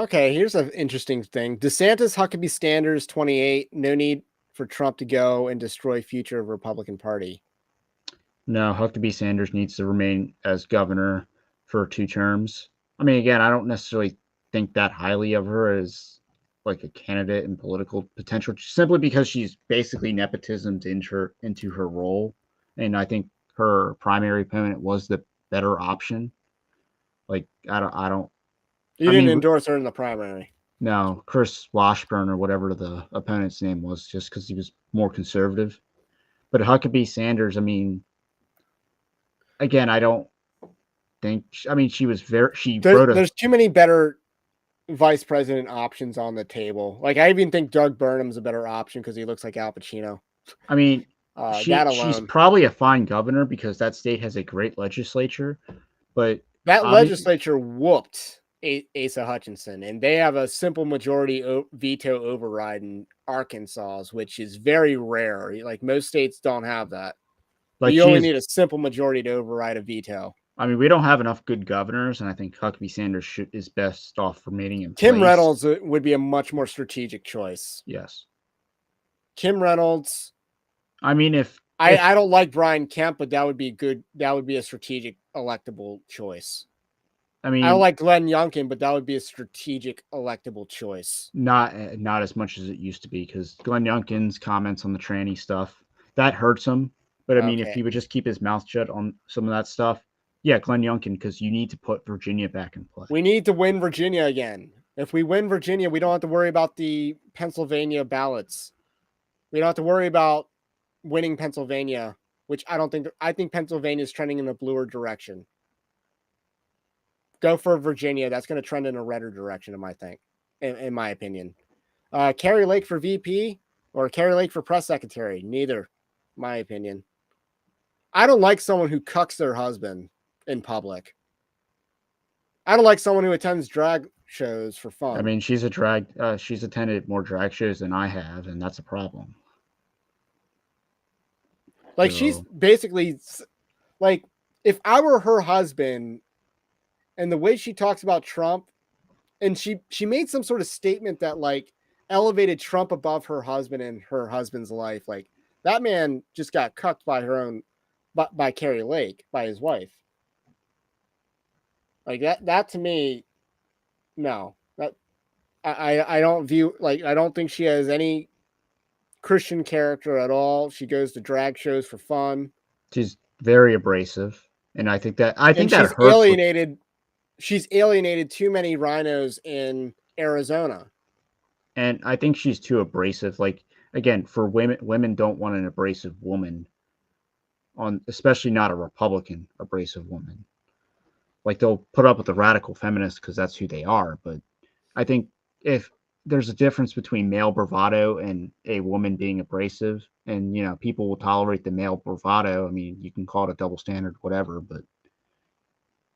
okay, here's an interesting thing. DeSantis Huckabee Sanders 28. No need for Trump to go and destroy future of Republican Party. No, Huckabee Sanders needs to remain as governor for 2 terms. I mean, again, I don't necessarily think that highly of her as like a candidate and political potential, simply because she's basically nepotism into her role, and I think her primary opponent was the better option. Like, I don't. You I didn't mean, endorse her in the primary. no, Chris Washburn or whatever the opponent's name was, just because he was more conservative. But Huckabee Sanders, I mean, again, I don't think. I mean, she wrote a. There's too many better vice president options on the table. Like, I even think Doug Burnham's a better option because he looks like Al Pacino. I mean, That she's alone. probably a fine governor because that state has a great legislature, but That obviously, legislature whooped Asa Hutchinson, and they have a simple majority veto override in Arkansas, which is very rare. Like, most states don't have that. like, You only need a simple majority to override a veto. I mean, we don't have enough good governors, and I think Huckabee Sanders is best off remaining in Kim place. Reynolds would be a much more strategic choice. Yes. Kim Reynolds. I mean, if I don't like Brian Kemp, but that would be good. That would be a strategic electable choice. I mean, I don't like Glenn Youngkin, but that would be a strategic electable choice. not as much as it used to be, because Glenn Youngkin's comments on the tranny stuff, that hurts him. But I mean, if he would just keep his mouth shut on some of that stuff, yeah, Glenn Youngkin, because you need to put Virginia back in play. We need to win Virginia again. If we win Virginia, we don't have to worry about the Pennsylvania ballots. We don't have to worry about winning Pennsylvania, which I think Pennsylvania is trending in a bluer direction. Go for Virginia. That's going to trend in a redder direction, in my opinion. Carrie Lake for VP or Carrie Lake for press secretary? Neither, my opinion. I don't like someone who cucks their husband in public. I don't like someone who attends drag shows for fun. I mean, she's attended more drag shows than I have, and that's a problem. Like, she's basically like, if I were her husband, and the way she talks about Trump, and she made some sort of statement that like elevated Trump above her husband and her husband's life. Like, that man just got cucked by Carrie Lake, by his wife. Like, that to me, no. That I don't view, like, I don't think she has any Christian character at all. She goes to drag shows for fun. She's very abrasive, and I think that she's hurts. She's alienated too many rhinos in Arizona. And I think she's too abrasive. Like, again, for women don't want an abrasive woman, especially not a Republican abrasive woman. Like, they'll put up with the radical feminists because that's who they are. But I think if there's a difference between male bravado and a woman being abrasive, and, you know, people will tolerate the male bravado. I mean, you can call it a double standard, whatever, but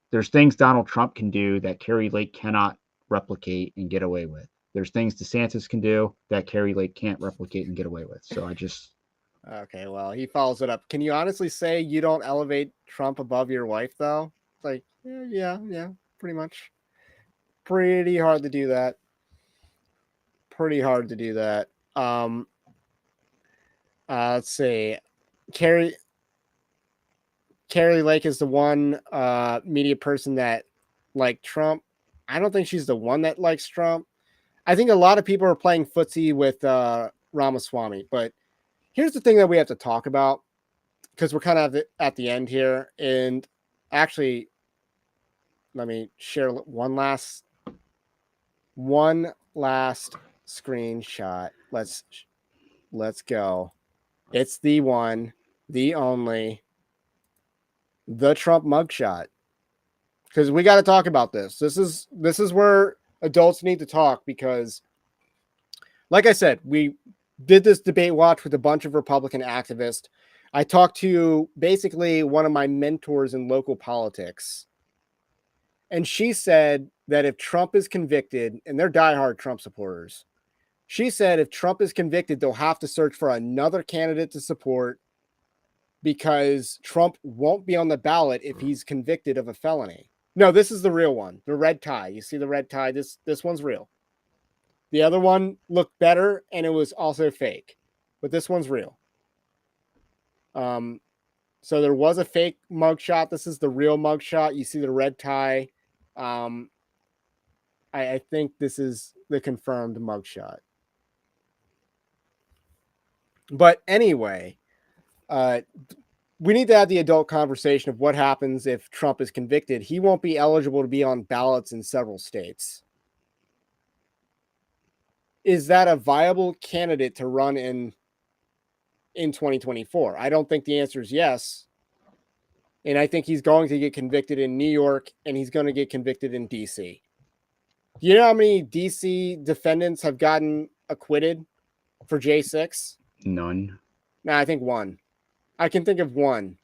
there's things Donald Trump can do that Carrie Lake cannot replicate and get away with. There's things DeSantis can do that Kerry Lake can't replicate and get away with. So I just Okay, well, he follows it up. Can you honestly say you don't elevate Trump above your wife, though? It's like, yeah, pretty much. Pretty hard to do that. Pretty hard to do that. Let's see. Carrie Lake is the one media person that liked Trump. I don't think she's the one that likes Trump. I think a lot of people are playing footsie with Ramaswamy, but here's the thing that we have to talk about, because we're kind of at the end here. And actually, let me share one last screenshot. Let's go. It's the one, the only, the Trump mugshot. Because we got to talk about this. This is where adults need to talk, because, like I said, we did this debate watch with a bunch of Republican activists. I talked to basically one of my mentors in local politics, and she said that if Trump is convicted, and they're diehard Trump supporters, she said if Trump is convicted, they'll have to search for another candidate to support, because Trump won't be on the ballot if he's convicted of a felony. No, this is the real one, the red tie. You see the red tie? This one's real. The other one looked better, and it was also fake, but this one's real. So there was a fake mugshot. This is the real mugshot. You see the red tie. I think this is the confirmed mugshot. But anyway, we need to have the adult conversation of what happens if Trump is convicted. He won't be eligible to be on ballots in several states. Is that a viable candidate to run in 2024? I don't think the answer is yes. And I think he's going to get convicted in New York, and he's going to get convicted in DC. Do you know how many DC defendants have gotten acquitted for J6? none. No, I think one. I can think of one.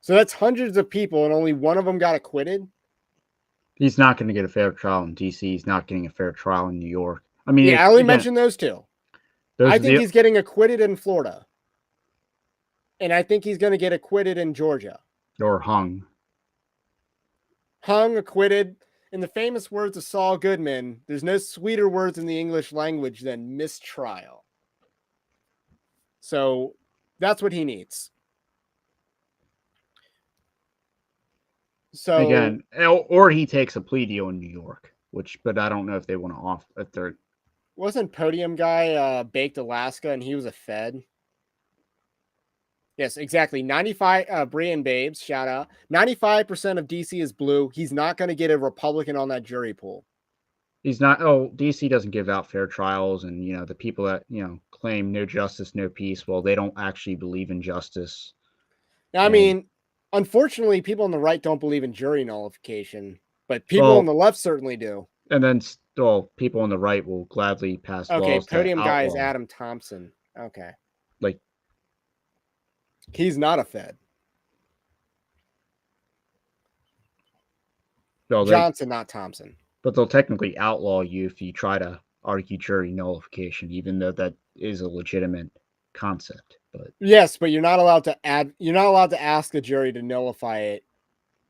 So that's hundreds of people, and only one of them got acquitted? He's not going to get a fair trial in DC. He's not getting a fair trial in New York. I mean, Yeah, I only mentioned those two. I think he's getting acquitted in Florida. And I think he's going to get acquitted in Georgia. Or hung. Hung, acquitted. In the famous words of Saul Goodman, there's no sweeter words in the English language than mistrial. So that's what he needs. So Again, or he takes a plea deal in New York, but I don't know if they want to off a third. Wasn't Podium guy baked Alaska, and he was a Fed? Yes, exactly. 95 Brian Babes, shout out. 95% of DC is blue. He's not going to get a Republican on that jury pool. He's not. Oh, DC doesn't give out fair trials, and the people that claim no justice, no peace. Well, they don't actually believe in justice. Now, I mean, unfortunately, people on the right don't believe in jury nullification, but people on the left certainly do. And then still, people on the right will gladly pass laws. Okay, Podium to guy is outlaw. Adam Thompson. Okay. Like, he's not a Fed. well, Johnson, not Thompson. But they'll technically outlaw you if you try to argue jury nullification, even though that is a legitimate concept. But yes, but you're not allowed to you're not allowed to ask the jury to nullify it.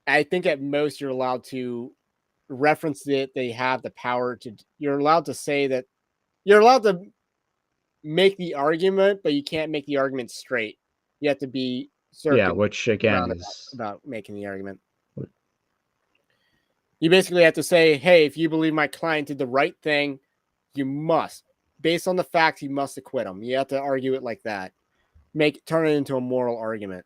I think at most you're allowed to reference it. They have the power to. You're allowed to say that. You're allowed to make the argument, but you can't make the argument straight. You have to be certain. Yeah, which again is about making the argument. You basically have to say, hey, if you believe my client did the right thing, you must, based on the facts, you must acquit him. You have to argue it like that. Turn it into a moral argument.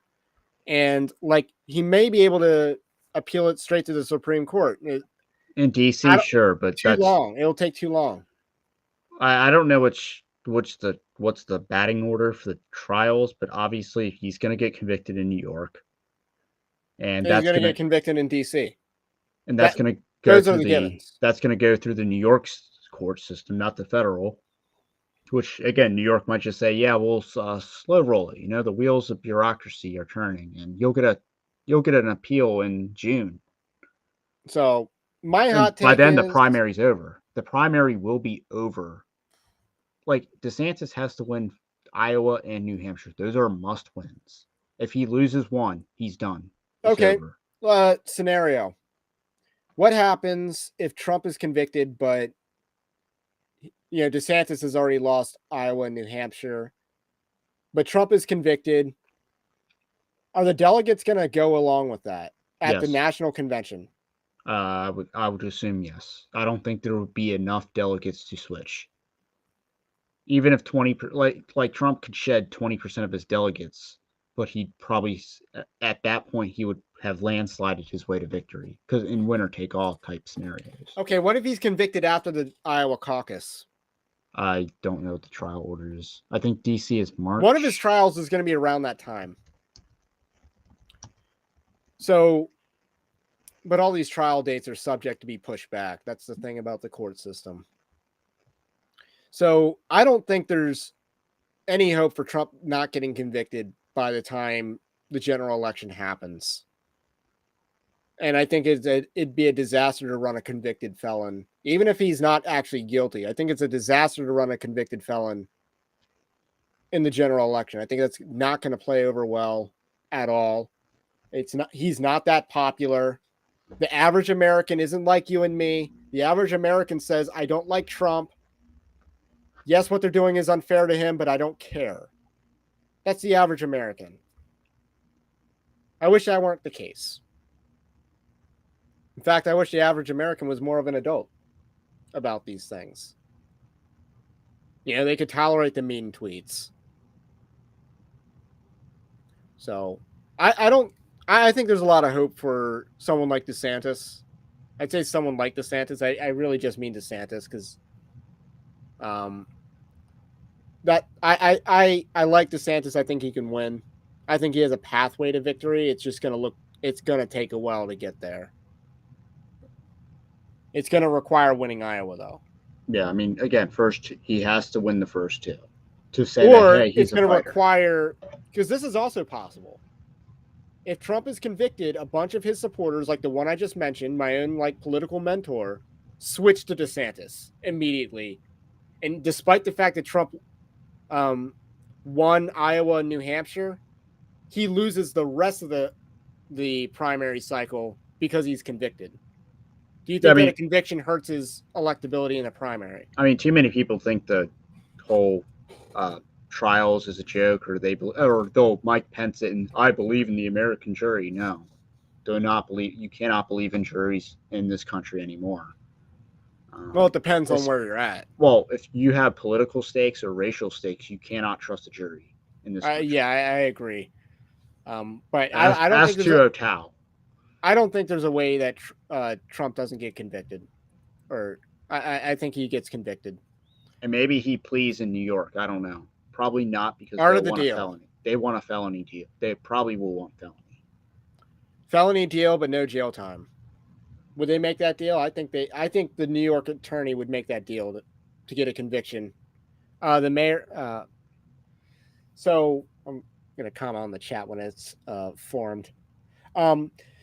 And like, he may be able to appeal it straight to the Supreme Court. In DC, sure, but that's too long. It'll take too long. I don't know what's the batting order for the trials, but obviously he's going to get convicted in New York, and he's going to get convicted in DC. And that's going to go through the New York court system, not the federal. Which again, New York might just say, "Yeah, we'll slow roll it." The wheels of bureaucracy are turning, and you'll get an appeal in June. So My And hot by take then, the is primary's over. The primary will be over. Like, DeSantis has to win Iowa and New Hampshire. Those are must wins. If he loses one, he's done. It's okay. over. Scenario. What happens if Trump is convicted, but DeSantis has already lost Iowa and New Hampshire, but Trump is convicted? Are the delegates going to go along with that at the Yes. national convention? I would assume yes. I don't think there would be enough delegates to switch. Even if 20 like Trump could shed 20% of his delegates, but he'd probably at that point he would have landslided his way to victory because in winner take all type scenarios. Okay, what if he's convicted after the Iowa caucus? I don't know what the trial order is. I think DC is March. One of his trials is going to be around that time. So, but all these trial dates are subject to be pushed back. That's the thing about the court system. So I don't think there's any hope for Trump not getting convicted by the time the general election happens. And I think it'd be a disaster to run a convicted felon, even if he's not actually guilty. I think it's a disaster to run a convicted felon in the general election. I think that's not going to play over well at all. He's not that popular. The average American isn't like you and me. The average American says, I don't like Trump. Yes, what they're doing is unfair to him, but I don't care. That's the average American. I wish that weren't the case. In fact, I wish the average American was more of an adult about these things. They could tolerate the mean tweets. So I think there's a lot of hope for someone like DeSantis. I'd say someone like DeSantis. I really just mean DeSantis because that I like DeSantis. I think he can win. I think he has a pathway to victory. It's going to take a while to get there. It's going to require winning Iowa, though. Yeah, I mean, again, first he has to win the first two to say Or that, hey, he's it's going to fighter. require, because this is also possible. If Trump is convicted, a bunch of his supporters, like the one I just mentioned, my own political mentor, switch to DeSantis immediately. And despite the fact that Trump won Iowa and New Hampshire, he loses the rest of the primary cycle because he's convicted. Do you think that a conviction hurts his electability in the primary? I mean, too many people think the whole trials is a joke, or they'll Mike Pence it, and I believe in the American jury. No, you cannot believe in juries in this country anymore. Well, it depends on where you're at. Well, if you have political stakes or racial stakes, you cannot trust a jury in this country. Yeah, I agree. But I don't think there's I don't think there's a way that Trump doesn't get convicted, or I think he gets convicted. And maybe he pleads in New York. I don't know. Probably not, because Part of they the want deal. a felony. They want a felony deal. They probably will want felony. Felony deal, but no jail time. Would they make that deal? I think the New York attorney would make that deal to get a conviction. The mayor. So I'm going to comment on the chat when it's formed.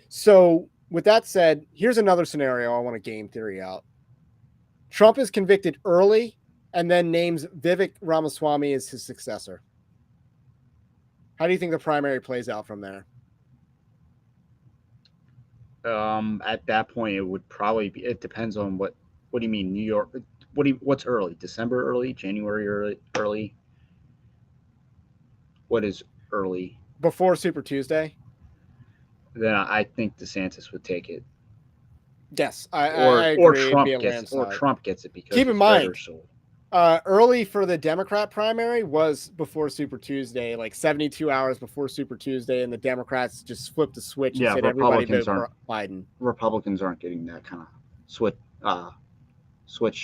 So with that said, here's another scenario I want to game theory out. Trump is convicted early and then names Vivek Ramaswamy as his successor. How do you think the primary plays out from there? At that point, it would probably be. It depends on what do you mean, New York? What's early? December early? January early? What is early? Before Super Tuesday? Then I think DeSantis would take it. Yes, I agree. Trump gets it because keep in mind, voters sold. Early for the Democrat primary was before Super Tuesday, like 72 hours before Super Tuesday, and the Democrats just flipped the switch and said everybody vote for Biden. Republicans aren't getting that kind of switch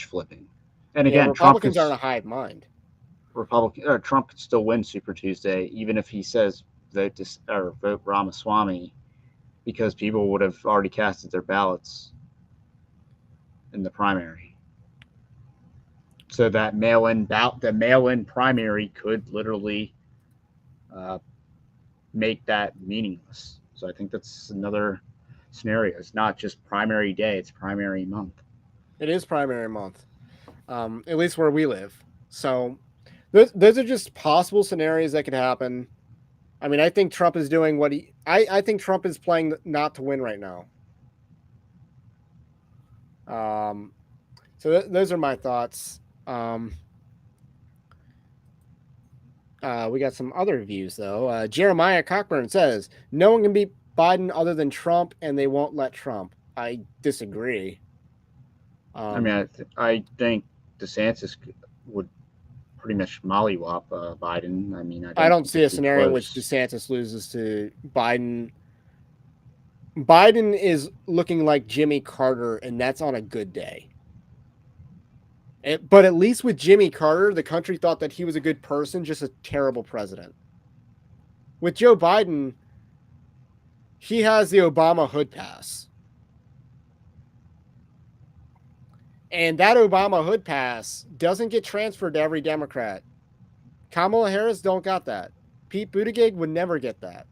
flipping. And again, Republicans are in a hive mind. Trump could still win Super Tuesday, even if he says vote Ramaswamy, because people would have already casted their ballots in the primary. So that the mail-in primary could literally make that meaningless. So I think that's another scenario. It's not just primary day; it's primary month. It is primary month, at least where we live. So those are just possible scenarios that could happen. I mean, I think Trump is doing what he. I think Trump is playing not to win right now. So those are my thoughts. We got some other views though. Jeremiah Cockburn says no one can beat Biden other than Trump, and they won't let Trump. I disagree. I mean, I think DeSantis would pretty much mollywop Biden. I mean, I don't see a scenario in which DeSantis loses to Biden. Biden is looking like Jimmy Carter, and that's on a good day. But at least with Jimmy Carter, the country thought that he was a good person, just a terrible president. With Joe Biden, he has the Obama hood pass. And that Obama hood pass doesn't get transferred to every Democrat. Kamala Harris don't got that. Pete Buttigieg would never get that.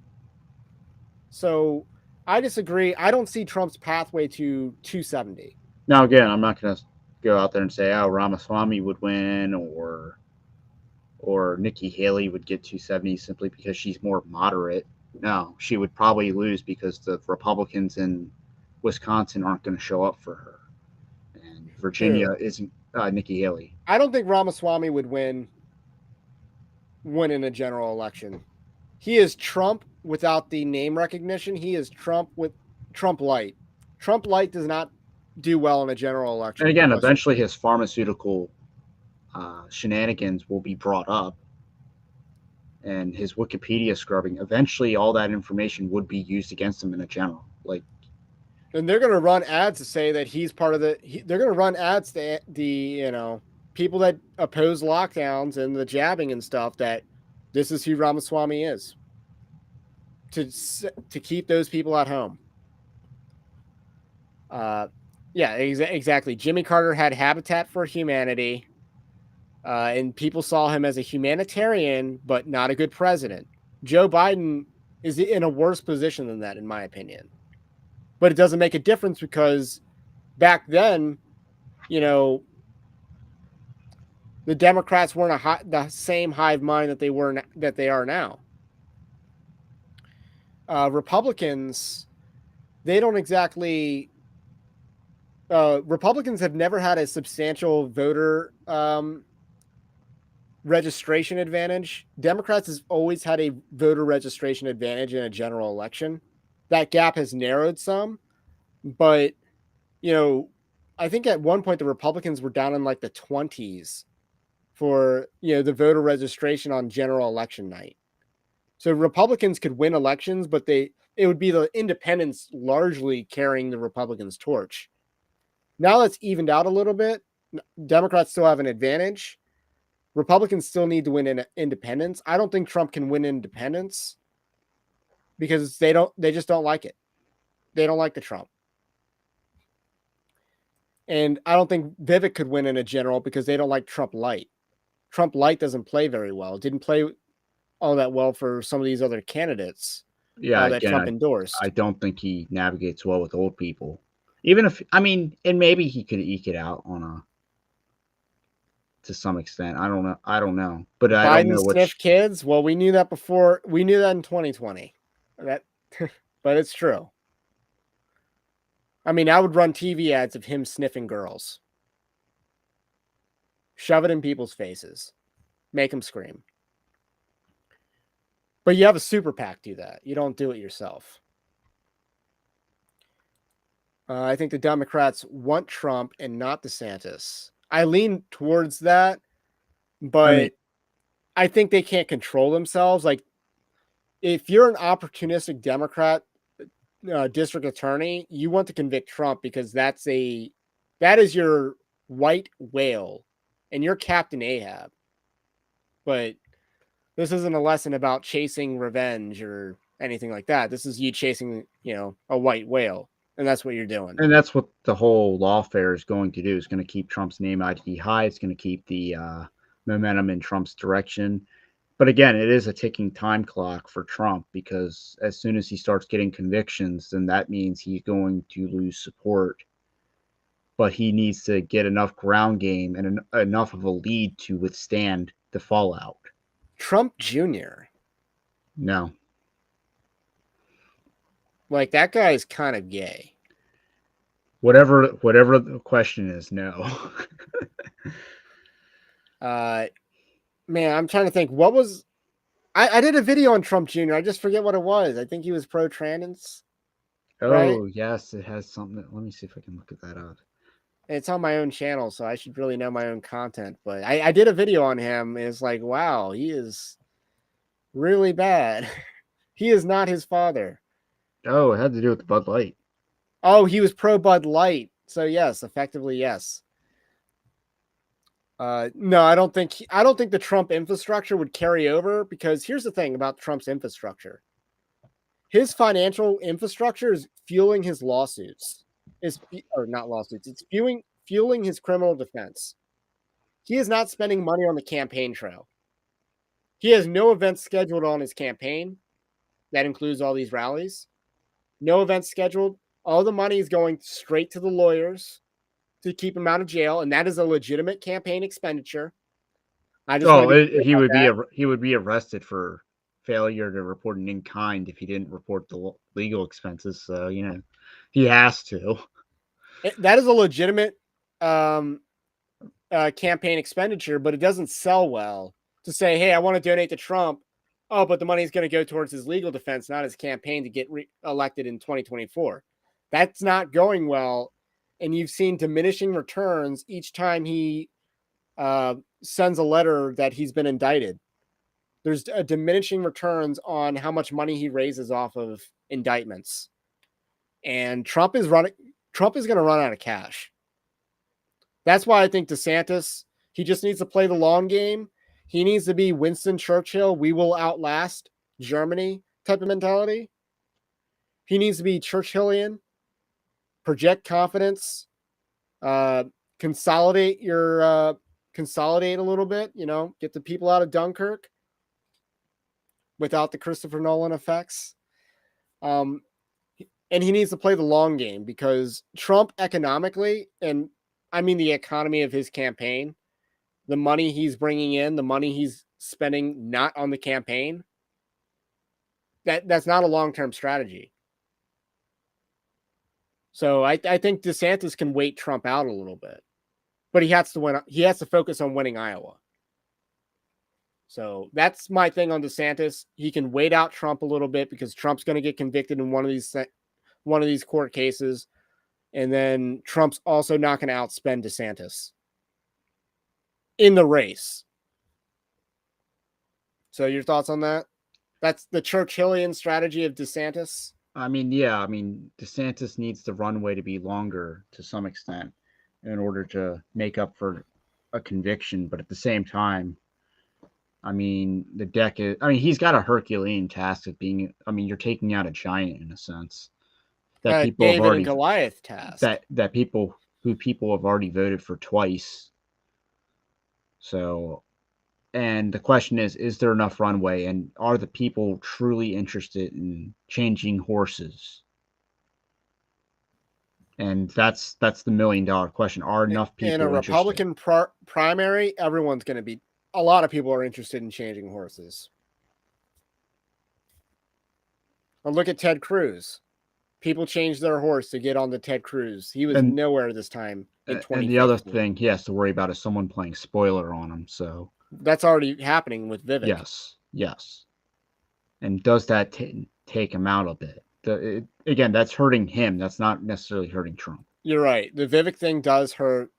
So I disagree. I don't see Trump's pathway to 270. Now, again, I'm not going to go out there and say, oh, Ramaswamy would win or Nikki Haley would get 270 simply because she's more moderate. No, she would probably lose because the Republicans in Wisconsin aren't going to show up for her. And Virginia isn't Nikki Haley. I don't think Ramaswamy would win in a general election. He is Trump without the name recognition. He is Trump with Trump light. Trump light does not do well in a general election. And again, eventually his pharmaceutical shenanigans will be brought up, and his Wikipedia scrubbing. Eventually, all that information would be used against him in a general. And they're going to run ads to say that he's part of the. They're going to run ads to the people that oppose lockdowns and the jabbing and stuff. That this is who Ramaswamy is. To keep those people at home. Yeah, exactly. Jimmy Carter had Habitat for Humanity, and people saw him as a humanitarian, but not a good president. Joe Biden is in a worse position than that, in my opinion. But it doesn't make a difference because back then, the Democrats weren't the same hive mind that they are now. Republicans, they don't exactly. Republicans have never had a substantial voter registration advantage. Democrats has always had a voter registration advantage in a general election. That gap has narrowed some, but I think at one point the Republicans were down in like the 20s for the voter registration on general election night. So Republicans could win elections, but it would be the independents largely carrying the Republicans' torch. Now that's evened out a little bit. Democrats still have an advantage. Republicans still need to win in independents. I don't think Trump can win independents because they just don't like it. They don't like the Trump. And I don't think Vivek could win in a general because they don't like Trump light. Trump light doesn't play very well. It didn't play all that well for some of these other candidates that Trump endorsed. I don't think he navigates well with old people. Even if, and maybe he could eke it out to some extent. I don't know. But I don't know sniff kids. Well, we knew that before. We knew that in 2020. But it's true. I would run TV ads of him sniffing girls. Shove it in people's faces. Make them scream. But you have a super PAC do that. You don't do it yourself. I think the Democrats want Trump and not DeSantis. I lean towards that, but I think they can't control themselves. Like, if you're an opportunistic Democrat district attorney, you want to convict Trump because that is your white whale, and you're Captain Ahab. But this isn't a lesson about chasing revenge or anything like that. This is you chasing, a white whale. And that's what you're doing. And that's what the whole lawfare is going to do. It's going to keep Trump's name ID high. It's going to keep the momentum in Trump's direction. But again, it is a ticking time clock for Trump because as soon as he starts getting convictions, then that means he's going to lose support. But he needs to get enough ground game and enough of a lead to withstand the fallout. Trump Jr. No. Like, that guy is kind of gay. Whatever the question is, no. Man, I'm trying to think. What was... I did a video on Trump Jr. I just forget what it was. I think he was pro-trans, right? Oh, yes, it has something. Let me see if I can look at that up. It's on my own channel, so I should really know my own content. But I did a video on him. It's like, wow, he is really bad. He is not his father. Oh, it had to do with the Bud Light. Oh, he was pro Bud Light. So yes, effectively yes. No, I don't think the Trump infrastructure would carry over, because here's the thing about Trump's infrastructure. His financial infrastructure is fueling his lawsuits. Or not lawsuits. It's fueling his criminal defense. He is not spending money on the campaign trail. He has no events scheduled on his campaign. That includes all these rallies. No events scheduled. All the money is going straight to the lawyers to keep him out of jail, and that is a legitimate campaign expenditure. I just want to be he would be arrested for failure to report an in kind if he didn't report the legal expenses. So he has to. That is a legitimate campaign expenditure, but it doesn't sell well to say, "Hey, I want to donate to Trump." Oh, but the money is going to go towards his legal defense, not his campaign to get elected in 2024. That's not going well, and you've seen diminishing returns each time he sends a letter that he's been indicted. There's a diminishing returns on how much money he raises off of indictments, and Trump is going to run out of cash. That's why I think DeSantis, he just needs to play the long game. He needs to be Winston Churchill, we will outlast Germany type of mentality. He needs to be Churchillian, project confidence, consolidate a little bit, get the people out of Dunkirk without the Christopher Nolan effects. And he needs to play the long game, because Trump economically, and I mean the economy of his campaign, the money he's bringing in, the money he's spending not on the campaign, that's not a long-term strategy. So I think DeSantis can wait Trump out a little bit, but he has to win. He has to focus on winning Iowa. So that's my thing on DeSantis. He can wait out Trump a little bit, because Trump's going to get convicted in one of these court cases, and then Trump's also not going to outspend DeSantis in the race. So your thoughts on that? That's the Churchillian strategy of DeSantis. I mean, yeah. I mean, DeSantis needs the runway to be longer to some extent in order to make up for a conviction. But at the same time, I mean, he's got a Herculean task of being. I mean, you're taking out a giant in a sense. That people David have already and Goliath task. That people have already voted for twice. So, and the question is there enough runway, and are the people truly interested in changing horses? And that's the $1 million question. Are enough people in a Republican primary? Everyone's going to be. A lot of people are interested in changing horses. And look at Ted Cruz. People changed their horse to get on the Ted Cruz. He was nowhere this time in 2015. And the other thing he has to worry about is someone playing spoiler on him. So that's already happening with Vivek. Yes. And does that take him out a bit? Again, that's hurting him. That's not necessarily hurting Trump. You're right. The Vivek thing does hurt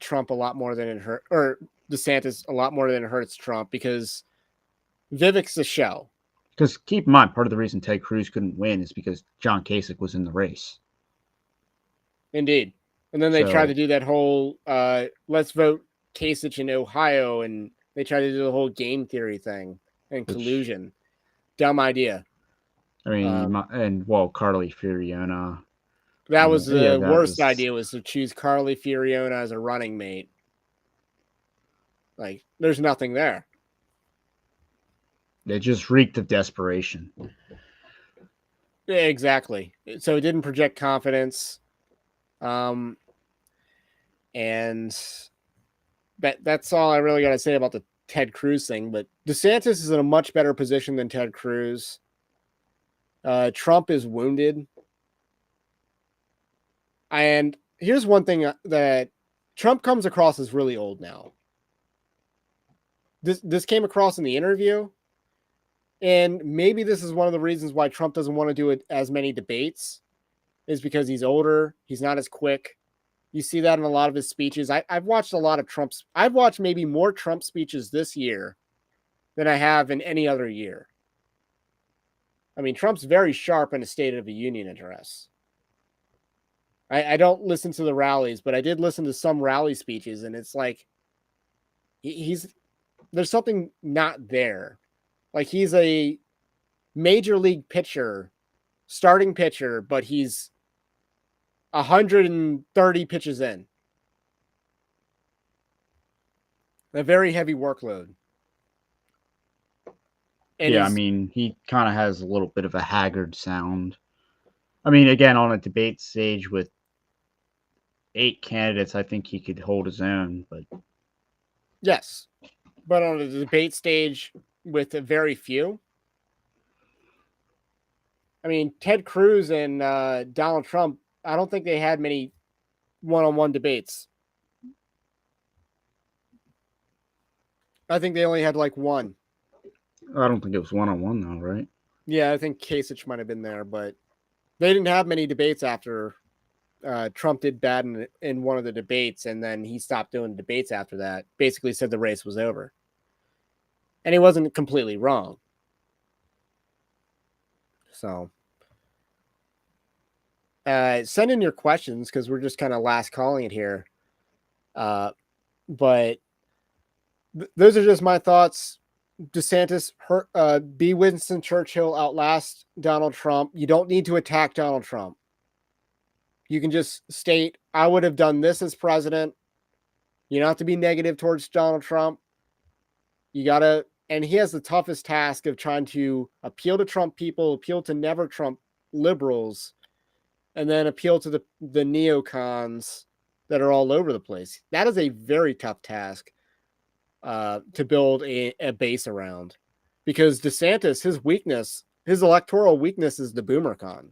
Trump a lot more than it hurt, or DeSantis a lot more than it hurts Trump, because Vivek's a show. Because keep in mind, part of the reason Ted Cruz couldn't win is because John Kasich was in the race. Indeed. And then they tried to do that whole let's vote Kasich in Ohio, and they tried to do the whole game theory thing and collusion. Dumb idea. I mean, Carly Fiorina. That was the worst idea, was to choose Carly Fiorina as a running mate. Like, there's nothing there. It just reeked of desperation. Yeah, exactly. So it didn't project confidence. And that's all I really got to say about the Ted Cruz thing. But DeSantis is in a much better position than Ted Cruz. Trump is wounded. And here's one thing that Trump comes across as really old now. This came across in the interview. And maybe this is one of the reasons why Trump doesn't want to do it as many debates, is because he's older. He's not as quick. You see that in a lot of his speeches. I've watched a lot of Trump's. I've watched maybe more Trump speeches this year than I have in any other year. I mean, Trump's very sharp in a State of the Union address. I don't listen to the rallies, but I did listen to some rally speeches, and it's like there's something not there. Like, he's a major league pitcher, starting pitcher, but he's 130 pitches in. A very heavy workload. And yeah, I mean, he kind of has a little bit of a haggard sound. I mean, again, on a debate stage with 8 candidates, I think he could hold his own. But yes, but on a debate stage with a very few. I mean, Ted Cruz and Donald Trump, I don't think they had many one-on-one debates. I think they only had like one. I don't think it was one-on-one, though, right? Yeah, I think Kasich might have been there, but they didn't have many debates after Trump did bad in one of the debates, and then he stopped doing debates after that. Basically said the race was over. And he wasn't completely wrong. So send in your questions, because we're just kind of last calling it here. But those are just my thoughts. DeSantis be Winston Churchill, outlast Donald Trump. You don't need to attack Donald Trump. You can just state, I would have done this as president. You don't have to be negative towards Donald Trump. You got to, and he has the toughest task of trying to appeal to Trump people, appeal to never Trump liberals, and then appeal to the neocons that are all over the place. That is a very tough task to build a base around, because DeSantis, his electoral weakness is the boomercon.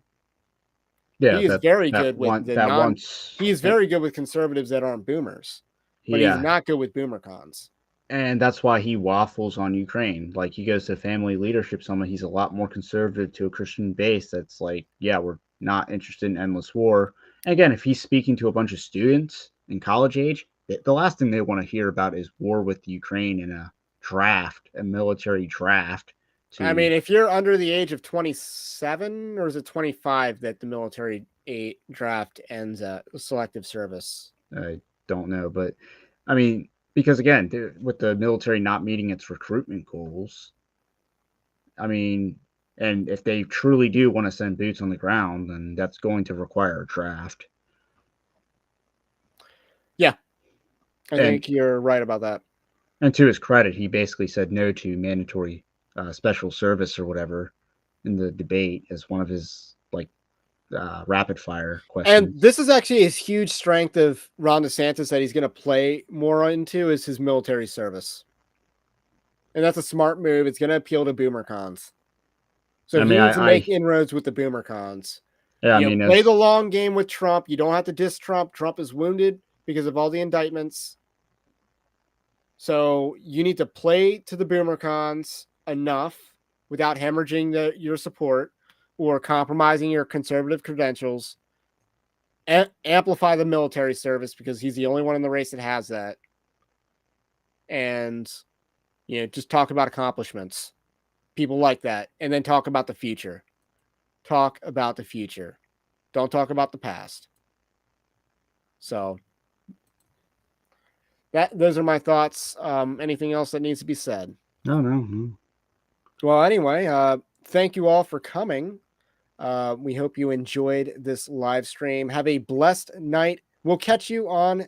Yeah, he is very good with he's very good with conservatives that aren't boomers, but he's not good with boomercons. And that's why he waffles on Ukraine. Like, he goes to Family Leadership Summit, he's a lot more conservative to a Christian base that's like, yeah, we're not interested in endless war. And again, if he's speaking to a bunch of students in college age, the last thing they want to hear about is war with Ukraine in a military draft. I mean, if you're under the age of 27, or is it 25 that the military draft ends at selective service? I don't know, but I mean, because again, with the military not meeting its recruitment goals, I mean, and if they truly do want to send boots on the ground, then that's going to require a draft. Yeah, I think you're right about that. And to his credit, he basically said no to mandatory special service or whatever in the debate as one of his rapid fire questions. And this is actually a huge strength of Ron DeSantis that he's going to play more into, is his military service. And that's a smart move. It's going to appeal to boomercons. So he needs to make inroads with the boomercons. Yeah, play the long game with Trump. You don't have to diss Trump. Trump is wounded because of all the indictments. So you need to play to the boomercons enough without hemorrhaging your support or compromising your conservative credentials. Amplify the military service, because he's the only one in the race that has that. And, just talk about accomplishments. People like that. And then talk about the future. Talk about the future. Don't talk about the past. So those are my thoughts. Anything else that needs to be said? No. Well, anyway, thank you all for coming. We hope you enjoyed this live stream. Have a blessed night. We'll catch you on